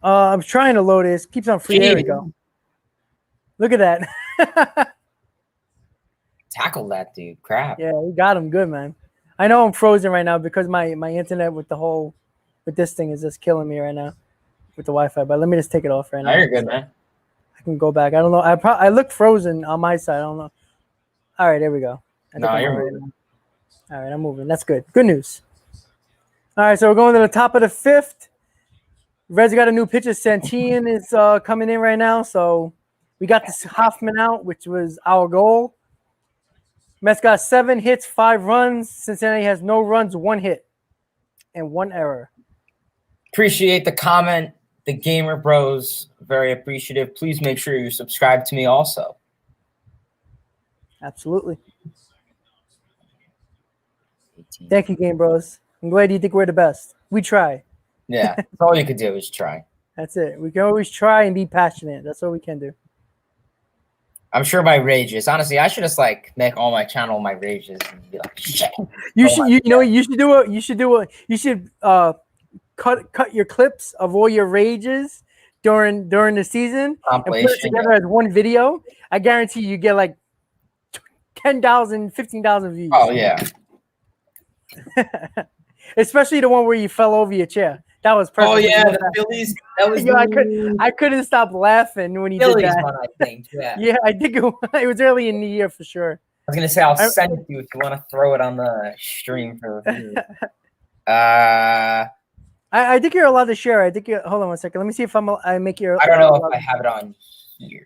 I'm trying to load it. It keeps on free. There we go. Look at that. Tackle that dude. Crap. Yeah, we got him good, man. I know I'm frozen right now because my internet with this thing is just killing me right now with the Wi-Fi. But let me just take it off right now. You're good, man. I can go back. I don't know. I look frozen on my side. I don't know. All right, there we go. You're moving. All right, I'm moving. That's good. Good news. All right, so we're going to the top of the 5th. Reds got a new pitcher. Santillan is coming in right now. So we got this Hoffman out, which was our goal. Mets got 7 hits, 5 runs. Cincinnati has no runs, 1 hit, and 1 error. Appreciate the comment. The Gamer Bros, very appreciative. Please make sure you subscribe to me also. Absolutely. 18. Thank you, Game Bros. I'm glad you think we're the best. We try. Yeah, that's all you could do is try. That's it. We can always try and be passionate. That's all we can do. I'm sure my rages. Honestly, I should just like make all my channel my rages and be like, shit. You should. You know what? You should do it. You should do it. You should cut your clips of all your rages during the season and put it together as one video. I guarantee you get like 10,000, 15,000 views. Oh yeah. Especially the one where you fell over your chair. That was perfect. Oh yeah, the Phillies. That was. Yo, I couldn't stop laughing when he Phillies did that. one, I think. Yeah. Yeah, I think it was early in the year for sure. I was gonna say I'll send it to you if you want to throw it on the stream for review. I think you're allowed to share. I think you. Hold on one second. Let me see if I make your. I don't know if I have it on here.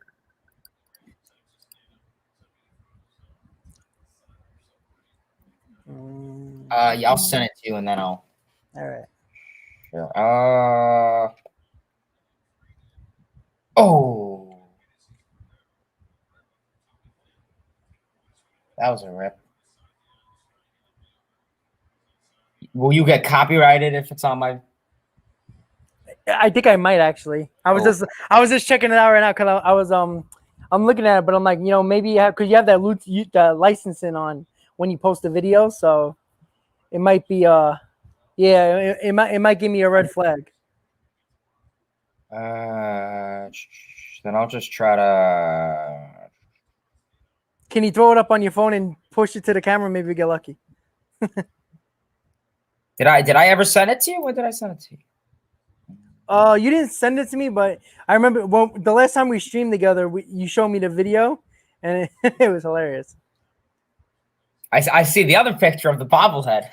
Yeah, I'll send it to you and then I'll. All right. Sure. Oh, that was a rip. Will you get copyrighted if it's on my? I think I might actually. I was just checking it out right now because I'm looking at it, but I'm like, maybe you have, because you have that licensing on when you post a video, so it might be it might give me a red flag. Then I'll just try to. Can you throw it up on your phone and push it to the camera? Maybe we get lucky. Did I ever send it to you? When did I send it to you? You didn't send it to me, but I remember the last time we streamed together, you showed me the video, and it was hilarious. I see the other picture of the bobblehead.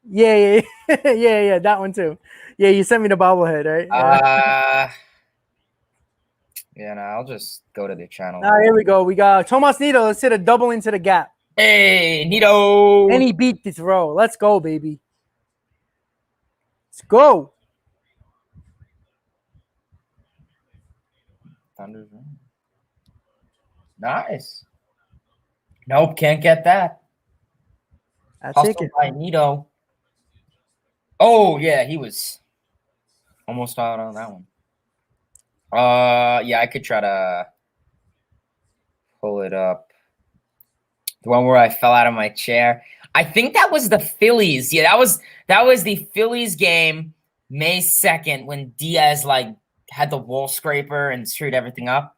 Yeah, that one too. Yeah, you sent me the bobblehead, right? Yeah, no, I'll just go to the channel. Here we go. We got Tomas Nido. Let's hit a double into the gap. Hey, Nido. And he beat the throw. Let's go, baby. Let's go. Thunder's ring. Nice. Nope, can't get that. I'll take it. By Nido. Oh, yeah, he was almost out on that one. Yeah, I could try to pull it up. The one where I fell out of my chair. I think that was the Phillies. Yeah, that was the Phillies game, May 2nd, when Diaz had the wall scraper and screwed everything up.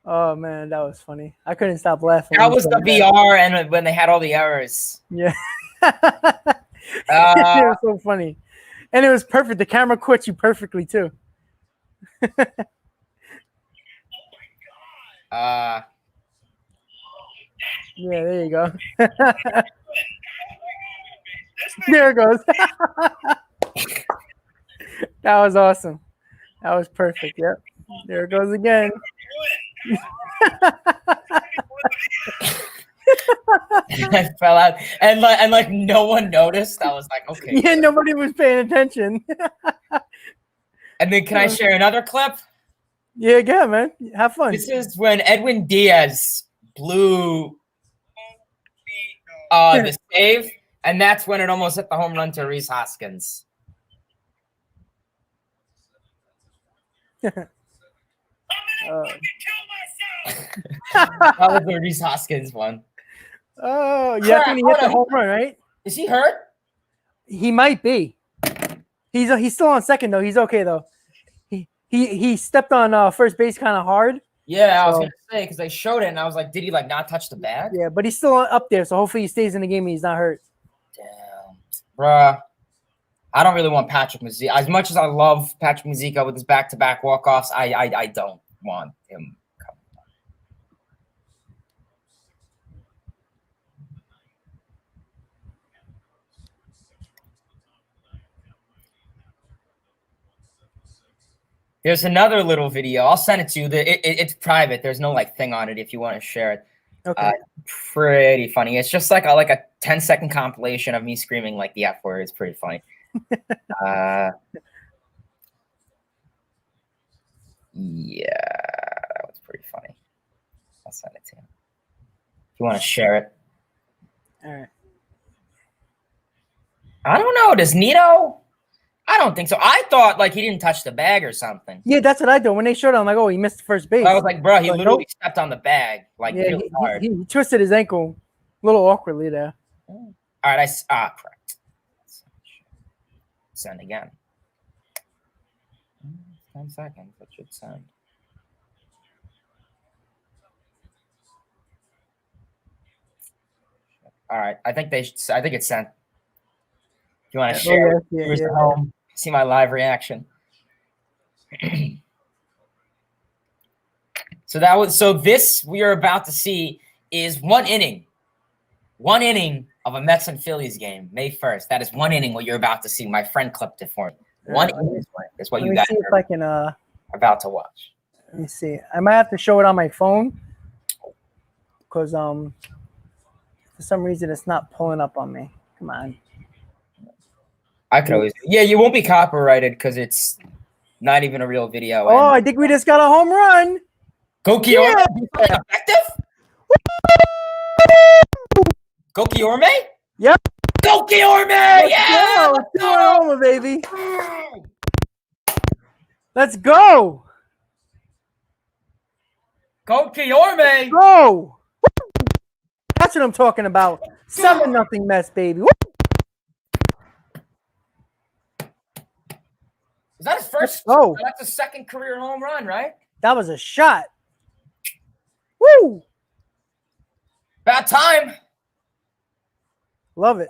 Oh man, that was funny. I couldn't stop laughing. That was the VR and when they had all the errors. Yeah. It was so funny. And it was perfect. The camera caught you perfectly too. Yeah, there you go. There it goes. That was awesome. That was perfect. Yep. There it goes again. I fell out and no one noticed. I was like, okay. Yeah, nobody was paying attention. And then can I share another clip? Yeah, yeah, man. Have fun. This is when Edwin Diaz blew the save, and that's when it almost hit the home run to Rhys Hoskins. That was the Rhys Hoskins one. Oh, yeah, when he hit the home run, right? Is he hurt? He might be. He's still on second though. He's okay though. He stepped on first base kind of hard. Yeah, I was gonna say because they showed it, and I was like, did he not touch the bag? Yeah, but he's still up there, so hopefully he stays in the game and he's not hurt. Damn, bruh. I don't really want Patrick Mazeika. As much as I love Patrick Mazeika with his back-to-back walk-offs, I don't want him coming back. There's another little video. I'll send it to you. It's private. There's no thing on it if you want to share it. Okay. Pretty funny. It's just like a 10-second compilation of me screaming the F word. It's pretty funny. Yeah, that was pretty funny. I'll send it to you. If you want to share it. All right. I don't know. Does Nito? I don't think so. I thought like he didn't touch the bag or something. Yeah, that's what I do. When they showed it, I'm like, oh, he missed first base. I was like, bro, he But literally nope. stepped on the bag like Yeah, really hard. he twisted his ankle a little awkwardly there. All right, correct. Send again. 10 seconds. That should send. All right, I think it's sent. If you want to share it, viewers at home, see my live reaction. So this we are about to see is one inning of a Mets and Phillies game, May 1st. That is one inning what you're about to see. My friend clipped it for me. One inning is what you guys are about to watch. Let me see. I might have to show it on my phone because for some reason it's not pulling up on me. Come on. I could always. Yeah, you won't be copyrighted because it's not even a real video. Oh, I think we just got a home run. Go Kiorme. Yeah. Effective. Go Kiorme. Yep. Go Kiorme. Yeah. Let's go, baby. Let's go. Go Kiorme. Go. That's what I'm talking about. 7-0 Mets, baby. Woo! Is that his first? Oh, that's a second career home run, right? That was a shot. Woo! About time. Love it.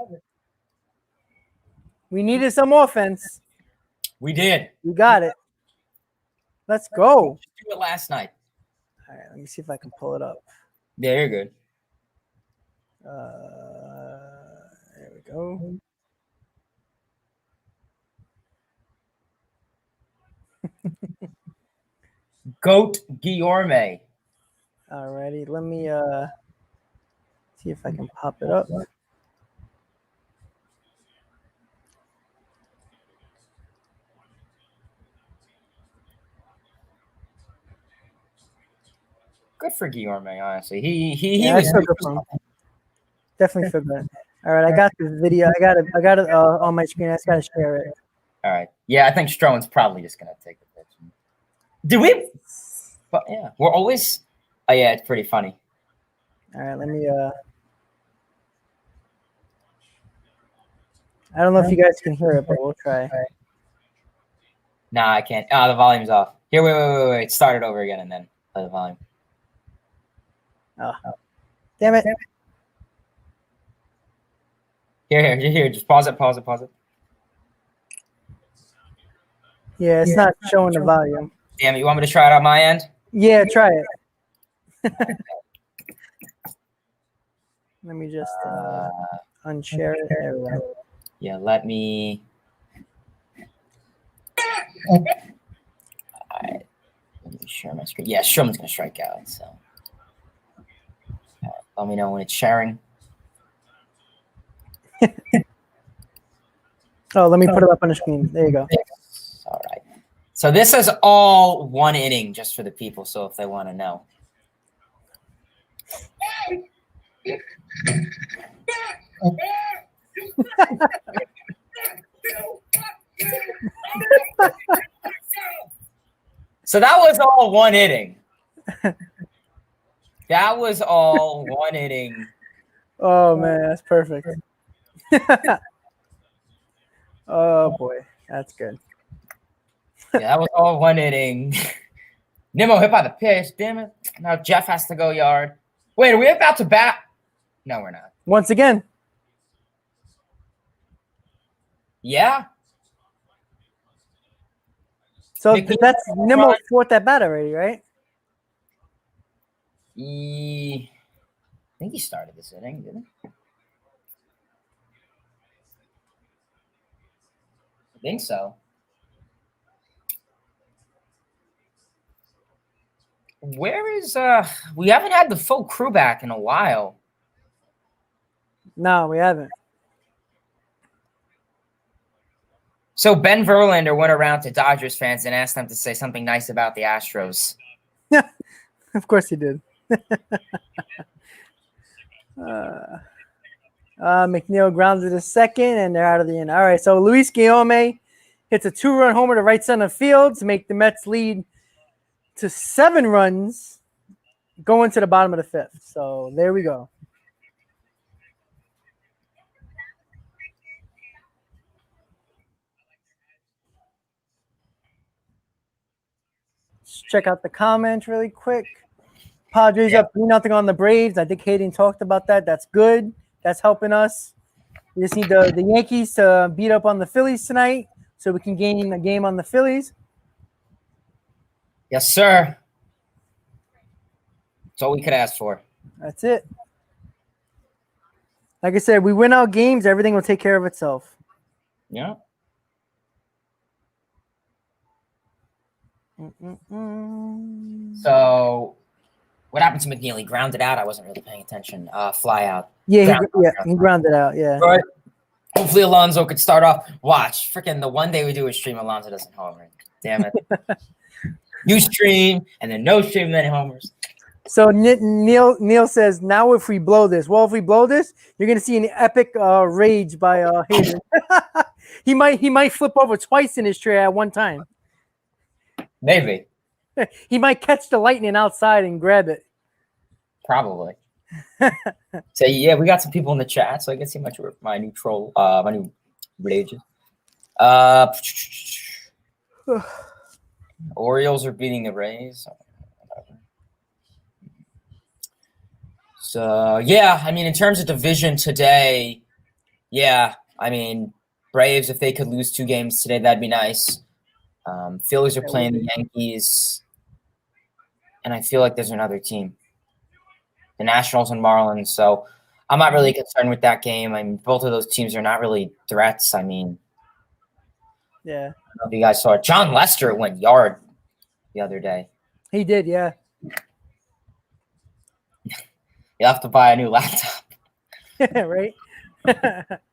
We needed some offense. We did. We got it. Let's go. Do it last night. All right, let me see if I can pull it up. Yeah, you're good. There we go. Goat Guillorme. Alrighty, let me see if I can pop it up. Good for Guillorme, honestly. He Yeah, was definitely feel good. All right, I got the video. I got it on my screen. I just gotta share it. All right. Yeah, I think Stroman's probably just gonna take the pitch. Did we? But yeah, we're always. Oh yeah, it's pretty funny. All right, let me. I don't know if you guys can hear it, but we'll try. Nah, I can't. Oh, the volume's off. Here, wait. Start it over again and then play the volume. Oh, damn it! Here. Just pause it. Yeah, it's not showing the volume. Damn it! You want me to try it on my end? Yeah, try it. Let me just unshare it. There we go. Yeah, let me. All right. Let me share my screen. Yeah, Sherman's gonna strike out. So, let me know when it's sharing. Oh, let me put it up on the screen. There you go. All right. So this is all one inning, just for the people. So if they want to know. So that was all one inning. That was all one inning. Oh man, that's perfect. Oh boy, that's good. Yeah, that was all one inning. Nimmo hit by the pitch. Damn it! Now Jeff has to go yard. Wait, are we about to bat? No, we're not. Once again. Yeah. So that's Nimmo's fourth at bat already, right? I think he started this inning, didn't he? I think so. Where is we haven't had the full crew back in a while. No, we haven't. So Ben Verlander went around to Dodgers fans and asked them to say something nice about the Astros. Yeah, of course he did. McNeil grounded to second, and they're out of the inning. All right, so Luis Guillaume hits a 2-run homer to right center field to make the Mets lead to 7 runs going to the bottom of the 5th. So there we go. Let's check out the comments really quick. Padres up 3-0 on the Braves. I think Hayden talked about that. That's good. That's helping us. We just need the Yankees to beat up on the Phillies tonight so we can gain a game on the Phillies. Yes, sir. That's all we could ask for. That's it. Like I said, we win our games, everything will take care of itself. Yeah. So, what happened to McNeil? He grounded out. I wasn't really paying attention. Fly out. Yeah, he grounded out. Yeah. Right. Hopefully Alonso could start off. Watch, freaking the one day we do a stream, Alonso doesn't homer. Damn it. You stream and then no stream, then homers. So Neil says, now if we blow this, well, if we blow this, you're gonna see an epic rage by Hayden. he might flip over twice in his chair at one time. Maybe. He might catch the lightning outside and grab it. Probably. So yeah, we got some people in the chat, so I can see my new troll, my new rages. Orioles are beating the Rays. So yeah, I mean, in terms of division today, yeah, I mean, Braves, if they could lose 2 games today, that'd be nice. Phillies are playing the Yankees, and I feel like there's another team, the Nationals and Marlins. So I'm not really concerned with that game. I mean, both of those teams are not really threats. I mean, yeah. I don't know if you guys saw it. John Lester went yard the other day. He did, yeah. You have to buy a new laptop. Right?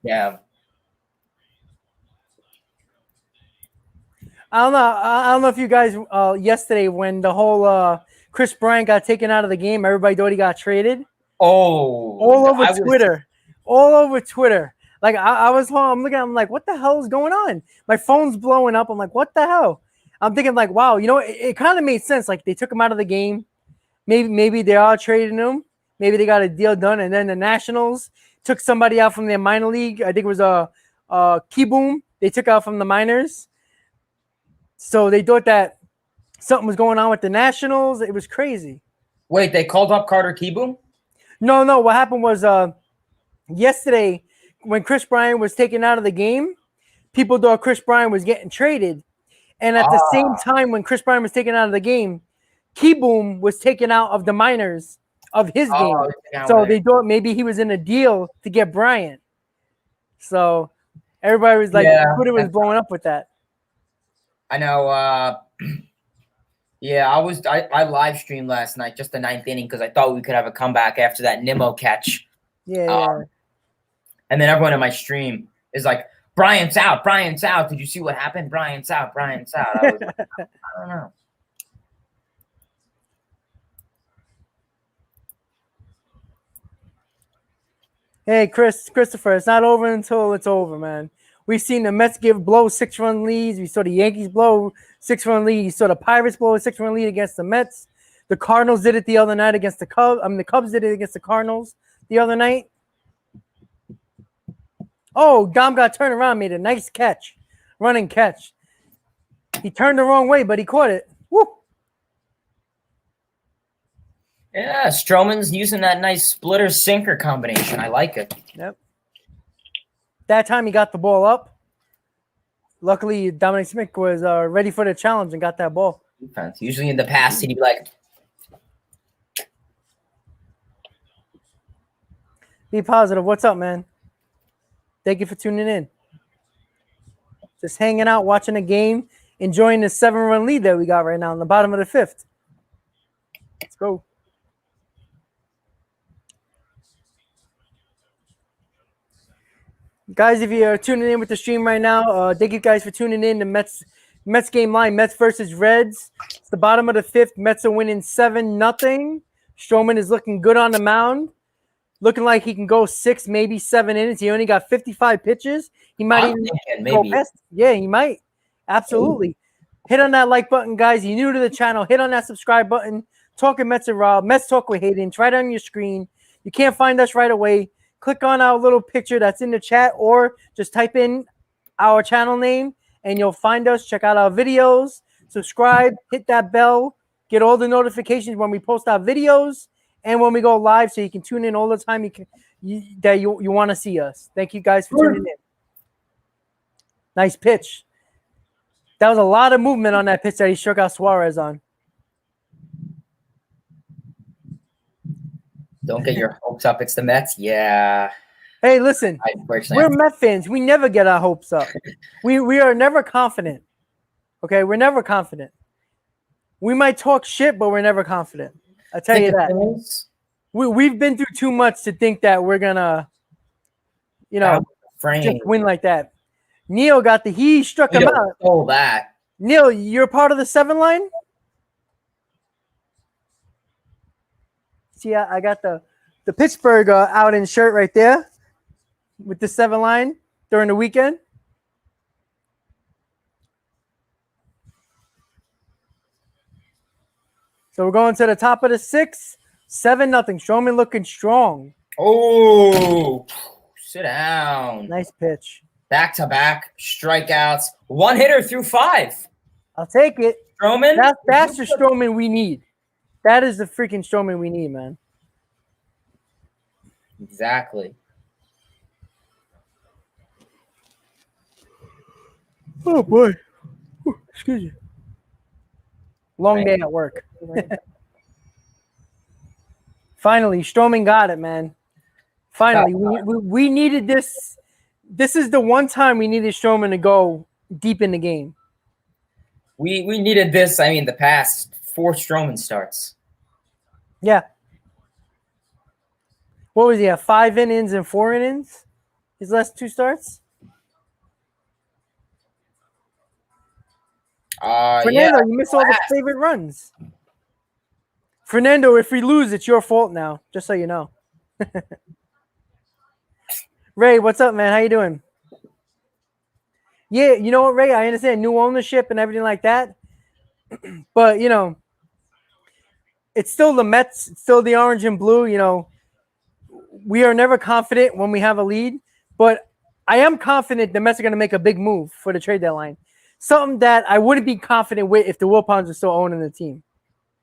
Yeah. I don't know if you guys yesterday when the whole Chris Bryant got taken out of the game, everybody thought he got traded. Oh, all over Twitter. All over Twitter. Like I was home, I'm looking, I'm like, what the hell is going on? My phone's blowing up. I'm like, what the hell? I'm thinking like, wow, you know, it kind of made sense. Like they took him out of the game. Maybe they are trading him. Maybe they got a deal done, and then the Nationals took somebody out from their minor league. I think it was a Keyboom. They took out from the minors. So they thought that something was going on with the Nationals. It was crazy. Wait, they called up Carter Keyboom? No. What happened was yesterday when Chris Bryant was taken out of the game, people thought Chris Bryant was getting traded. And at the same time when Chris Bryant was taken out of the game, Keyboom was taken out of the minors of his game. So they thought maybe he was in a deal to get Bryant. So everybody was like, Twitter was blowing up with that. I know. Yeah, I live streamed last night, just the 9th inning, because I thought we could have a comeback after that Nimmo catch. Yeah. And then everyone in my stream is like, Bryant's out. Bryant's out. Did you see what happened? Bryant's out. Bryant's out. I was like, I don't know. Hey, Christopher, it's not over until it's over, man. We've seen the Mets blow 6-run leads. We saw the Yankees blow 6-run lead. You saw the Pirates blow a 6-run lead against the Mets. The Cardinals did it the other night against the Cubs. I mean, the Cubs did it against the Cardinals the other night. Oh, Dom got turned around, made a nice catch, running catch. He turned the wrong way, but he caught it. Woo! Yeah, Stroman's using that nice splitter sinker combination. I like it. Yep. That time he got the ball up. Luckily, Dominic Smith was ready for the challenge and got that ball. Defense. Usually in the past, he'd be like, be positive. What's up, man? Thank you for tuning in. Just hanging out, watching the game, enjoying the 7-run lead that we got right now in the bottom of the 5th. Let's go. Guys, if you're tuning in with the stream right now, thank you guys for tuning in. The Mets game line, Mets versus Reds. It's the bottom of the fifth. Mets are winning 7-0. Stroman is looking good on the mound. Looking like he can go 6, maybe 7 innings. He only got 55 pitches. He might I'm even thinking go maybe. past. Yeah, he might. Absolutely. Hit on that like button, guys. You're new to the channel. Hit on that subscribe button. Talking Mets and Rob. Mets Talk with Hayden. It's right on your screen. You can't find us right away. Click on our little picture that's in the chat, or just type in our channel name and you'll find us. Check out our videos. Subscribe. Hit that bell. Get all the notifications when we post our videos and when we go live, so you can tune in all the time you want to see us. Thank you guys for tuning in. Nice pitch. That was a lot of movement on that pitch that he struck out Suarez on. Don't get your hopes up. It's the Mets. Yeah. Hey, listen, we're Met fans. We never get our hopes up. We are never confident. Okay, we're never confident. We might talk shit, but we're never confident. I tell you that. We've been through too much to think that we're gonna, just win like that. Neil got he struck him out. Oh, that. Neil, you're part of the 7 line? See, I got the Pittsburgh out in shirt right there with the 7 line during the weekend. So we're going to the top of the 6th. 7-0. Stroman looking strong. Oh, sit down. Nice pitch. Back-to-back strikeouts. 1 hitter through 5. I'll take it. Stroman? That's the Stroman we need. That is the freaking Stroman we need, man. Exactly. Oh, boy. Excuse you. Long day at work. Finally, Stroman got it, man. Finally, we needed this. This is the one time we needed Stroman to go deep in the game. We needed this, I mean, the past 4 Stroman starts. Yeah. What was he at? 5 innings and 4 innings? His last 2 starts? Fernando, you missed all the favorite runs. Fernando, if we lose, it's your fault now, just so you know. Ray, what's up, man? How you doing? Yeah, you know what, Ray? I understand new ownership and everything like that. But, it's still the Mets. It's still the orange and blue. We are never confident when we have a lead. But I am confident the Mets are going to make a big move for the trade deadline. Something that I wouldn't be confident with if the Wilpons were still owning the team.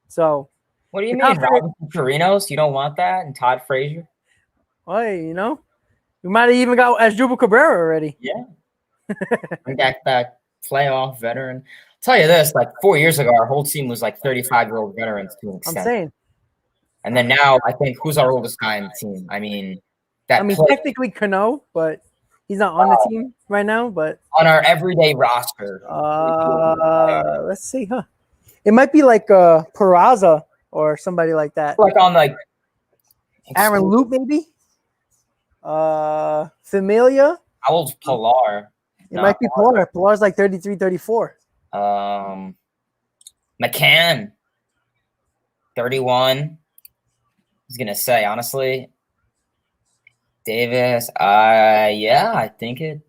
So, what do you mean, Robinson Chirinos? You don't want that? And Todd Frazier? Well, we might have even got Asdrubal Cabrera already. Yeah. Bring back that playoff veteran. I'll tell you this, 4 years ago, our whole team was 35-year-old veterans to an extent. I'm saying. And then now, I think, who's our oldest guy in the team? I mean, technically Cano, but he's not on the team right now. But on our everyday roster. Let's see, huh? It might be Peraza or somebody like that. Aaron Loop, maybe? Familia? How old's Pilar? It might be Pilar. Pilar's 33, 34. McCann, 31. I was going to say, honestly. Davis, yeah, I think it.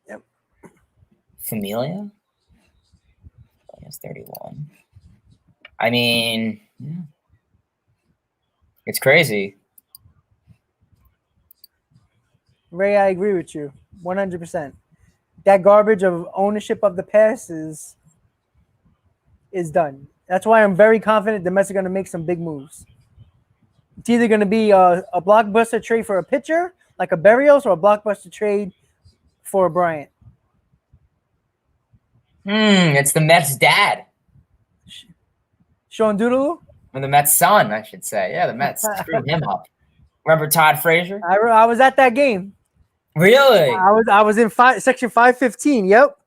Yep. Familia? I guess 31. I mean, yeah. It's crazy. Ray, I agree with you 100%. That garbage of ownership of the past is done. That's why I'm very confident the Mets are going to make some big moves. It's either going to be a blockbuster trade for a pitcher, like a Berrios, or a blockbuster trade for a Bryant. It's the Mets' dad. Sean Doodaloo? Or the Mets' son, I should say. Yeah, the Mets screwed him up. Remember Todd Frazier? I was at that game. Really? I was in section 515. Yep.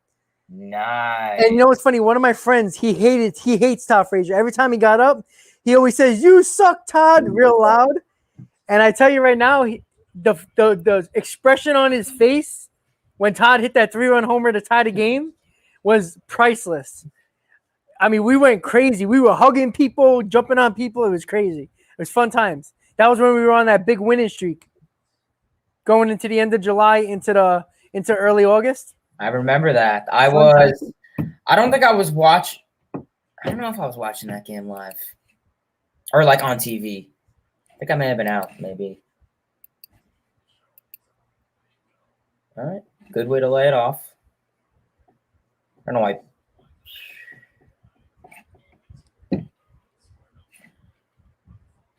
Nice. And you know what's funny? One of my friends, he hates Todd Frazier. Every time he got up, he always says, "You suck, Todd," real loud. And I tell you right now, the expression on his face when Todd hit that 3-run homer to tie the game was priceless. I mean, we went crazy. We were hugging people, jumping on people. It was crazy. It was fun times. That was when we were on that big winning streak, going into the end of July, into early August. I remember that. I don't think I was watching. I don't know if I was watching that game live or like on TV. I think I may have been out, maybe. All right. Good way to lay it off. I don't know why.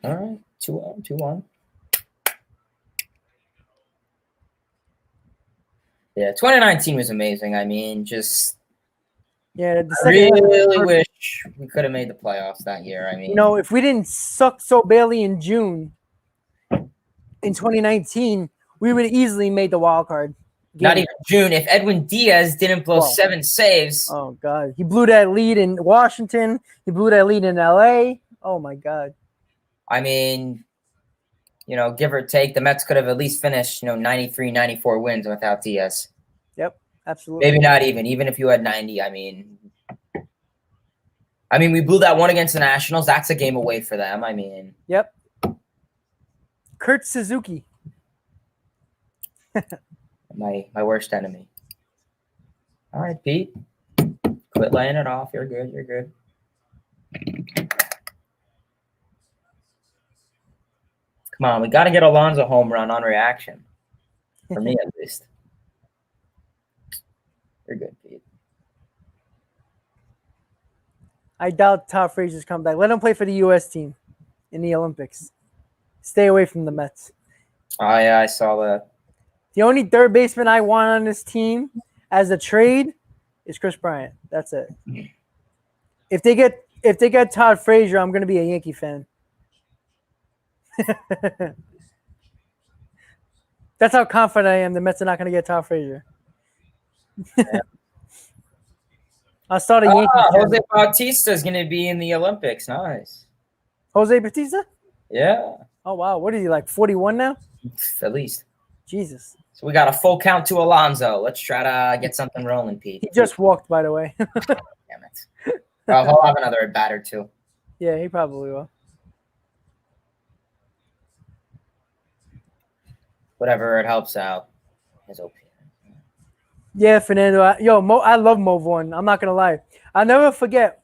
All right. 2-1, 2-1. Yeah, 2019 was amazing. I mean, just Yeah, the I second really wish we could have made the playoffs that year. I mean, if we didn't suck so badly in June in 2019, we would have easily made the wild card game. Not even June. If Edwin Diaz didn't blow 7 saves. Oh, God. He blew that lead in Washington. He blew that lead in L.A. Oh, my God. I mean, give or take, the Mets could have at least finished, 93, 94 wins without Diaz. Yep, absolutely. Maybe not even if you had 90. I mean, we blew that one against the Nationals. That's a game away for them. I mean. Yep. Kurt Suzuki. my worst enemy. All right, Pete. Quit laying it off. You're good. You're good. Come on, we got to get Alonso home run on reaction. For me, at least. You're good, Pete. I doubt Todd Frazier's come back. Let him play for the U.S. team in the Olympics. Stay away from the Mets. Oh, yeah, I saw that. The only third baseman I want on this team as a trade is Chris Bryant. That's it. If they get Todd Frazier, I'm going to be a Yankee fan. That's how confident I am the Mets are not going to get Todd Frazier. Yeah. I'll start a Yankee fan. Jose Bautista is going to be in the Olympics. Nice. Jose Bautista? Yeah. Oh, wow. What is he, like 41 now? At least. Jesus. So we got a full count to Alonso. Let's try to get something rolling, Pete. He just walked, by the way. Damn it. Well, he'll have another at bat or two. Yeah, he probably will. Whatever, it helps out his opinion. Yeah, Fernando. I love Mo Vaughn. I'm not going to lie. I'll never forget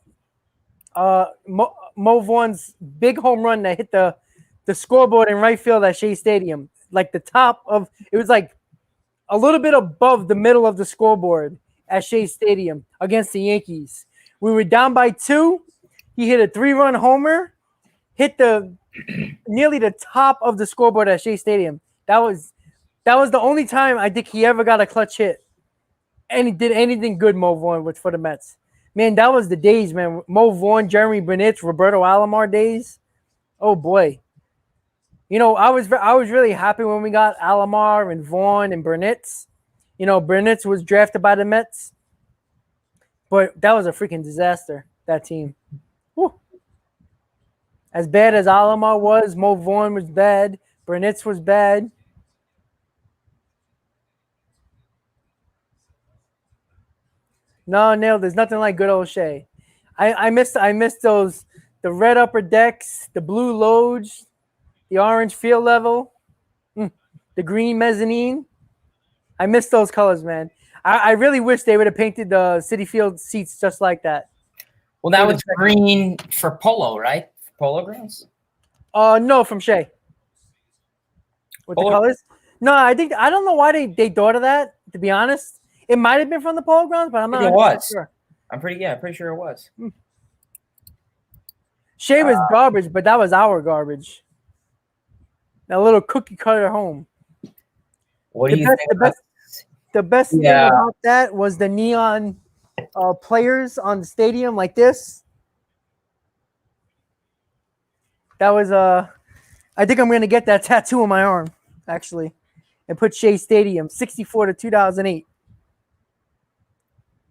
Mo Vaughn's big home run that hit the scoreboard in right field at Shea Stadium. Like the top of – it was like a little bit above the middle of the scoreboard at Shea Stadium against the Yankees. We were down by 2. He hit a 3-run homer, hit nearly the top of the scoreboard at Shea Stadium. That was the only time I think he ever got a clutch hit. And he did anything good, Mo Vaughn, for the Mets. Man, that was the days, man. Mo Vaughn, Jeremy Burnett, Roberto Alomar days. Oh, boy. I was really happy when we got Alomar and Vaughn and Burnett. Burnett was drafted by the Mets. But that was a freaking disaster, that team. Whew. As bad as Alomar was, Mo Vaughn was bad. Burnett was bad. No, Neil, there's nothing like good old Shea. I missed those, the red upper decks, the blue loads, the orange field level, the green mezzanine. I miss those colors, man. I really wish they would have painted the Citi Field seats just like that. Well, that was green for Polo, right? Polo grounds? No, from Shea. With Polo? The colors? No, I don't know why they thought of that, to be honest. It might have been from the Polo Grounds, but I'm not sure. I'm pretty sure it was. Shea was garbage, but that was our garbage. That little cookie cutter home. What do you think? The best thing about that was the neon players on the stadium like this. That was I think I'm going to get that tattoo on my arm, actually, and put Shea Stadium, 64 to 2008.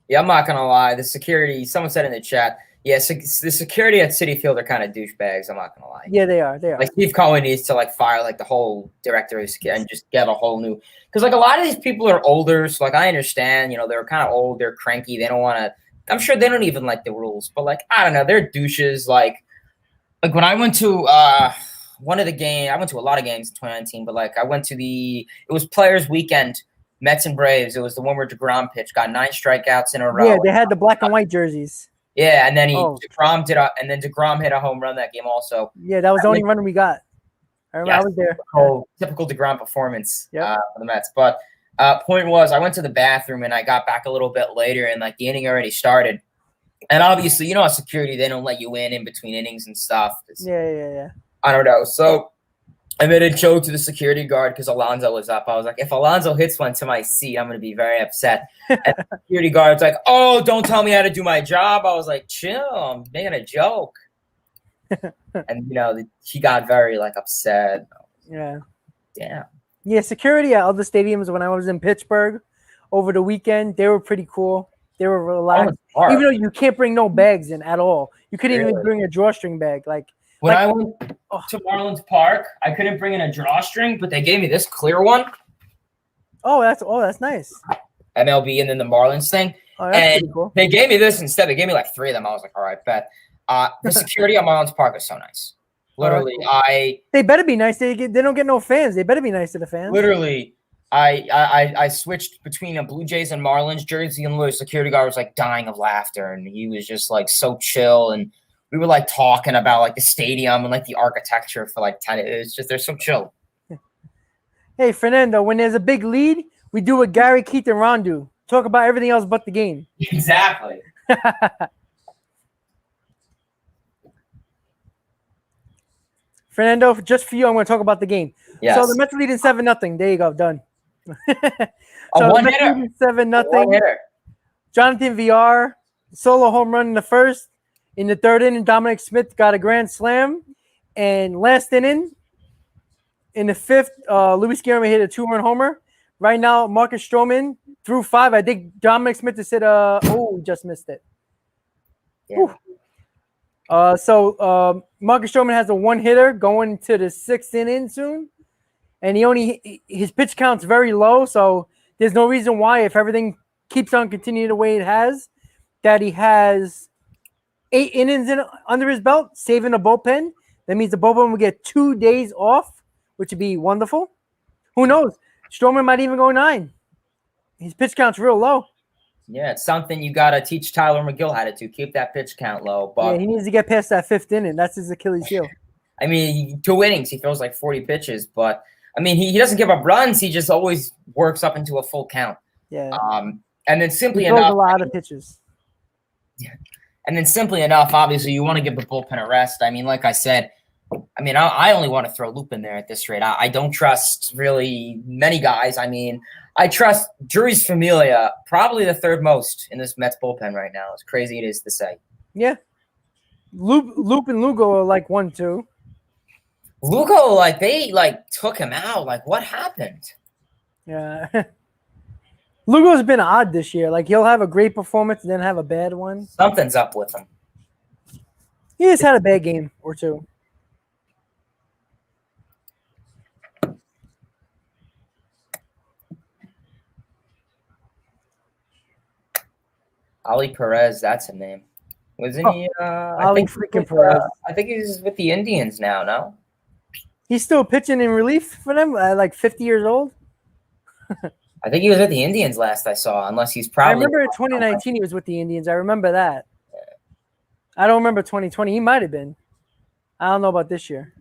Yeah, I'm not going to lie. The security, someone said in the chat, Yeah, so the security at Citi Field are kind of douchebags. I'm not gonna lie. Yeah, they are. They are. Like Steve Cohen needs to like fire like the whole director of security and just get a whole new. Because like a lot of these people are older, so like I understand, they're kind of old, they're cranky, they don't want to. I'm sure they don't even like the rules, but like I don't know, they're douches. Like when I went to one of the games, I went to a lot of games in 2019, but like I went to it was Players Weekend, Mets and Braves. It was the one where DeGrom pitched, got 9 strikeouts in a row. Yeah, they had the black and white jerseys. Yeah, and then DeGrom hit a home run that game also. Yeah, that was the only run we got. I remember I was there. Typical DeGrom performance for Yep. the Mets. But point was, I went to the bathroom and I got back a little bit later, and like the inning already started. And obviously, at security, they don't let you in between innings and stuff. Yeah. I don't know. So I made a joke to the security guard because Alonso was up. I was like, if Alonso hits one to my seat, I'm going to be very upset. And the security guard's like, oh, don't tell me how to do my job. I was like, chill, I'm making a joke. And, he got very, like, upset. Yeah. Damn. Yeah, security at other stadiums when I was in Pittsburgh over the weekend, they were pretty cool. They were relaxed. Even though you can't bring no bags in at all. You couldn't even bring a drawstring bag. When I went to Marlins Park, I couldn't bring in a drawstring, but they gave me this clear one. Oh, that's nice. MLB and then the Marlins thing. Oh, that's pretty cool. They gave me this instead. They gave me like 3 of them. I was like, all right, bet. The security at Marlins Park is so nice. Literally, they better be nice. They don't get no fans. They better be nice to the fans. Literally, I switched between a Blue Jays and Marlins jersey, and the security guard was like dying of laughter, and he was just like so chill, and we were like talking about like the stadium and like the architecture for like 10. It's just they're so chill. Hey Fernando, when there's a big lead, we do what Gary, Keith, and Ron do. Talk about everything else but the game. Exactly. Fernando, just for you, I'm going to talk about the game. Yes. So the Mets leading 7-0. There you go, done. So the Mets leading 7-0. Jonathan VR solo home run in the first. In the third inning, Dominic Smith got a grand slam. And last inning, in the fifth, Luis Guillermo hit a 2-run homer. Right now, Marcus Stroman threw 5. I think Dominic Smith has hit just missed it. Yeah. So Marcus Stroman has a 1-hitter going to the 6th inning soon. And his pitch count's very low, so there's no reason why, if everything keeps on continuing the way it has, that he has 8 innings under his belt, saving the bullpen. That means the bullpen will get 2 days off, which would be wonderful. Who knows? Stroman might even go 9. His pitch count's real low. Yeah, it's something you got to teach Tyler McGill how to do. Keep that pitch count low. But yeah, he needs to get past that 5th inning. That's his Achilles heel. I mean, 2 innings, he throws like 40 pitches. But, I mean, he doesn't give up runs. He just always works up into a full count. Yeah. And then simply he throws enough. a lot of pitches. Yeah. And then simply enough, obviously, you want to give the bullpen a rest. I mean, like I said, I only want to throw Loop in there at this rate. I don't trust really many guys. I mean, I trust Juris Familia, probably the 3rd most in this Mets bullpen right now. As crazy it is to say. Yeah. Loop and Lugo are like 1-2. Lugo, like, they, like, took him out. Like, what happened? Yeah. Lugo's been odd this year. Like, he'll have a great performance and then have a bad one. Something's up with him. He just had a bad game or 2. Ali Perez, that's a name. Wasn't he? Ali freaking Perez. I think he's with the Indians now, no? He's still pitching in relief for them at like 50 years old. I think he was with the Indians last I saw, unless he's probably. I remember in 2019 he was with the Indians. I remember that. Yeah. I don't remember 2020. He might have been. I don't know about this year.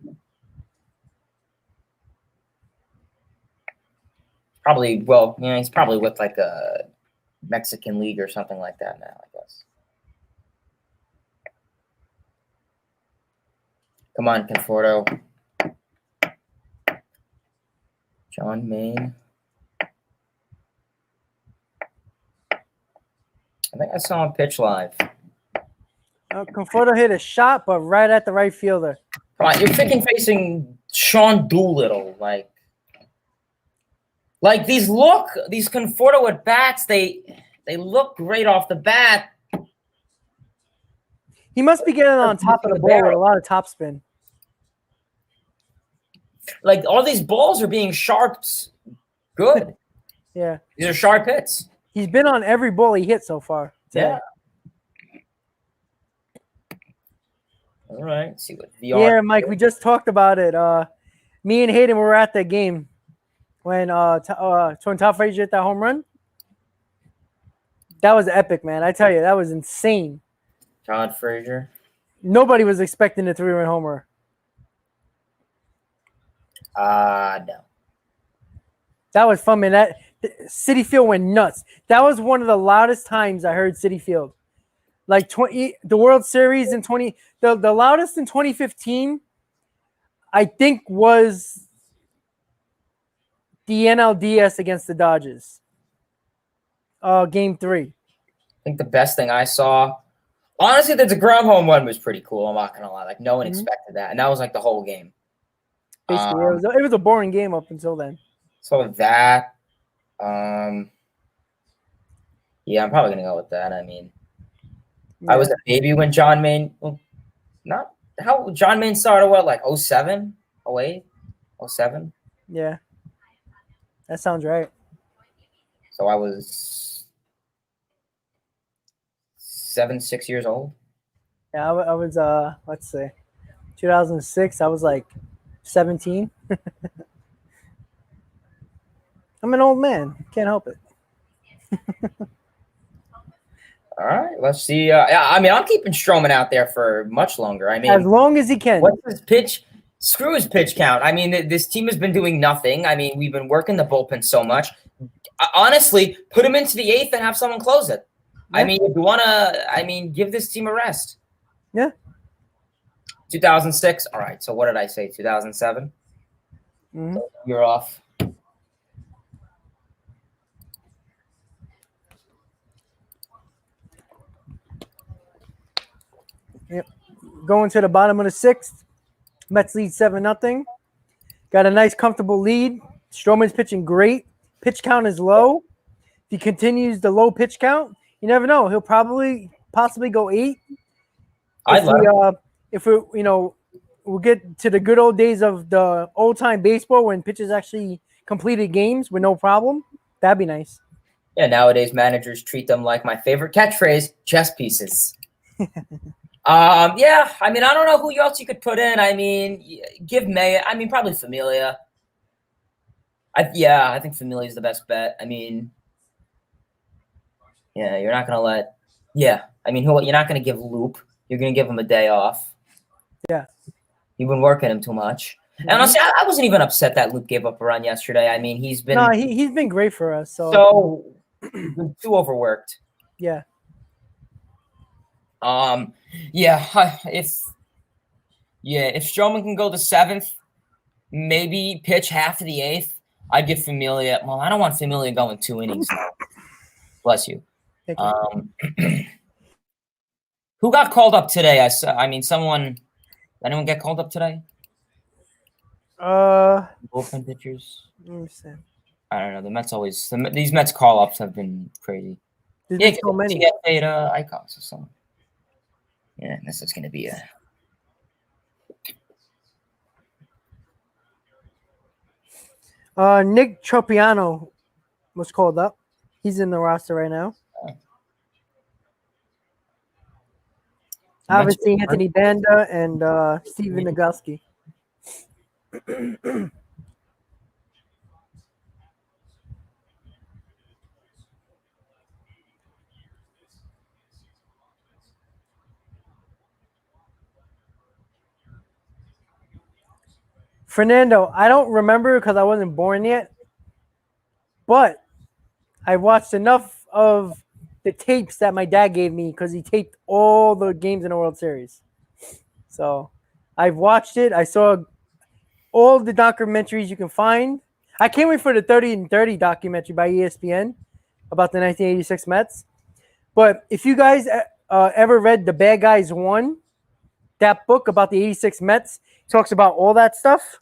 Probably, well, he's probably with like a Mexican league or something like that now, I guess. Come on, Conforto. John Maine. I think I saw him pitch live. Conforto hit a shot, but right at the right fielder. Come on, you're freaking facing Sean Doolittle. Like these Conforto at bats, they look great off the bat. He must be getting on top of the ball with a lot of topspin. Like all these balls are being sharped. Good. Yeah. These are sharp hits. He's been on every ball he hit so far today. Yeah. All right. Let's see what VR. Yeah, Mike, we just talked about it. Me and Hayden were at that game when Todd Frazier hit that home run. That was epic, man. I tell you, that was insane. Todd Frazier. Nobody was expecting a 3-run homer. No. That was fun, man. That Citi Field went nuts. That was one of the loudest times I heard Citi Field. Like the World Series in the loudest in 2015, I think, was the NLDS against the Dodgers. Game 3. I think the best thing I saw, honestly, the DeGrom home run was pretty cool. I'm not gonna lie. Like no one expected that, and that was like the whole game. Basically, it was a boring game up until then. So that, yeah, I'm probably gonna go with that. I mean, I was a baby when John Maine. Well, not how John Maine started. What, like 07, 08, 07? Yeah, that sounds right. So I was 6 years old. Yeah, I was let's see, 2006. I was like 17. I'm an old man. Can't help it. All right, let's see. Yeah, I mean, I'm keeping Stroman out there for much longer. I mean, as long as he can. What's his pitch? Screw his pitch count. I mean, this team has been doing nothing. I mean, we've been working the bullpen so much. Honestly, put him into the 8th and have someone close it. Yeah. I mean, if you want to, give this team a rest. Yeah. 2006. All right. So what did I say? 2007. Mm-hmm. You're off. Yep. Going to the bottom of the 6th. Mets lead 7-0. Got a nice, comfortable lead. Stroman's pitching great. Pitch count is low. If he continues the low pitch count, you never know. He'll possibly go 8. If we'll get to the good old days of the old time baseball when pitchers actually completed games with no problem. That'd be nice. Yeah, nowadays managers treat them like my favorite catchphrase, chess pieces. Yeah, I mean, I don't know who else you could put in. I mean, give May. I mean, probably Familia. I think Familia is the best bet. I mean, yeah, you're not gonna let. Yeah, I mean, you're not gonna give Loop. You're gonna give him a day off. Yeah, you've been working him too much. Mm-hmm. And honestly, I wasn't even upset that Loop gave up a run yesterday. I mean, he's been he's been great for us. So he's been too overworked. Yeah. If Stroman can go the 7th, maybe pitch half of the 8th, I'd give Familia. Well, I don't want Familia going 2 innings. Bless you. Who got called up today? Anyone get called up today? Bullpen pitchers. Let me see. I don't know. The Mets these Mets call ups have been crazy. There's so many. Get Beta Icons or something. Yeah, this is going to be a. Nick Tropiano was called up. He's in the roster right now. Obviously, Anthony Banda and Steven Nagowski. Fernando, I don't remember because I wasn't born yet, but I watched enough of the tapes that my dad gave me because he taped all the games in the World Series. So I've watched it. I saw all the documentaries you can find. I can't wait for the 30 and 30 documentary by ESPN about the 1986 Mets. But if you guys ever read The Bad Guys Won, that book about the 86 Mets, talks about all that stuff.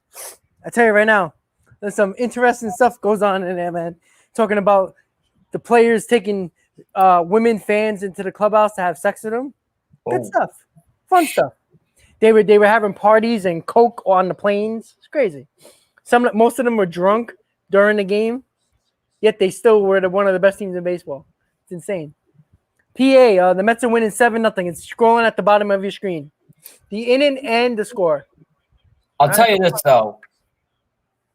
I tell you right now, there's some interesting stuff goes on in there, man. Talking about the players taking women fans into the clubhouse to have sex with them. Good stuff. Fun stuff. They were having parties and coke on the planes. It's crazy. Most of them were drunk during the game, yet they still were one of the best teams in baseball. It's insane. PA, the Mets are winning 7-0. It's scrolling at the bottom of your screen. The inning and the score. I'll tell you this, though.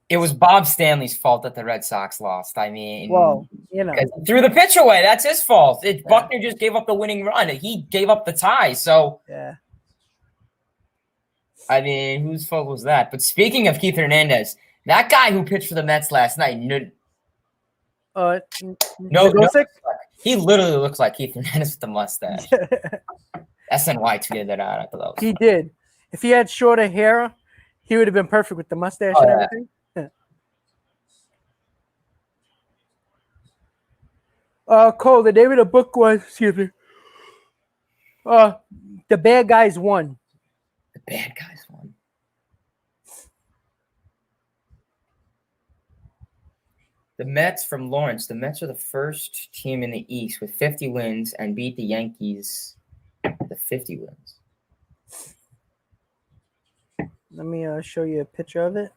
It was Bob Stanley's fault that the Red Sox lost. I mean, well, you know, threw the pitch away. That's his fault. Buckner just gave up the winning run. He gave up the tie. So, yeah. I mean, whose fault was that? But speaking of Keith Hernandez, that guy who pitched for the Mets last night, he literally looks like Keith Hernandez with the mustache. SNY tweeted that out. I thought that was he did. If he had shorter hair, he would have been perfect with the mustache and everything. Cole, the name of the book was, excuse me, The Bad Guys Won. The Bad Guys Won. The Mets from Lawrence. The Mets are the first team in the East with 50 wins and beat the Yankees the 50 wins. Let me show you a picture of it.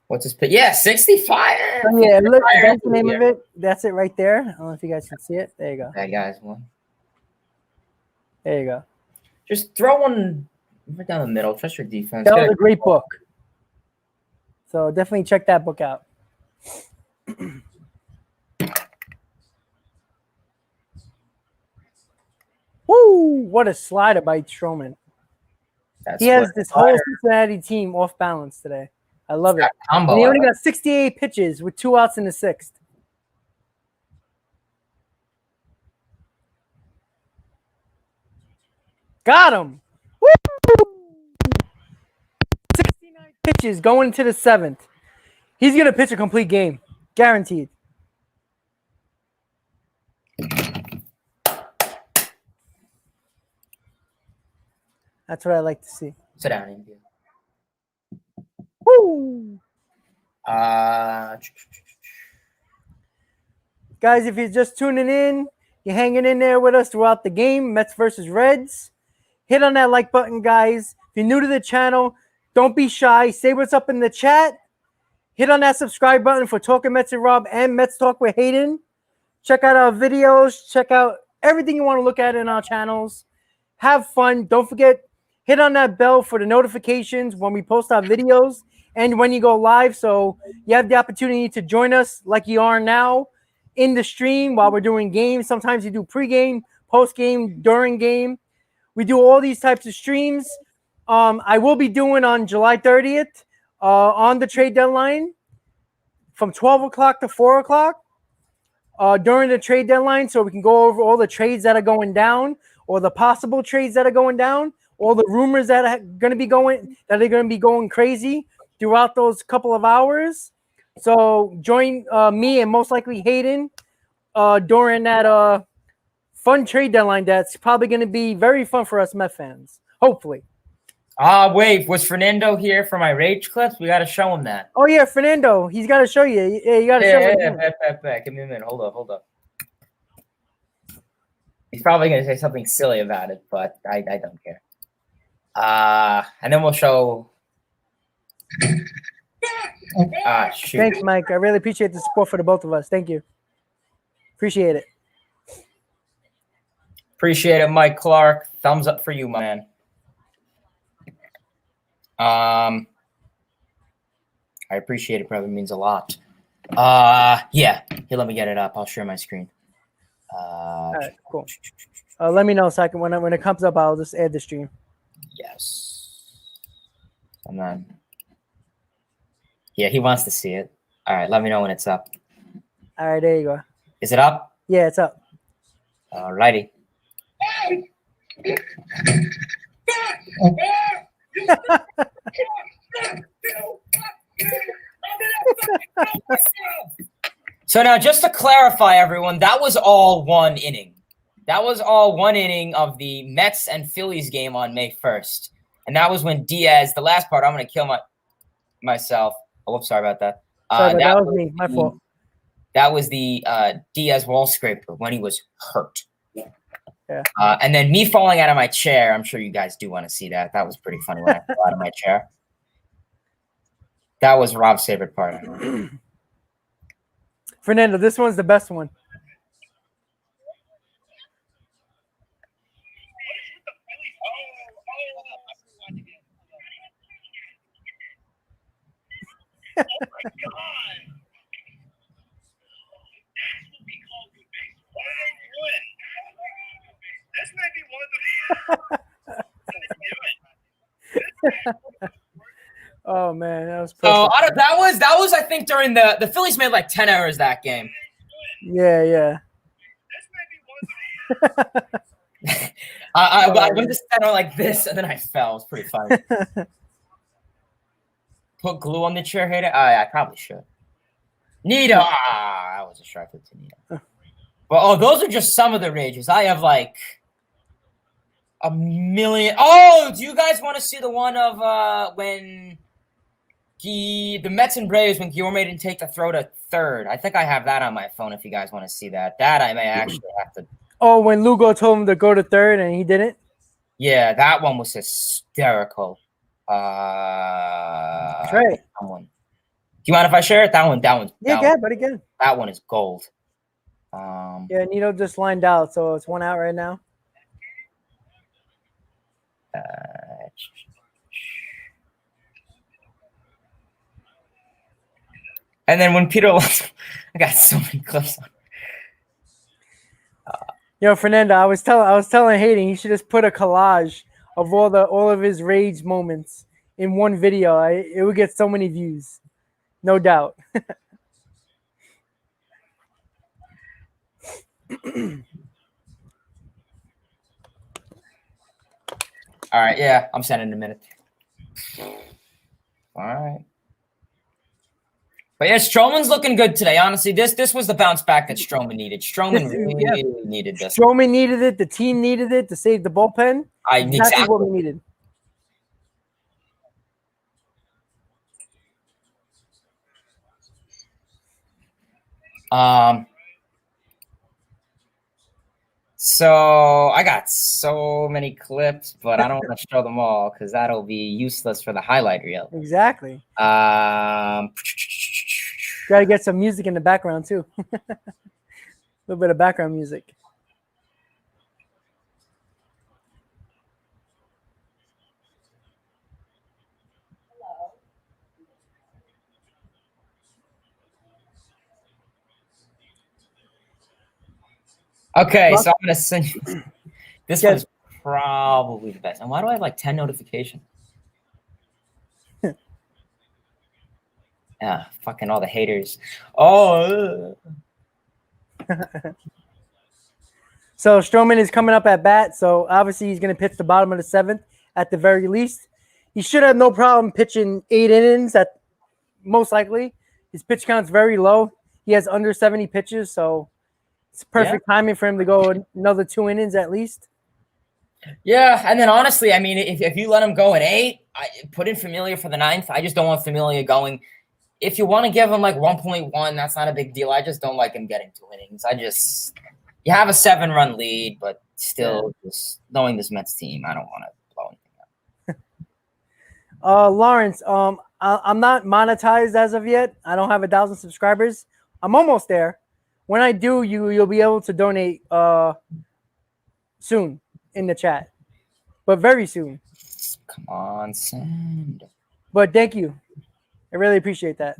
What's his pitch? Yeah, 65. Oh, yeah, look, that's the name of it. That's it right there. I don't know if you guys can see it. There you go. Bad Guys Won. There you go. Just throw one right down the middle. Trust your defense. That was a great book. So definitely check that book out. Woo! What a slider by Stroman. He has this whole Cincinnati team off balance today. I love it. And he only got 68 pitches with 2 outs in the 6th. Got him. Woo! 69 pitches going into the 7th. He's going to pitch a complete game. Guaranteed. That's what I like to see. Sit down, India. Woo! Guys, if you're just tuning in, you're hanging in there with us throughout the game, Mets versus Reds, hit on that like button, guys. If you're new to the channel, don't be shy. Say what's up in the chat. Hit on that subscribe button for Talking Mets and Rob and Mets Talk with Hayden. Check out our videos. Check out everything you want to look at in our channels. Have fun. Don't forget, hit on that bell for the notifications when we post our videos and when you go live, so you have the opportunity to join us like you are now in the stream while we're doing games. Sometimes you do pregame, postgame, during game. We do all these types of streams. I will be doing on July 30th on the trade deadline from 12 o'clock to 4 o'clock during the trade deadline, so we can go over all the trades that are going down or the possible trades that are going down, all the rumors that are going to be going crazy throughout those couple of hours. So join me and most likely Hayden during that fun trade deadline that's probably going to be very fun for us Met fans, hopefully. Wait, was Fernando here for my rage clips? We got to show him that. Oh, yeah, Fernando. He's got to show you. Yeah, you got to show him. Back. Give me a minute. Hold up. He's probably going to say something silly about it, but I don't care. And then we'll show. Shoot. Thanks, Mike. I really appreciate the support for the both of us. Thank you. Appreciate it. Appreciate it, Mike Clark. Thumbs up for you, my man. I appreciate it, brother. It means a lot. Yeah. Here, let me get it up. I'll share my screen. All right, cool. Let me know so I can when it comes up, I'll just add the stream. Yes. And then, yeah, he wants to see it. All right, let me know when it's up. All right, there you go. Is it up? Yeah, it's up. All righty. So now, just to clarify, everyone, that was all one inning. That was all one inning of the Mets and Phillies game on May 1st. And that was when Diaz, the last part, I'm going to kill myself. Oh, woops, sorry about that. That was me. My fault. That was the Diaz wall scraper when he was hurt. Yeah. And then me falling out of my chair. I'm sure you guys do want to see that. That was pretty funny when I fell out of my chair. That was Rob's favorite part. Fernando, this one's the best one. Oh my God. This may be one of the Oh man, that was So perfect. that was I think during the Phillies made like 10 errors that game. Yeah. I went to center like this and then I fell. It was pretty funny. Put glue on the chair, hit it. I probably should. Nita. That was a strike to Nita. But those are just some of the rages. I have like a million. Oh, do you guys want to see the one of when the Mets and Braves when Guillorme didn't take the throw to third? I think I have that on my phone if you guys want to see that. That I may actually have to. Oh, when Lugo told him to go to third and he didn't? Yeah, that one was hysterical. Right. That one. Do you mind if I share it? That one's But again. That one is gold. Yeah, Nito just lined out, so it's one out right now. And then when Peter I got so many clips on. Yo, Fernando, I was telling Hayden he should just put a collage of all of his rage moments in one video. It would get so many views, no doubt. All right, yeah, I'm sending in a minute. All right. But yeah, Stroman's looking good today. Honestly, this was the bounce back that Stroman needed. Stroman really needed this. Stroman needed it. The team needed it to save the bullpen. Exactly what we needed. So I got so many clips, but I don't want to show them all because that'll be useless for the highlight reel. Exactly. Got to get some music in the background too. A little bit of background music. Okay, so I'm gonna send you this one is probably the best. And why do I have like 10 notifications? Yeah, fucking all the haters. Oh. So Stroman is coming up at bat. So obviously he's going to pitch the bottom of the seventh at the very least. He should have no problem pitching 8 innings at most likely. His pitch count's very low. He has under 70 pitches, so it's perfect timing for him to go another 2 innings at least. Yeah, and then honestly, I mean, if you let him go at 8, I put in Familia for the 9th. I just don't want Familia going. If you want to give him like 1.1, that's not a big deal. I just don't like him getting 2 innings. You have a 7-run lead, but still, just knowing this Mets team, I don't want to blow anything up. Lawrence, I'm not monetized as of yet. I don't have 1,000 subscribers. I'm almost there. When I do, you'll be able to donate soon in the chat, but very soon. Come on, send. But thank you. I really appreciate that.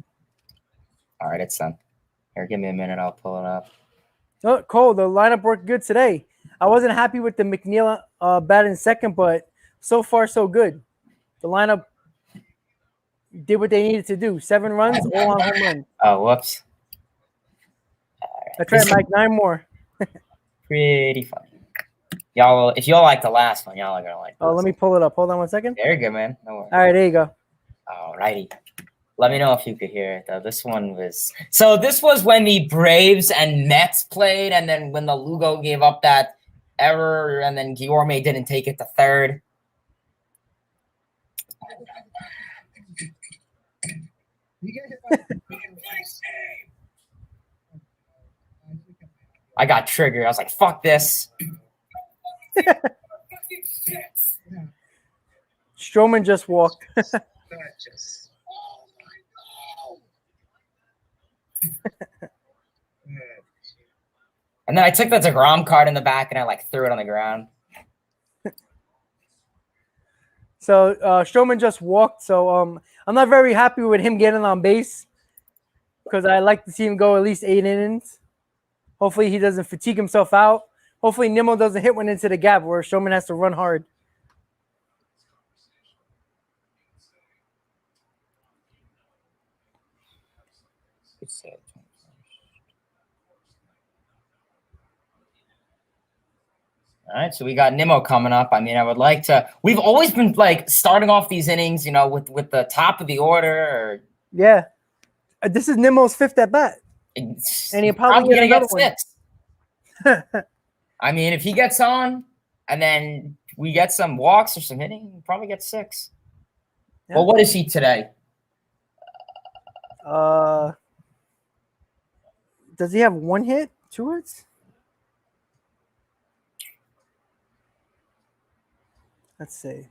All right, it's done. Here, give me a minute. I'll pull it up. Oh, Cole, the lineup worked good today. I wasn't happy with the McNeil bat in second, but so far so good. The lineup did what they needed to do. 7 runs, all on home run. Oh, whoops. I tried Mike 9 more. Pretty funny. Y'all, if y'all like the last one, y'all are gonna like this. Oh, let me pull it up. Hold on 1 second. Very good, man. No worries. All right, there you go. All righty. Let me know if you could hear it, though. This was when the Braves and Mets played, and then when the Lugo gave up that error, and then Guillorme didn't take it to third. I got triggered. I was like, fuck this. Stroman just walked. And then I took the DeGrom card in the back and I threw it on the ground. So Stroman just walked. So I'm not very happy with him getting on base because I like to see him go at least 8 innings. Hopefully he doesn't fatigue himself out. Hopefully Nimmo doesn't hit one into the gap where Stroman has to run hard. All right, so we got Nimmo coming up. I mean, I would like to. We've always been starting off these innings, with the top of the order. Yeah, this is Nimmo's 5th at bat, and he'll probably gonna get get 6. I mean, if he gets on, and then we get some walks or some hitting, we'll probably get 6. Yeah. Well, what is he today? Does he have 1 hit, 2 hits? Let's see.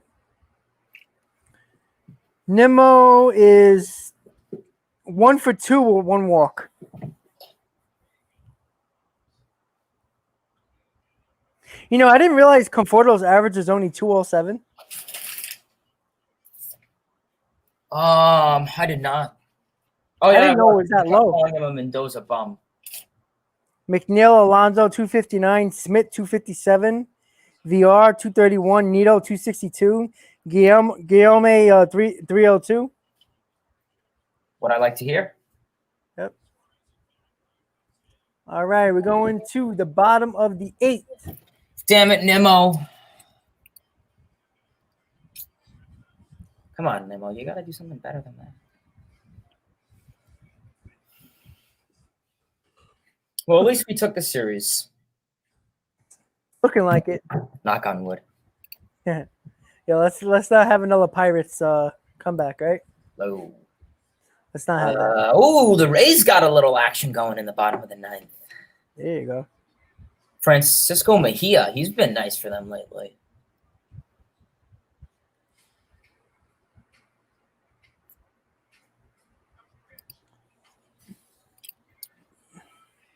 Nimmo is 1 for 2 with 1 walk. I didn't realize Conforto's average is only 207. I did not. Oh, I didn't know it was that low. Calling him a Mendoza bum. McNeil, Alonso, 259. Smith, 257. VR, 231. Nito, 262. Guillaume, 302. What I like to hear. Yep. All right, we're going to the bottom of the 8th. Damn it, Nimmo. Come on, Nimmo. You got to do something better than that. Well, at least we took the series. Looking like it. Knock on wood. Yeah, let's not have another Pirates comeback, right? Low. Let's not have that. Oh, the Rays got a little action going in the bottom of the 9th. There you go. Francisco Mejia, he's been nice for them lately.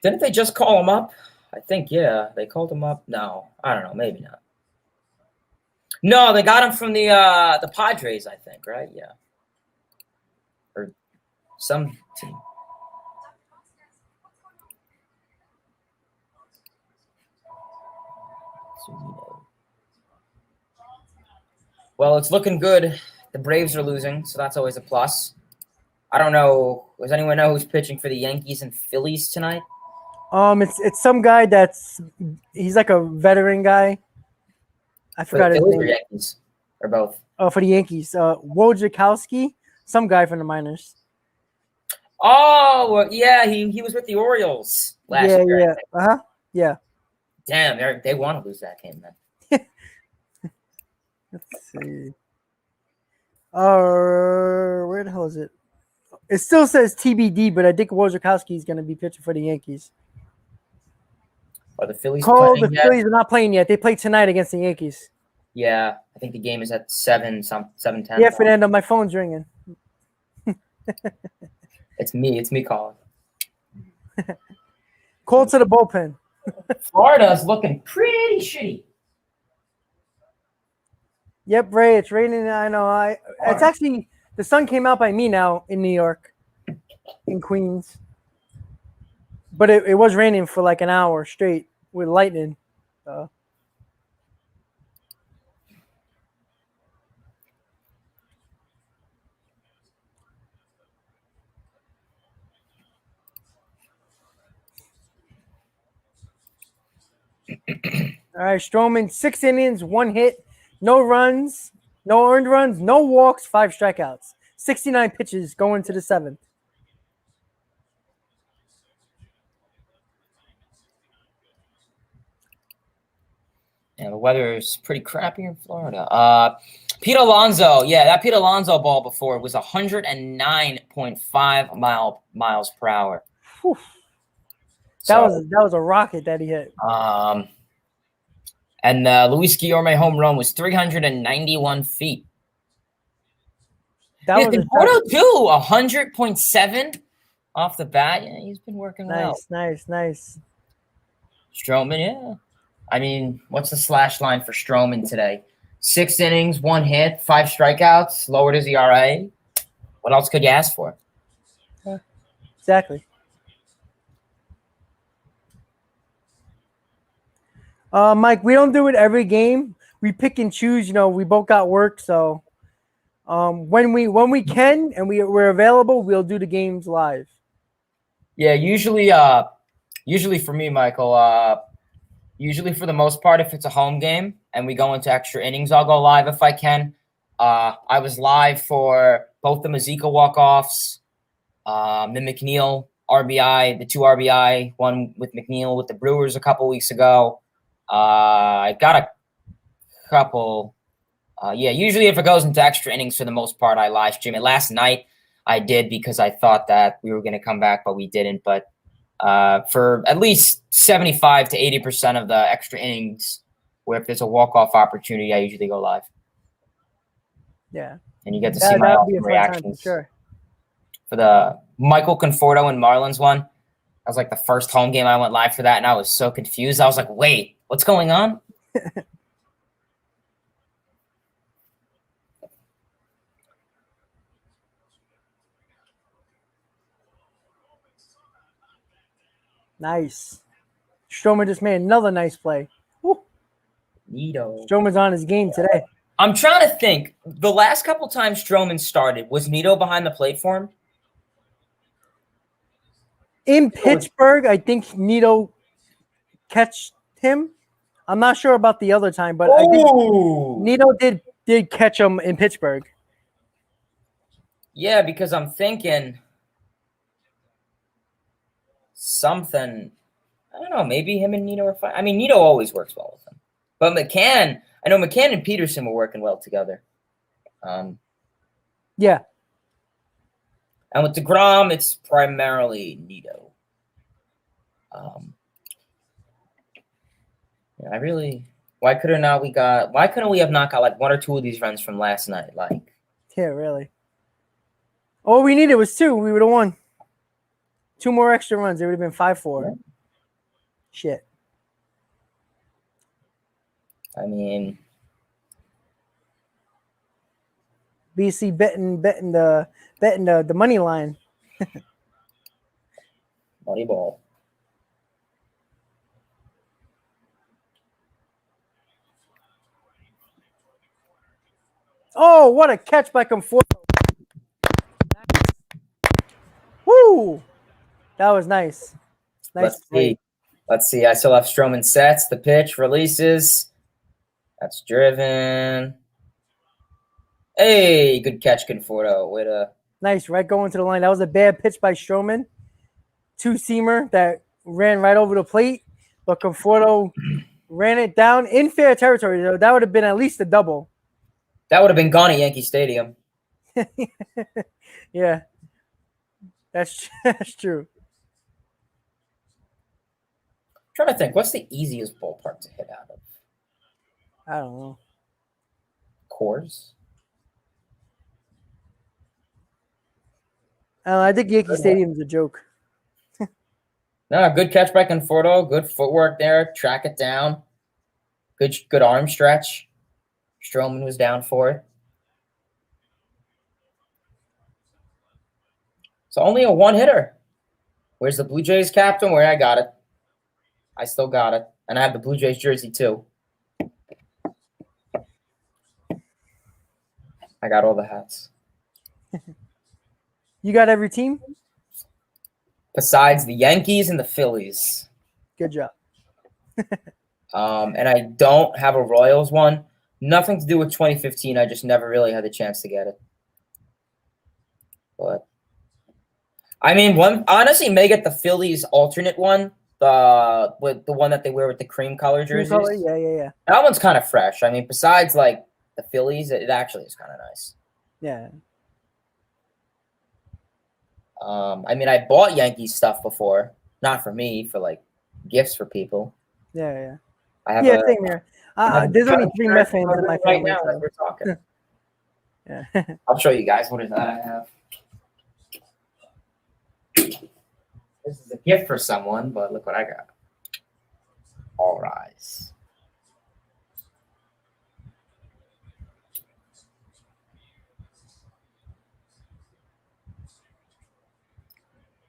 Didn't they just call him up? I think, yeah. They called him up. No, I don't know. Maybe not. No, they got him from the Padres, I think, right? Yeah. Or some team. Well, it's looking good. The Braves are losing, so that's always a plus. I don't know. Does anyone know who's pitching for the Yankees and Phillies tonight? It's some guy he's like a veteran guy. I forgot his name. Or Yankees, or both. Oh, for the Yankees, Wojciechowski, some guy from the minors. Oh, well, yeah, he was with the Orioles last year. Yeah, yeah. Damn, they want to lose that game then. Let's see. Where the hell is it? It still says TBD, but I think Wojciechowski is going to be pitching for the Yankees. Are the Phillies playing yet? The Phillies are not playing yet. They play tonight against the Yankees. Yeah, I think the game is at 7:10. Yeah, Fernando, my phone's ringing. It's me calling. Call to the bullpen. Florida's looking pretty shitty. Yep, Ray, it's raining. I know. It's actually the sun came out by me now in New York, in Queens. But it was raining for like an hour straight with lightning. All right, Stroman, 6 innings, 1 hit, no runs, no earned runs, no walks, 5 strikeouts, 69 pitches going to the 7th. Yeah, the weather is pretty crappy in Florida. Pete Alonso, yeah, that Pete Alonso ball before was 109.5 miles per hour. Whew. That was a rocket that he hit. And the Luis Guillorme home run was 391 feet. That was Conforto too, 100.7 off the bat. Yeah, he's been working well. Nice. Stroman, yeah. I mean, what's the slash line for Stroman today? 6 innings, 1 hit, 5 strikeouts, lowered his ERA. What else could you ask for? Exactly. Mike, we don't do it every game. We pick and choose. We both got work, so when we can and we're available, we'll do the games live. Yeah, usually for me, Michael, usually for the most part, if it's a home game and we go into extra innings, I'll go live if I can. I was live for both the Mazika walk-offs, the McNeil RBI, the 2 RBI, one with McNeil with the Brewers a couple weeks ago. I got a couple. Usually if it goes into extra innings, for the most part, I live stream it. Last night I did because I thought that we were going to come back, but we didn't. But for at least 75 to 80% of the extra innings, where if there's a walk-off opportunity, I usually go live. Yeah. And you get to see my awesome reactions. For sure. For the Michael Conforto and Marlins one, that was like the first home game I went live for that, and I was so confused. I was like, wait, what's going on? Nice. Stroman just made another nice play. Woo. Nito. Stroman's on his game today. I'm trying to think. The last couple times Stroman started, was Nito behind the plate for him? In Pittsburgh, I think Nito catched him. I'm not sure about the other time, but I think Nito did catch him in Pittsburgh. Yeah, because I'm thinking something. I don't know. Maybe him and Nito are fine. I mean, Nito always works well with him. But McCann, I know McCann and Peterson were working well together. Yeah. And with DeGrom, it's primarily Nito. Why couldn't we have not got like 1 or 2 of these runs from last night? Yeah, really. All we needed was 2. We would have won. 2 more extra runs. It would have been 5-4. Yeah. Shit. I mean, BC betting the money line. Money ball. Oh, what a catch by Conforto. Woo! That was nice. Nice. Let's see. I still have Stroman sets. The pitch releases. That's driven. Hey, good catch, Conforto. Nice, right going to the line. That was a bad pitch by Stroman. 2-seamer that ran right over the plate, but Conforto ran it down in fair territory. Though that would have been at least a double. That would have been gone at Yankee Stadium. Yeah, that's true. I'm trying to think, what's the easiest ballpark to hit out of? I don't know. Coors? I think Yankee Stadium's a joke. No, good catch by Conforto. Good footwork there. Track it down. Good arm stretch. Stroman was down for it. So only a 1-hitter. Where's the Blue Jays captain? Where I got it. I still got it. And I have the Blue Jays jersey too. I got all the hats. You got every team? Besides the Yankees and the Phillies. Good job. And I don't have a Royals one. Nothing to do with 2015. I just never really had the chance to get it. But I mean, honestly may get the Phillies alternate one. With the one that they wear with the cream color jerseys. Yeah. That one's kind of fresh. I mean, besides like the Phillies, it actually is kind of nice. Yeah. I mean, I bought Yankees stuff before, not for me, for like gifts for people. Yeah. I have Yeah, a same here. I have There's a only 3 Met fans shirt in my right family. now as So. we're talking. Yeah. I'll show you guys what is that I have. This is a gift for someone, but look what I got. All rise.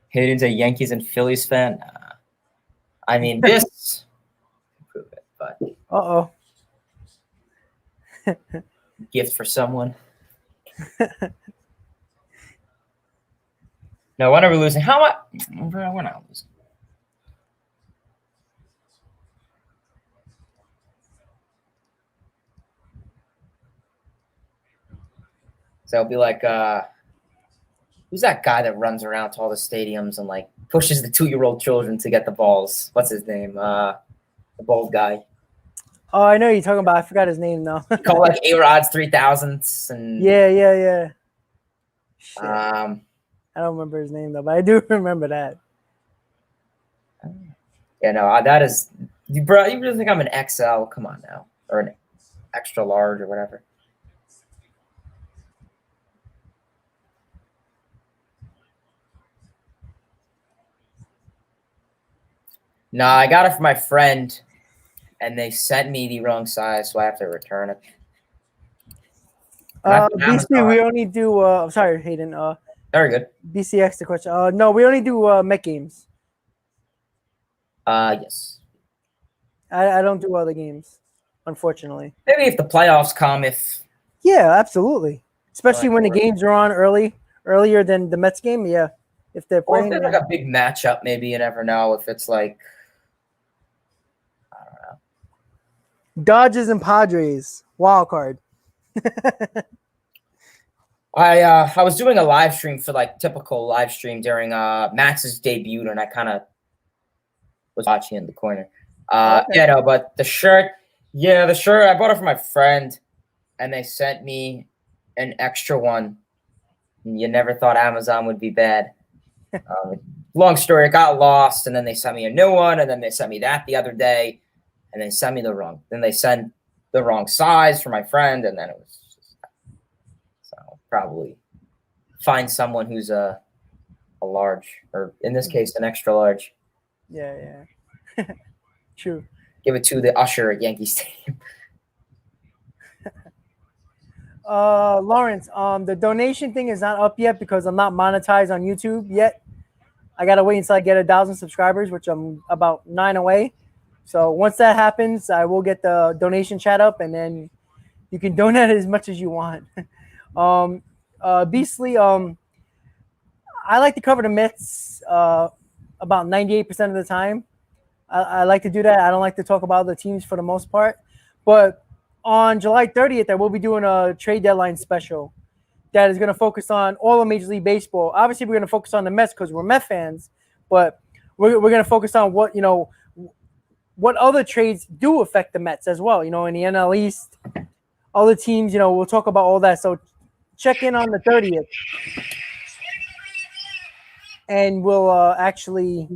Hayden's a Yankees and Phillies fan. I mean, this prove it, but Uh-oh. gift for someone. No, when are we losing? How much? We're not losing. So it'll be like, who's that guy that runs around to all the stadiums and like pushes the 2-year-old children to get the balls? What's his name? The bald guy. Oh, I know who you're talking about. I forgot his name though. Call like A-Rod's 3000s and Yeah. Shit. um I don't remember his name though, but I do remember that. yeah, no, that is, bro. You really think I'm an XL? Come on now, or an extra large or whatever. No, I got it from my friend, and they sent me the wrong size, so I have to return it. BC, we only do. I'm sorry, Hayden. Very good. BC extra question. No, we only do Met games. Yes. I don't do other games, unfortunately. Maybe if the playoffs come, if Yeah, absolutely. Especially when the games are on earlier than the Mets game. Yeah, if they're or playing. if there's like a big matchup, maybe you never know if it's like, I don't know. Dodgers and Padres wild card. I was doing a live stream for like typical live stream during Max's debut, and I kind of was watching in the corner. Okay. Yeah, no, but the shirt I bought it for my friend, and they sent me an extra one. You never thought Amazon would be bad. Long story, it got lost, and then they sent me a new one, and then they sent me that the other day, and they sent me then they sent the wrong size for my friend, and then it was just, so probably find someone who's a large, or in this case, an extra large. Yeah. True. Give it to the usher at Yankee Stadium. Lawrence, the donation thing is not up yet because I'm not monetized on YouTube yet. I gotta wait until I get 1,000 subscribers, which I'm about 9 away. So once that happens, I will get the donation chat up, and then you can donate as much as you want. Beastly, I like to cover the Mets about 98% of the time. I like to do that. I don't like to talk about the teams for the most part. But on July 30th, I will be doing a trade deadline special that is going to focus on all of Major League Baseball. Obviously, we're going to focus on the Mets because we're Met fans, but we're going to focus on what other trades do affect the Mets as well. In the NL East, other teams, we'll talk about all that. So check in on the 30th, and we'll actually,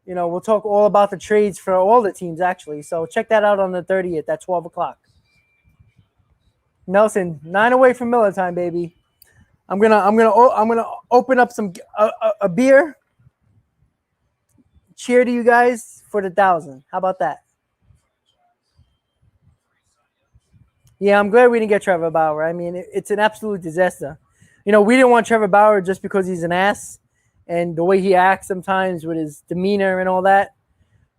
we'll talk all about the trades for all the teams actually. So check that out on the 30th at 12 o'clock. Nelson, 9 away from Miller time, baby. I'm gonna open up some a beer. Cheer to you guys for the 1,000. How about that? Yeah, I'm glad we didn't get Trevor Bauer. I mean, it's an absolute disaster. We didn't want Trevor Bauer just because he's an ass and the way he acts sometimes with his demeanor and all that.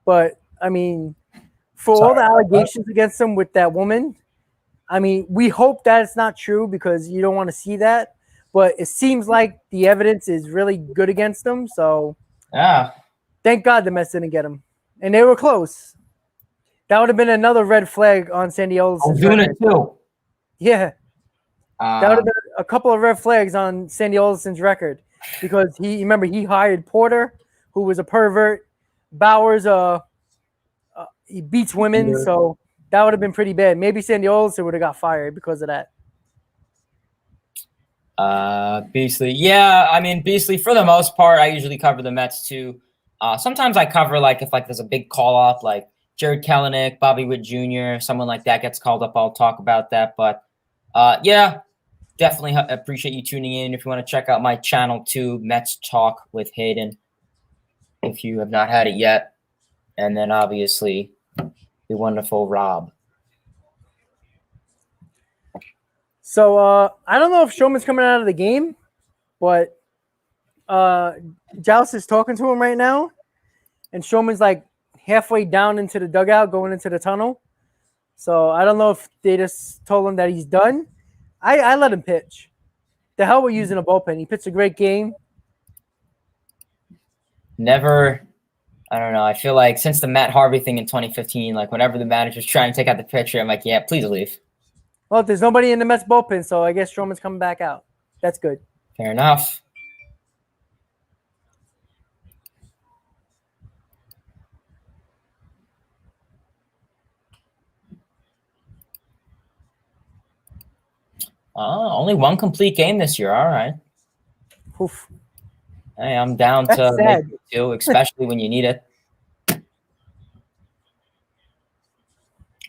But I mean, for all the allegations against him with that woman, I mean, we hope that it's not true because you don't want to see that. But it seems like the evidence is really good against him. So, Yeah. Thank God the Mets didn't get him. And they were close. That would have been another red flag on Sandy Olson's I'm doing record. it too. Yeah. That would have been a couple of red flags on Sandy Olson's record because he hired Porter, who was a pervert. Bowers, he beats women. Yeah. So that would have been pretty bad. Maybe Sandy Olson would have got fired because of that. Beastly. Yeah, I mean, Beastly, for the most part, I usually cover the Mets too. Sometimes I cover if there's a big call up, like Jared Kelenic, Bobby Witt Jr., someone like that gets called up, I'll talk about that. But yeah, definitely appreciate you tuning in. If you want to check out my channel too, Mets Talk with Hayden, if you have not had it yet. And then obviously the wonderful Rob. So I don't know if Stroman's coming out of the game, but Joust is talking to him right now, and Stroman's like halfway down into the dugout, going into the tunnel. So I don't know if they just told him that he's done. I let him pitch. The hell we're using a bullpen. He pitched a great game. Never, I don't know. I feel like since the Matt Harvey thing in 2015, like whenever the manager's trying to take out the pitcher, I'm like, yeah, please leave. Well, there's nobody in the Mets bullpen, so I guess Stroman's coming back out. That's good. Fair enough. Only one complete game this year. All right. Oof. Hey, I'm down That's to sad. make it too, especially when you need it.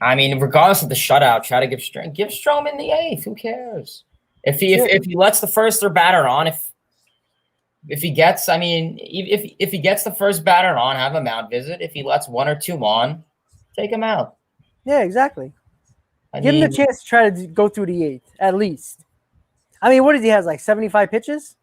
I mean, regardless of the shutout, try to give Stroman the eighth. Who cares? If he lets the first or batter on, if he gets, I mean, if he gets the first batter on, have him out visit. If he lets one or two on, take him out. Yeah, exactly. Give mean, him the chance to try to go through the eighth, at least. I mean, what does he have, like 75 pitches?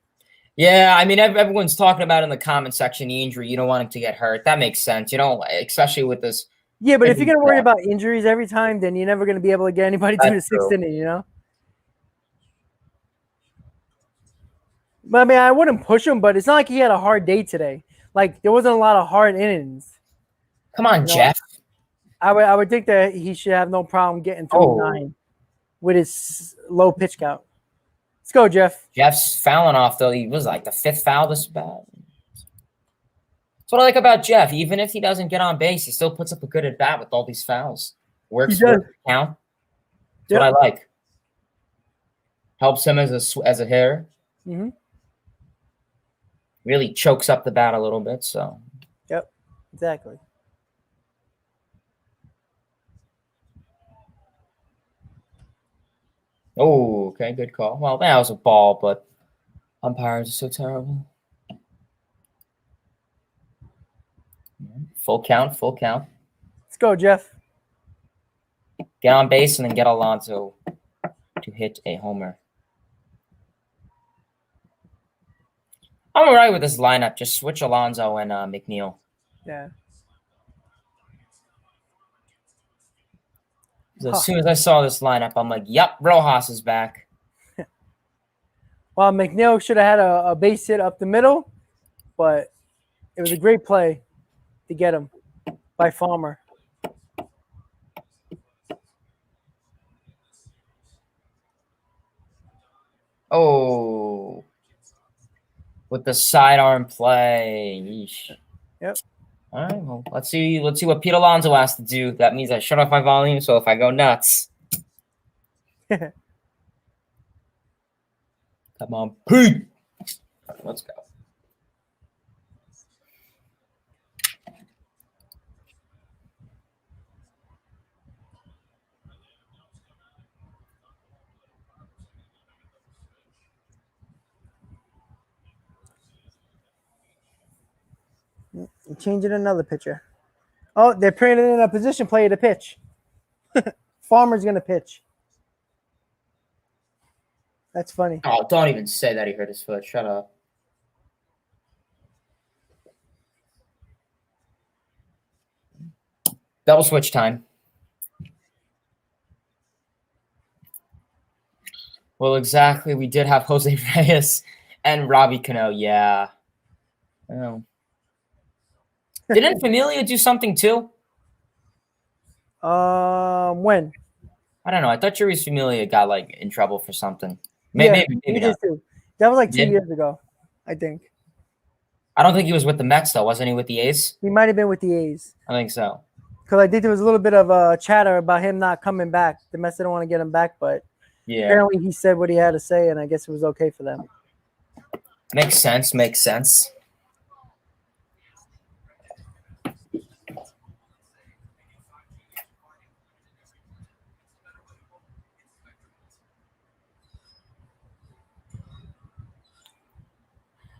Yeah, I mean, everyone's talking about in the comment section the injury. You don't want him to get hurt. That makes sense. You know, especially with this. Yeah, but if you're going to worry about injuries every time, then you're never going to be able to get anybody to the sixth inning, you know? But I mean, I wouldn't push him, but it's not like he had a hard day today. Like, there wasn't a lot of hard innings. Come on, Jeff. I would think that he should have no problem getting through 9 with his low pitch count. Let's go, Jeff. Jeff's fouling off, though. He was like the 5th foul this bat. That's what I like about Jeff. Even if he doesn't get on base, he still puts up a good at bat with all these fouls. Works for the count. That's what I like. Helps him as a hitter. Mm-hmm. Really chokes up the bat a little bit. So. Yep. Exactly. Oh, okay, good call. Well, that was a ball, but umpires are so terrible. Full count, full count. Let's go, Jeff. Get on base and then get Alonso to hit a homer. I'm all right with this lineup. Just switch Alonso and McNeil. Yeah. As soon as I saw this lineup, I'm like, yep, Rojas is back. Well, McNeil should have had a base hit up the middle, but it was a great play to get him by Farmer. Oh, with the sidearm play. Yeesh. Yep. All right, well, let's see what Pete Alonso has to do. That means I shut off my volume, so if I go nuts. Come on, Pete. Let's go. Changing another pitcher. Oh, they're putting in a position player to pitch. Farmer's going to pitch. That's funny. Oh, don't even say that he hurt his foot. Shut up. Double switch time. Well, exactly. We did have Jose Reyes and Robbie Cano. Yeah. Oh. Didn't Familia do something too? When? I don't know. I thought Juris Familia got like in trouble for something. Maybe Maybe he not. did too. That was like 2 years ago, I think. I don't think he was with the Mets though. Wasn't he with the A's? He might have been with the A's. I think so. Because I think there was a little bit of chatter about him not coming back. The Mets didn't want to get him back, but apparently he said what he had to say, and I guess it was okay for them. Makes sense. Makes sense.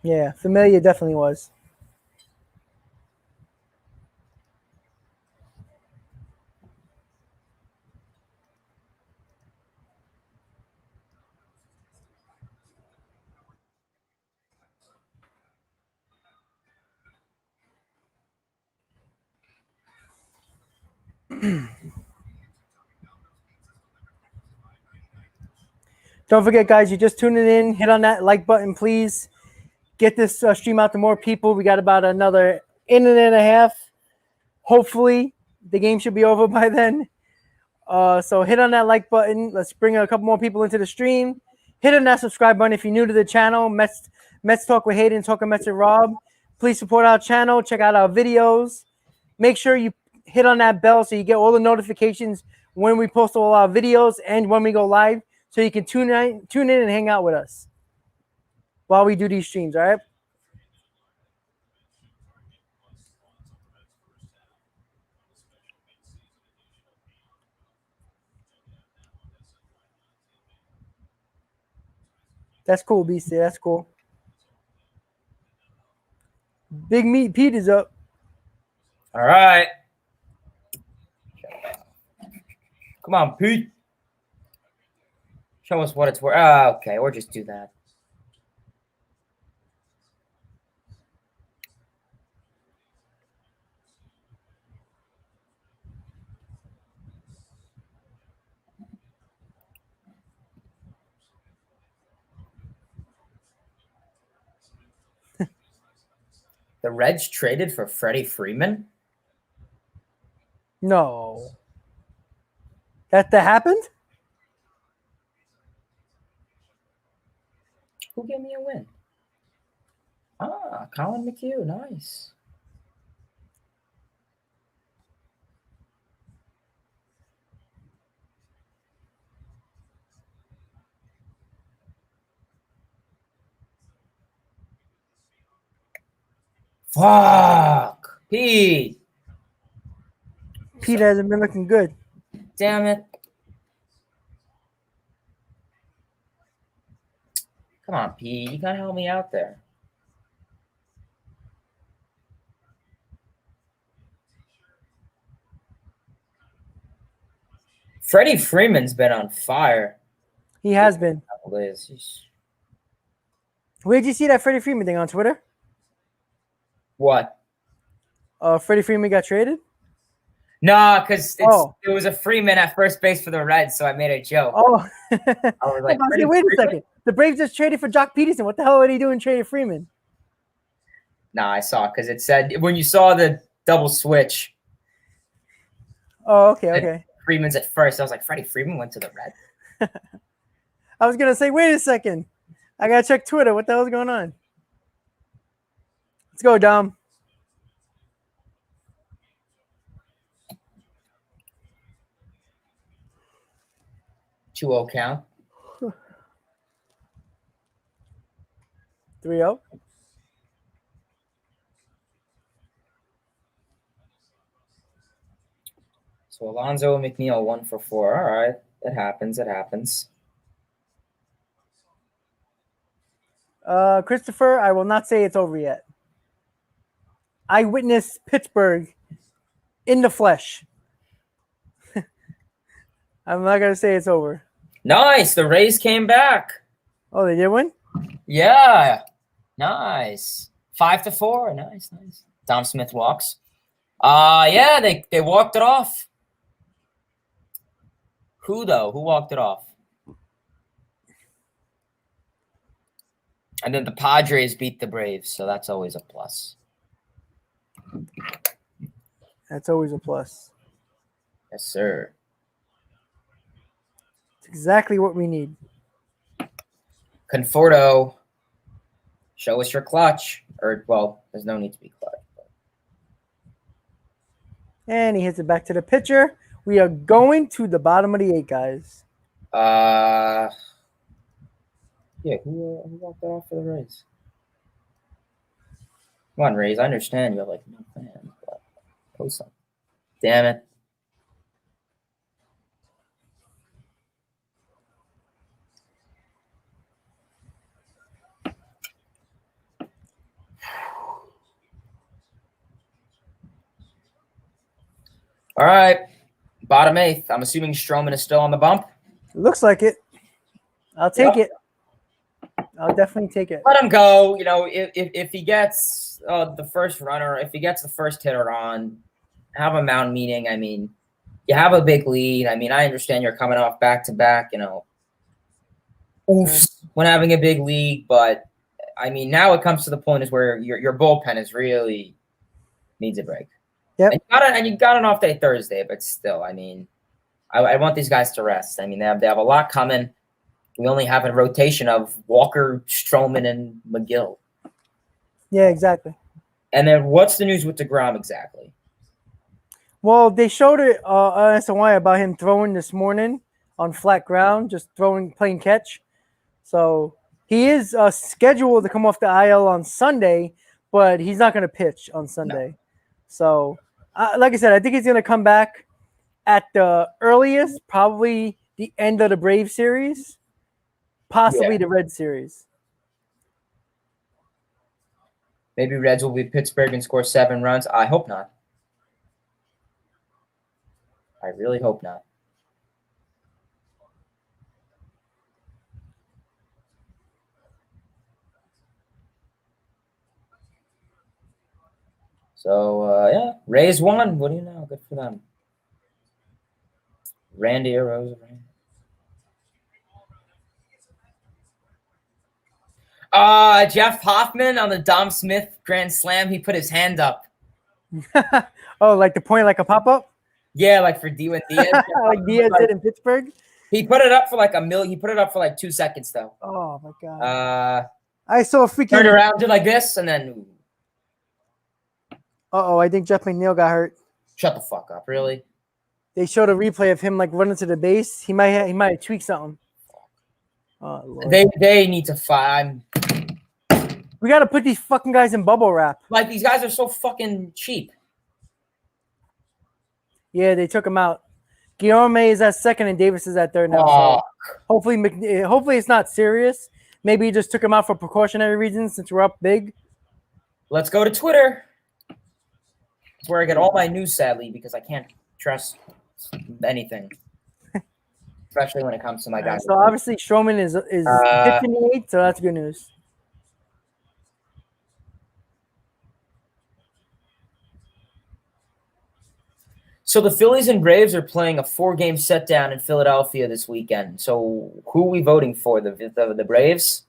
Yeah, Familia definitely was. Don't forget, guys, you're just tuning in. Hit on that like button, please. Get this stream out to more people. We got about another inning and a half. Hopefully, the game should be over by then. So hit on that like button. Let's bring a couple more people into the stream. Hit on that subscribe button if you're new to the channel. Mets Talk with Hayden, Talking Mets and Rob. Please support our channel. Check out our videos. Make sure you hit on that bell so you get all the notifications when we post all our videos and when we go live, so you can tune in and hang out with us while we do these streams. All right. That's cool, Beastie. That's cool. Big Meat Pete is up. All right. Come on, Pete. Show us what it's worth. Okay, or just do that. The Reds traded for Freddie Freeman? No. That happened? Who gave me a win? Colin McHugh. Nice. Fuck. Pete. Pete hasn't been looking good. Damn it. Come on, Pete. You gotta help me out there. Freddie Freeman's been on fire. He has been. Where'd you see that Freddie Freeman thing on Twitter? What? Freddie Freeman got traded? No, because Oh. it was a Freeman at first base for the Reds, so I made a joke. Oh. I was like, wait a Freeman? second. The Braves just traded for Jock Peterson. What the hell are they doing trading Freeman? Nah, I saw it because it said when you saw the double switch. Oh, okay. Freeman's at first. I was like, Freddie Freeman went to the Reds. I was gonna say, wait a second. I gotta check Twitter. What the hell's going on? Let's go, Dom. Two-0 count. 3-0. So Alonso and McNeil 1 for 4. All right, it happens. It happens. Christopher, I will not say it's over yet. I witnessed Pittsburgh in the flesh. I'm not gonna say it's over. Nice. The Rays came back. Oh, they did win? Yeah. Nice. 5-4. Nice. Dom Smith walks. Yeah, they walked it off. Who though? Who walked it off? And then the Padres beat the Braves, so that's always a plus. That's always a plus. Yes, sir. It's exactly what we need. Conforto, show us your clutch. Or, well, there's no need to be clutch. And he hits it back to the pitcher. We are going to the bottom of the 8, guys. Yeah, who walked that off for the Rays? Come on, Rays. I understand you're like no fan, but post something. Damn it. All right. Bottom eighth. I'm assuming Stroman is still on the bump. Looks like it. I'll take it. I'll definitely take it. Let him go. You know, if he gets the first runner, if he gets the first hitter on, have a mound meeting. I mean, you have a big lead. I mean, I understand you're coming off back-to-back, you know, oofs when having a big lead. But, I mean, now it comes to the point is where your bullpen is really needs a break. Yep. And you got an off day Thursday, but still, I mean, I want these guys to rest. I mean, they have a lot coming. We only have a rotation of Walker, Stroman, and McGill. Yeah, exactly. And then what's the news with DeGrom exactly? Well, they showed it on SNY about him throwing this morning on flat ground, just playing catch. So he is scheduled to come off the IL on Sunday, but he's not going to pitch on Sunday. No. So, like I said, I think he's going to come back at the earliest, probably the end of the Braves series, possibly the Red series. Maybe Reds will beat Pittsburgh and score 7 runs. I hope not. I really hope not. So, yeah, Rays won. What do you know? Good for them. Randy Arroyo. Jeff Hoffman on the Dom Smith grand slam. He put his hand up. Oh, like the point, like a pop-up? Yeah, like for Diaz. Like Diaz did in Pittsburgh? He put it up for like He put it up for like 2 seconds, though. Oh, my God. I saw a freaking... Turned around, did like this, and then... Uh-oh, I think Jeff McNeil got hurt. Shut the fuck up, really? They showed a replay of him like running to the base. He might have tweaked something. Oh, Lord. They need to find. We got to put these fucking guys in bubble wrap. Like, these guys are so fucking cheap. Yeah, they took him out. Guillaume is at second and Davis is at third now. So hopefully it's not serious. Maybe he just took him out for precautionary reasons since we're up big. Let's go to Twitter. It's where I get all my news, sadly, because I can't trust anything, especially when it comes to my guys. So obviously Stroman is 58, so that's good news. So the Phillies and Braves are playing a 4-game set down in Philadelphia this weekend. So who are we voting for? The Braves?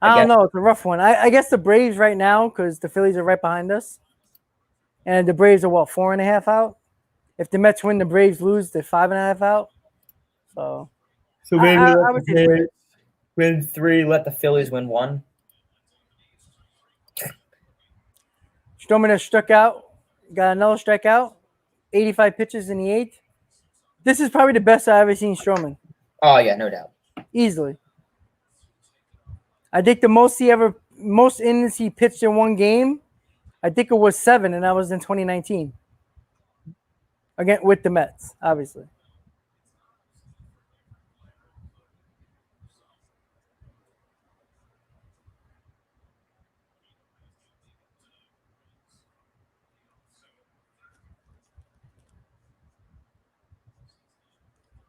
I don't know. It's a rough one. I guess the Braves right now because the Phillies are right behind us. And the Braves are, 4.5 out? If the Mets win, the Braves lose, they're 5.5 out. So maybe I would say the Braves win 3, let the Phillies win 1. Stroman has struck out. Got another strikeout. 85 pitches in the 8th. This is probably the best I've ever seen Stroman. Oh, yeah, no doubt. Easily. I think the most innings he pitched in one game, I think it was 7, and that was in 2019. Again, with the Mets, obviously.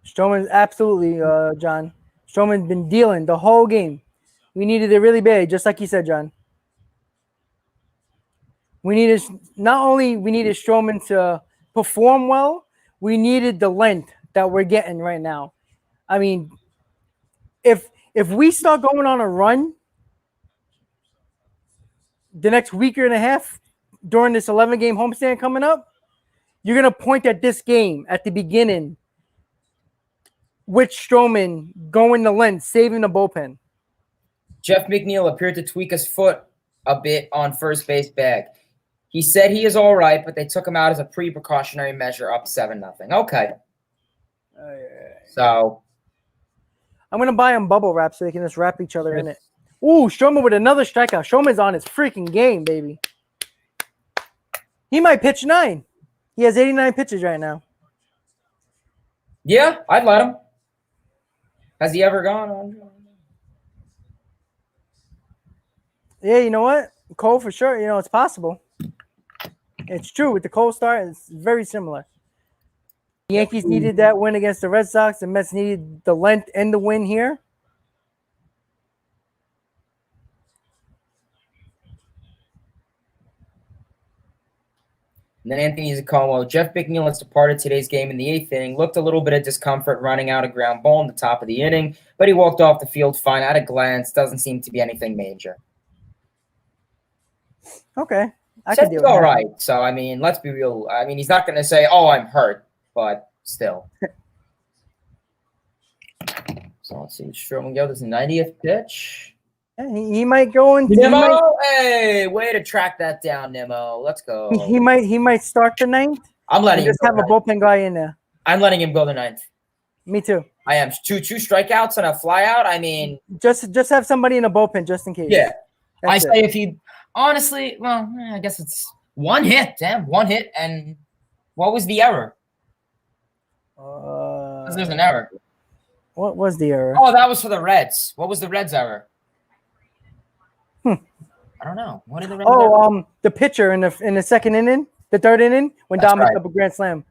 Stroman, absolutely, John. Stroman's been dealing the whole game. We needed it really bad, just like you said, John. We needed Stroman to perform well. We needed the length that we're getting right now. I mean, if we start going on a run the next week and a half during this 11-game homestand coming up, you're going to point at this game at the beginning with Stroman going the length, saving the bullpen. Jeff McNeil appeared to tweak his foot a bit on first base bag. He said he is all right, but they took him out as a pre-precautionary measure, up 7-0. Okay. So I'm going to buy him bubble wrap so they can just wrap each other in it. Ooh, Stroman with another strikeout. Stroman's on his freaking game, baby. He might pitch 9. He has 89 pitches right now. Yeah, I'd let him. Has he ever gone on? Yeah, you know what? Cole, for sure. You know, it's possible. It's true. With the cold start, it's very similar. The Yankees needed that win against the Red Sox. The Mets needed the length and the win here. And then Anthony Zacomo, Jeff Bicknell departed today's game in the 8th inning. Looked a little bit of discomfort running out a ground ball in the top of the inning, but he walked off the field fine at a glance. Doesn't seem to be anything major. Okay. I Says can deal he's with all that. right. So, I mean, let's be real. I mean, he's not going to say, oh, I'm hurt, but still. So let's see. Stroman go. This is the 90th pitch. Yeah, he might go into Nimmo, hey, way to track that down, Nimmo. Let's go. he might start the ninth. I'm letting And him just go. have a bullpen guy in there. I'm letting him go the 9th. Me too. I am two strikeouts and a flyout. I mean, Just have somebody in the bullpen just in case. yeah. That's I say if he honestly, well, I guess it's one hit. Damn, one hit. And what was the error? 'Cause there's an error. What was the error? Oh, that was for the Reds. What was the Reds' error? I don't know. What did the Reds error? The pitcher in the second inning, the third inning, when That's Dominic right. up a grand slam,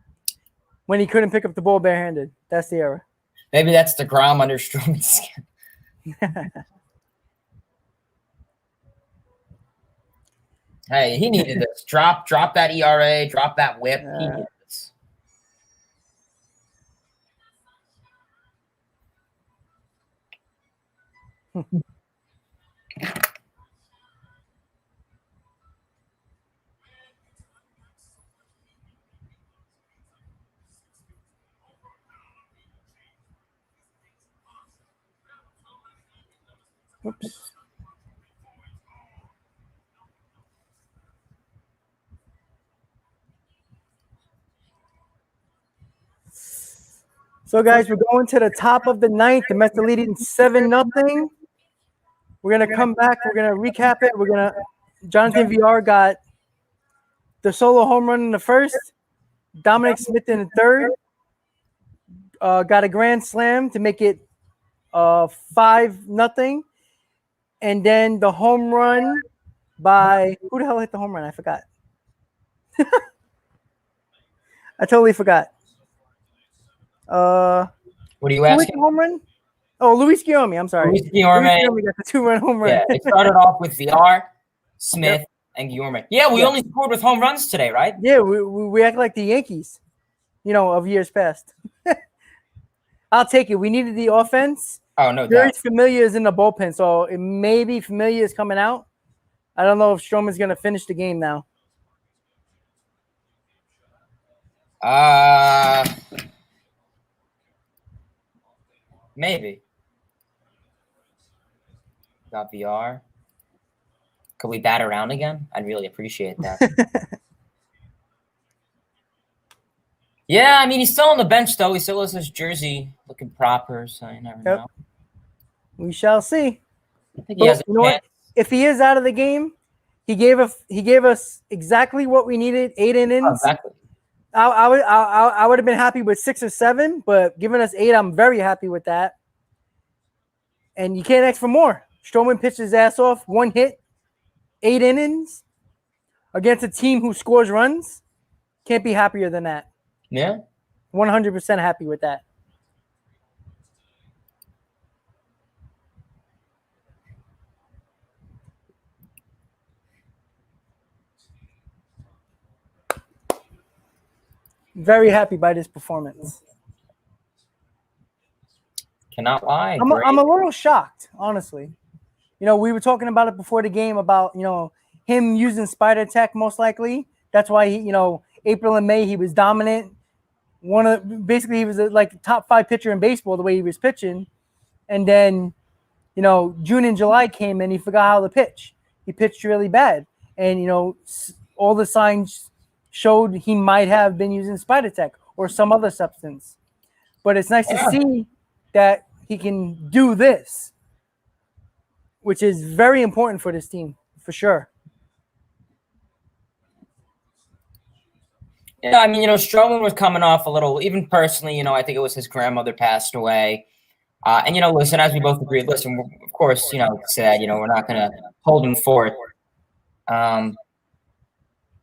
when he couldn't pick up the ball barehanded. That's the error. Maybe that's the Grom under Stroman's skin. Hey, he needed this. Drop that ERA, drop that whip. He needed this. Oops. So, guys, we're going to the top of the ninth. The Mets are leading 7-0. We're gonna come back. We're gonna recap it. Jonathan VR got the solo home run in the first. Dominic Smith in the third. Got a grand slam to make it 5-0. And then the home run by who the hell hit the home run? I forgot. I totally forgot. What are you Who hit the asking? home run? Oh, Luis Guillorme. I'm sorry. Luis Guillorme. Got the 2-run home run. Yeah, it started off with VR, Smith, and Guillorme. Yeah, we only scored with home runs today, right? Yeah, we act like the Yankees, of years past. I'll take it. We needed the offense. Oh, no Very doubt. Familia is in the bullpen, so it maybe Familia is coming out. I don't know if Stroman's going to finish the game now. Maybe. Got VR. Could we bat around again? I'd really appreciate that. Yeah, I mean, he's still on the bench, though. He still has his jersey looking proper, so you never know. We shall see. I think he has a You know what? chance. If he is out of the game, he gave us exactly what we needed. 8 innings. Oh, exactly. I would have been happy with 6 or 7, but giving us 8, I'm very happy with that. And you can't ask for more. Stroman pitched his ass off, 1 hit, 8 innings against a team who scores runs. Can't be happier than that. Yeah. 100% happy with that. Very happy by this performance. Cannot lie. I'm a little shocked, honestly. We were talking about it before the game about, him using Spider Tech most likely. That's why he, April and May, he was dominant. Basically he was like the top 5 pitcher in baseball the way he was pitching. And then, June and July came and he forgot how to pitch. He pitched really bad. And, all the signs showed he might have been using Spider Tech or some other substance. But it's nice to see that he can do this, which is very important for this team, for sure. Yeah, I mean, Stroman was coming off a little, even personally, I think it was his grandmother passed away. And, listen, as we both agreed, listen, of course, sad, we're not going to hold him for it.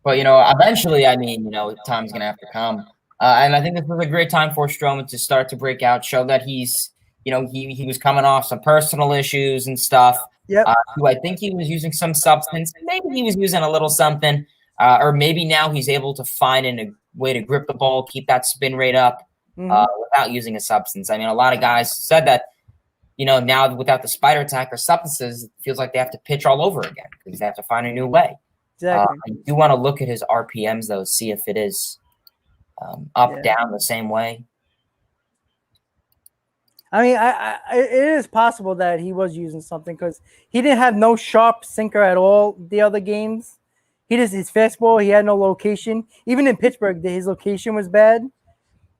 But But, eventually, time's going to have to come. And I think this was a great time for Stroman to start to break out, show that he's, he was coming off some personal issues and stuff. Yep. I think he was using some substance. Maybe he was using a little something. Or maybe now he's able to find a way to grip the ball, keep that spin rate up without using a substance. I mean, a lot of guys said that, now without the spider attack or substances, it feels like they have to pitch all over again because they have to find a new way. Exactly. I do want to look at his RPMs, though, see if it is up, down the same way. I mean, it is possible that he was using something because he didn't have no sharp sinker at all the other games. His fastball, he had no location. Even in Pittsburgh, his location was bad.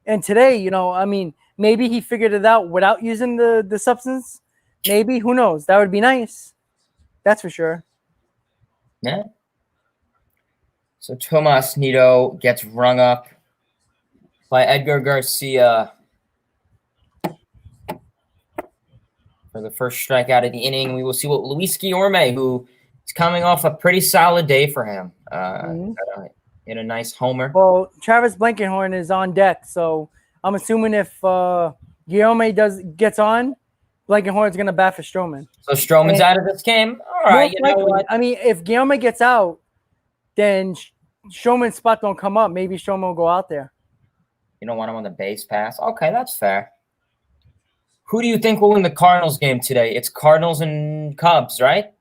And today, I mean, maybe he figured it out without using the substance. Maybe, who knows? That would be nice. That's for sure. Yeah. So Tomas Nido gets rung up by Edgar Garcia for the first strikeout of the inning. We will see what Luis Guillorme, who is coming off a pretty solid day for him, in a nice homer. Well, Travis Blankenhorn is on deck, so I'm assuming if Guillorme gets on, Blankenhorn's going to bat for Stroman. So Stroman's out of this game? All right, you know what? I mean, if Guillorme gets out, then Stroman's spot don't come up. Maybe Stroman will go out there. You don't want him on the base pass? Okay, that's fair. Who do you think will win the Cardinals game today? It's Cardinals and Cubs, right?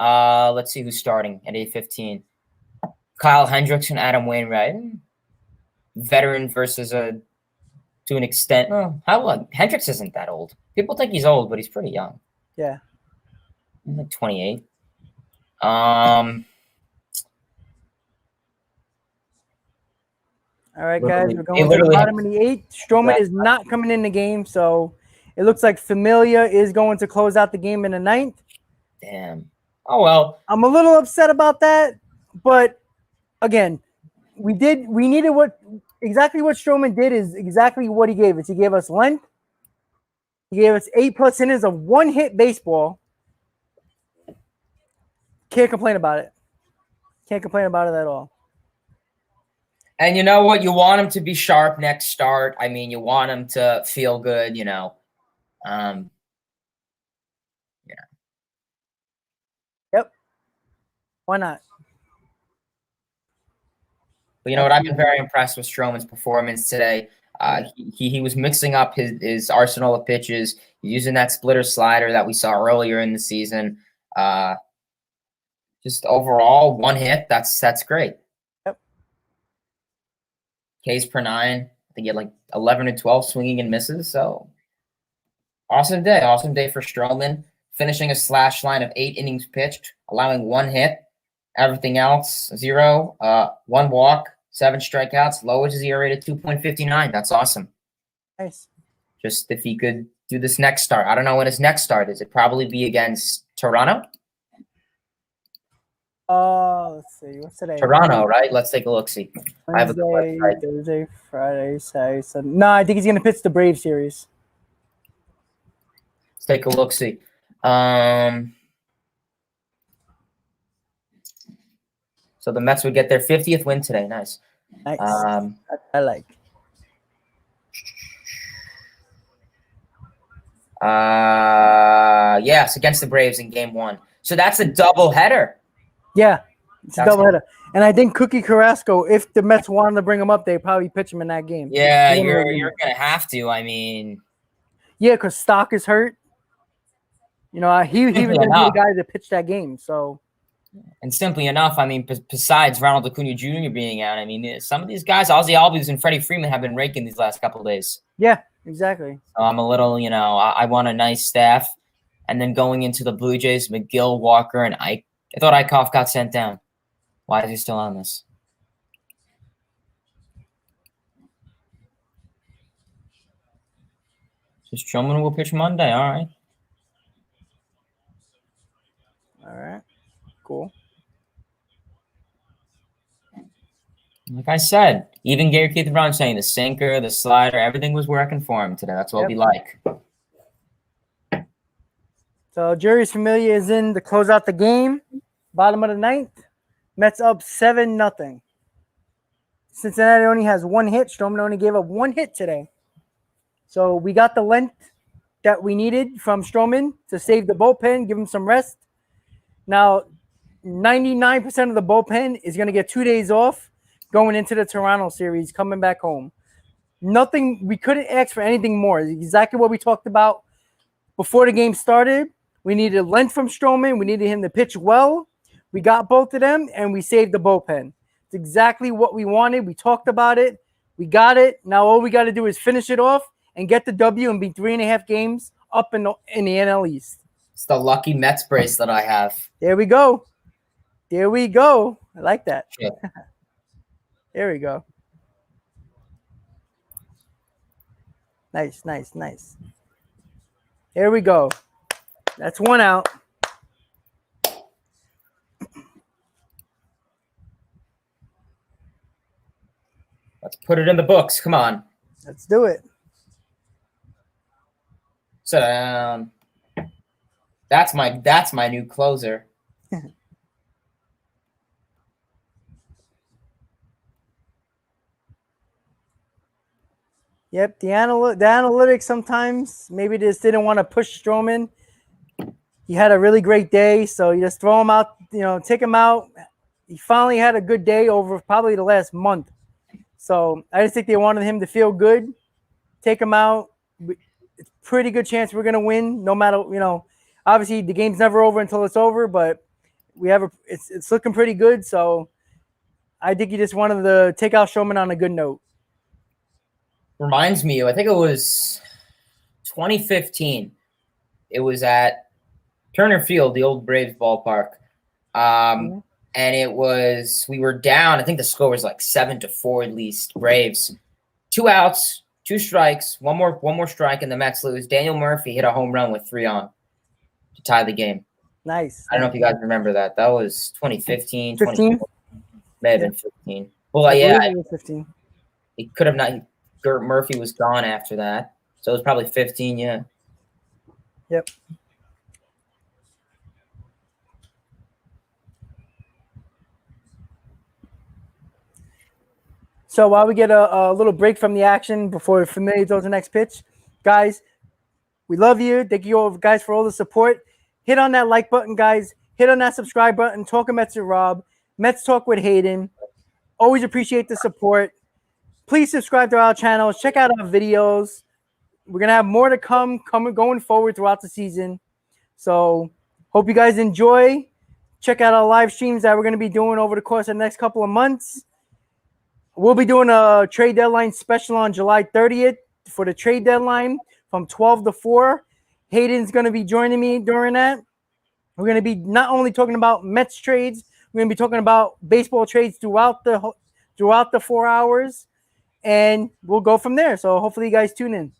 Let's see who's starting at 8:15. Kyle Hendricks and Adam Wainwright. Veteran versus to an extent. Oh, how old? Hendricks isn't that old. People think he's old, but he's pretty young. Yeah. He's like 28. All right, guys, we're going to the bottom of the 8th. Stroman is not coming in the game, so it looks like Familia is going to close out the game in the 9th. Damn. Oh, well. I'm a little upset about that, but again, we needed exactly what Stroman did is exactly what he gave us. He gave us length. He gave us 8+ innings of one-hit baseball. Can't complain about it. Can't complain about it at all. And you know what? You want him to be sharp next start. I mean, you want him to feel good, Yep. Why not? But you know what? I've been very impressed with Stroman's performance today. He was mixing up his arsenal of pitches, using that splitter slider that we saw earlier in the season. Just overall, one hit. That's great. Ks per 9. I think he had like 11 and 12 swinging and misses. So awesome day. Awesome day for Stroman. Finishing a slash line of 8 innings pitched, allowing 1 hit. Everything else, 0. 1 walk, 7 strikeouts. Lowest his ERA to 2.59. That's awesome. Nice. Just if he could do this next start. I don't know when his next start is. It'd probably be against Toronto. Let's see. What's today? Toronto, right? Let's take a look. See, I have a website. Thursday, Friday, Saturday, Sunday. No, I think he's gonna pitch the Brave series. Let's take a look. See, so the Mets would get their 50th win today. Nice. Nice. I like. Yes, against the Braves in Game 1. So that's a double header. Yeah, it's a doubleheader. And I think Cookie Carrasco, if the Mets wanted to bring him up, they'd probably pitch him in that game. Yeah, you're going to have to. I mean. Yeah, because Stock is hurt. He was going to be the guy to pitch that game. So. And simply enough, I mean, besides Ronald Acuna Jr. being out, I mean, some of these guys, Ozzie Albies and Freddie Freeman, have been raking these last couple of days. Yeah, exactly. So I'm a little, I want a nice staff. And then going into the Blue Jays, McGill, Walker, and Ike. I thought Eichhoff got sent down. Why is he still on this? Just Stroman will pitch Monday. All right. All right. Cool. Like I said, even Gary Keith Brown saying the sinker, the slider, everything was working for him today. That's what we like. So Juris Familia is in to close out the game. Bottom of the 9th. Mets up 7-0. Cincinnati only has one hit. Stroman only gave up one hit today. So we got the length that we needed from Stroman to save the bullpen, give him some rest. Now, 99% of the bullpen is going to get 2 days off going into the Toronto series, coming back home. Nothing, we couldn't ask for anything more. Exactly what we talked about before the game started. We needed length from Stroman. We needed him to pitch well. We got both of them, and we saved the bullpen. It's exactly what we wanted. We talked about it. We got it. Now all we got to do is finish it off and get the W and be 3.5 games up in the NL East. It's the lucky Mets bracelet I have. There we go. There we go. I like that. Shit. There we go. Nice, nice, nice. There we go. That's one out. Let's put it in the books. Come on. Let's do it. Sit down. That's my new closer. Yep, the analytics sometimes maybe just didn't want to push Stroman. He had a really great day, so you just throw him out, take him out. He finally had a good day over probably the last month. So I just think they wanted him to feel good, take him out. It's a pretty good chance we're going to win no matter, obviously the game's never over until it's over, but it's looking pretty good. So I think he just wanted to take out Stroman on a good note. Reminds me, I think it was 2015. It was at Turner Field, the old Braves ballpark. And we were down. I think the score was like 7-4 at least. Braves. 2 outs, 2 strikes, one more strike, and the Mets lose. Daniel Murphy hit a home run with 3 on to tie the game. Nice. I don't know if you guys remember that. That was 2015. 15? May have been 15. Well, yeah. It was 15. He could have not. Gert Murphy was gone after that. So it was probably 15, yeah. Yep. So while we get a little break from the action before Familia throws the next pitch, guys, we love you. Thank you all, guys, for all the support. Hit on that like button, guys. Hit on that subscribe button. Talking Mets with Rob. Mets Talk with Hayden. Always appreciate the support. Please subscribe to our channels. Check out our videos. We're going to have more to come going forward throughout the season. So hope you guys enjoy. Check out our live streams that we're going to be doing over the course of the next couple of months. We'll be doing a trade deadline special on July 30th for the trade deadline from 12 to 4. Hayden's going to be joining me during that. We're going to be not only talking about Mets trades, we're going to be talking about baseball trades throughout the 4 hours. And we'll go from there. So hopefully you guys tune in.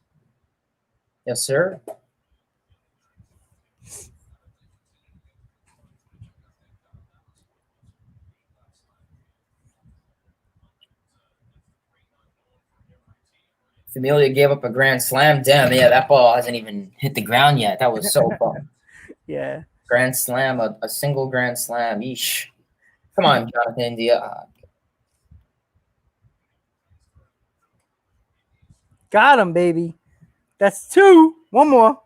Yes, sir. Familia gave up a grand slam. Damn, yeah, that ball hasn't even hit the ground yet. That was so fun. Yeah. Grand slam, a single grand slam. Yeesh. Come on, Jonathan India. Got him, baby. That's 2. One more.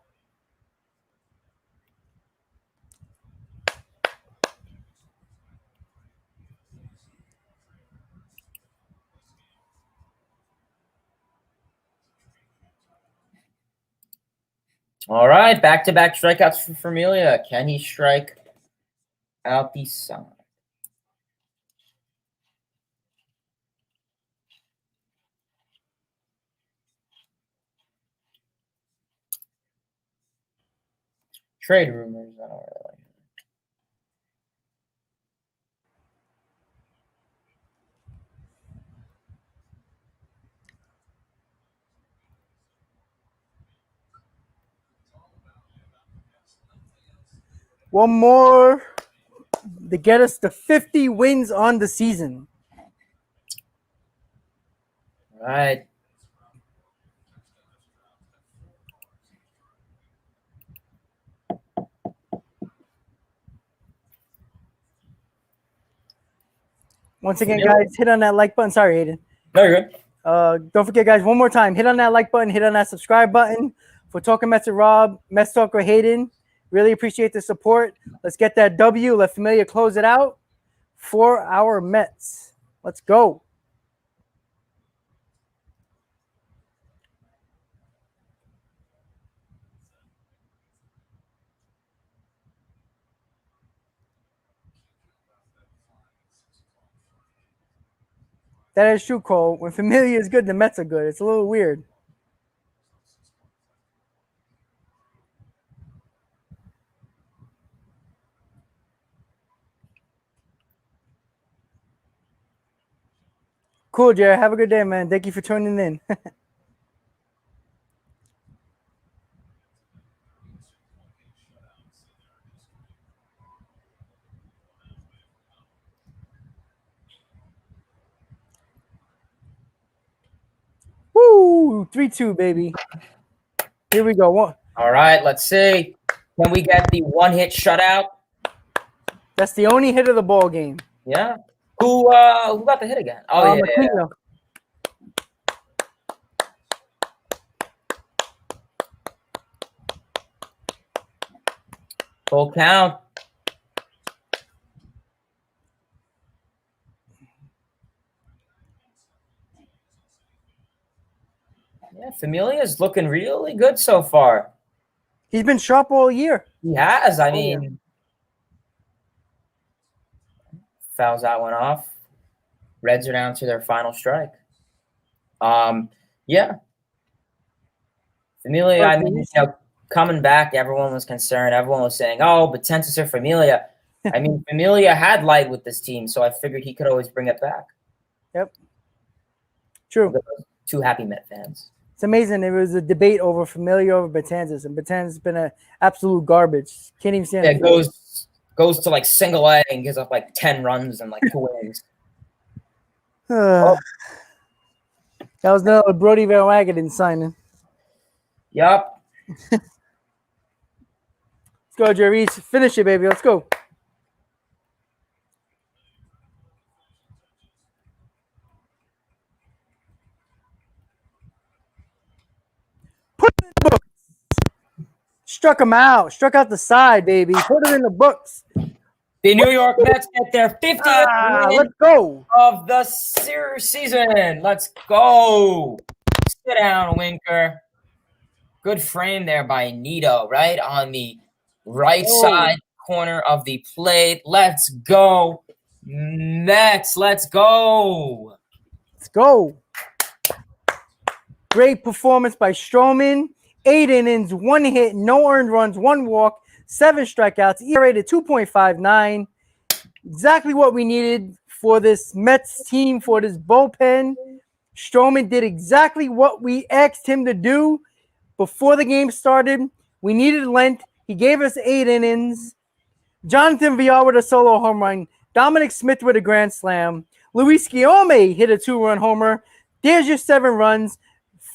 All right, back-to-back strikeouts for Familia. Can he strike out the side? Trade rumors. I don't really like it. One more to get us to 50 wins on the season. All right. Once again, guys, hit on that like button. Sorry, Aiden. No, you're good. Don't forget, guys, one more time, hit on that like button, hit on that subscribe button. For Talking Mets with Rob, Mets Talk with Hayden. Really appreciate the support. Let's get that W. Let Familia close it out for our Mets. Let's go. That is true, Cole. When Familia is good, the Mets are good. It's a little weird. Cool, Jared. Have a good day, man. Thank you for tuning in. Woo! 3-2, baby. Here we go. All right, let's see. Can we get the one-hit shutout? That's the only hit of the ball game. Yeah. Who got the hit again? Oh, yeah. Aquino. Full count. Yeah, Familia's looking really good so far. He's been sharp all year. He has. I Oh, mean, yeah. fouls that one off. Reds are down to their final strike. Yeah. Familia, I mean, coming back, everyone was concerned. Everyone was saying, oh, but Betances or Familia. I mean, Familia had light with this team, so I figured he could always bring it back. Yep. True. Two happy Met fans. It's amazing. There was a debate over Familia over Betances, and Betances has been an absolute garbage. Can't even stand it. Goes to like single A and gives up like 10 runs and like 2 innings. That was another Brody Van Wagenen signing. Yup. Let's go, Jerry. Finish it, baby. Let's go. Put it in the books. Struck him out. Struck out the side, baby. Put it in the books. The New York Mets get their 50th win let's go. of the season. Let's go. Sit down, Winker. Good frame there by Nito, right on the right side corner of the plate. Let's go, Mets. Let's go. Let's go. Great performance by Stroman. 8 innings, 1 hit, no earned runs, 1 walk, 7 strikeouts, ERA to 2.59. Exactly what we needed for this Mets team, for this bullpen. Stroman did exactly what we asked him to do before the game started. We needed length. He gave us 8 innings. Jonathan Villar with a solo home run. Dominic Smith with a grand slam. Luis Guillaume hit a 2-run homer. There's your 7 runs.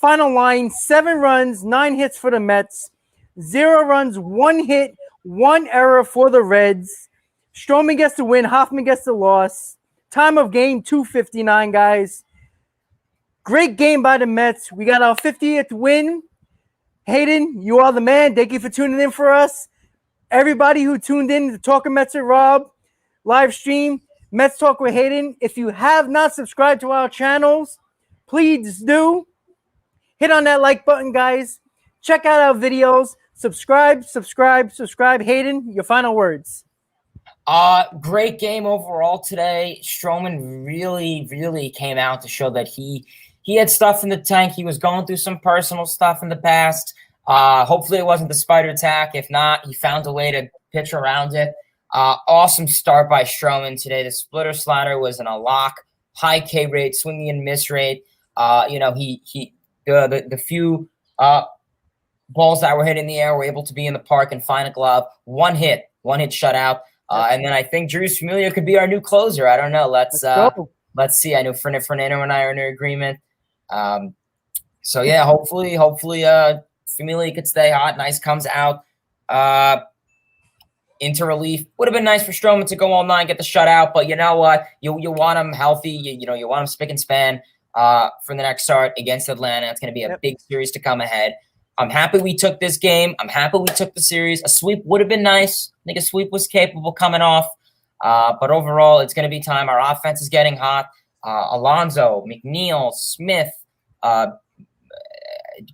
Final line, 7 runs, 9 hits for the Mets. 0 runs, 1 hit, 1 error for the Reds. Stroman gets the win. Hoffman gets the loss. Time of game, 2:59, guys. Great game by the Mets. We got our 50th win. Hayden, you are the man. Thank you for tuning in for us. Everybody who tuned in to Talking Mets with Rob live stream, Mets Talk with Hayden. If you have not subscribed to our channels, please do. Hit on that like button, guys. Check out our videos. Subscribe. Hayden, your final words. Great game overall today. Stroman really came out to show that he had stuff in the tank. He was going through some personal stuff in the past. Hopefully it wasn't the spider attack. If not, he found a way to pitch around it. Awesome start by Stroman today. The splitter slider was in a lock, high K rate, swinging and miss rate. The few balls that were hit in the air were able to be in the park and find a glove. One hit shutout. And then I think Drew Familia could be our new closer. I don't know. Let's see. I know Fernando and I are in agreement. So yeah, hopefully Familia could stay hot. Nice comes out. into relief. Would have been nice for Stroman to go all 9, get the shutout, but you know what? You want him healthy. You want him spick and span for the next start against Atlanta. It's going to be a big series to come ahead. I'm happy we took this game. I'm happy we took the series. A sweep would have been nice. I think a sweep was capable coming off. But overall, it's going to be time. Our offense is getting hot. Alonso, McNeil, Smith,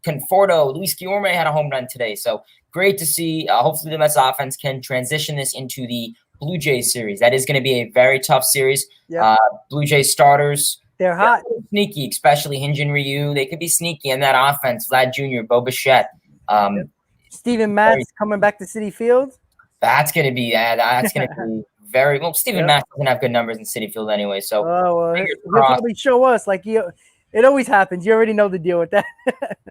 Conforto, Luis Guillorme had a home run today. So great to see. Hopefully the Mets offense can transition this into the Blue Jays series. That is going to be a very tough series. Blue Jays starters, they're hot. Sneaky, especially Hinge and Ryu. They could be sneaky in that offense. Vlad Jr., Bo Bichette. Steven Matz coming back to Citi Field. That's going to be very well. Steven Matz doesn't have good numbers in Citi Field anyway. So he'll probably show us like it always happens. You already know the deal with that.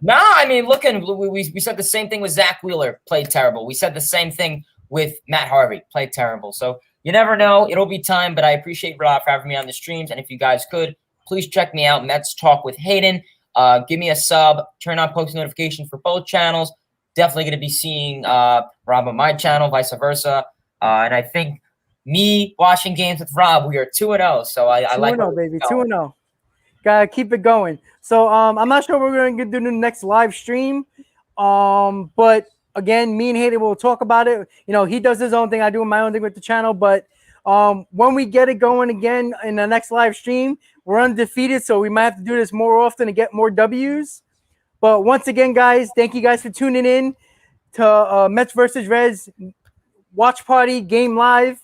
No, I mean, we said the same thing with Zach Wheeler, played terrible. We said the same thing with Matt Harvey, played terrible. So you never know. It'll be time, but I appreciate Rob for having me on the streams. And if you guys could, please check me out, Mets Talk with Hayden. Give me a sub, turn on post notification for both channels. Definitely going to be seeing Rob on my channel, vice versa. And I think me watching games with Rob, we are 2-0. So I like 2-0, baby, 2-0. Gotta keep it going. So I'm not sure what we're gonna do the next live stream. But again, me and Hayden will talk about it. You know, he does his own thing, I do my own thing with the channel. But when we get it going again in the next live stream, we're undefeated, so we might have to do this more often to get more W's. But once again, guys, thank you guys for tuning in to Mets versus Reds watch party game live.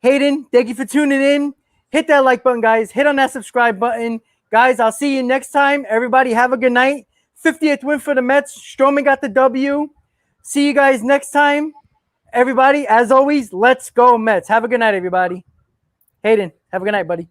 Hayden, thank you for tuning in. Hit that like button, guys. Hit on that subscribe button. Guys, I'll see you next time. Everybody have a good night. 50th win for the Mets. Stroman got the W. See you guys next time. Everybody, as always, let's go Mets. Have a good night, everybody. Hayden, have a good night, buddy.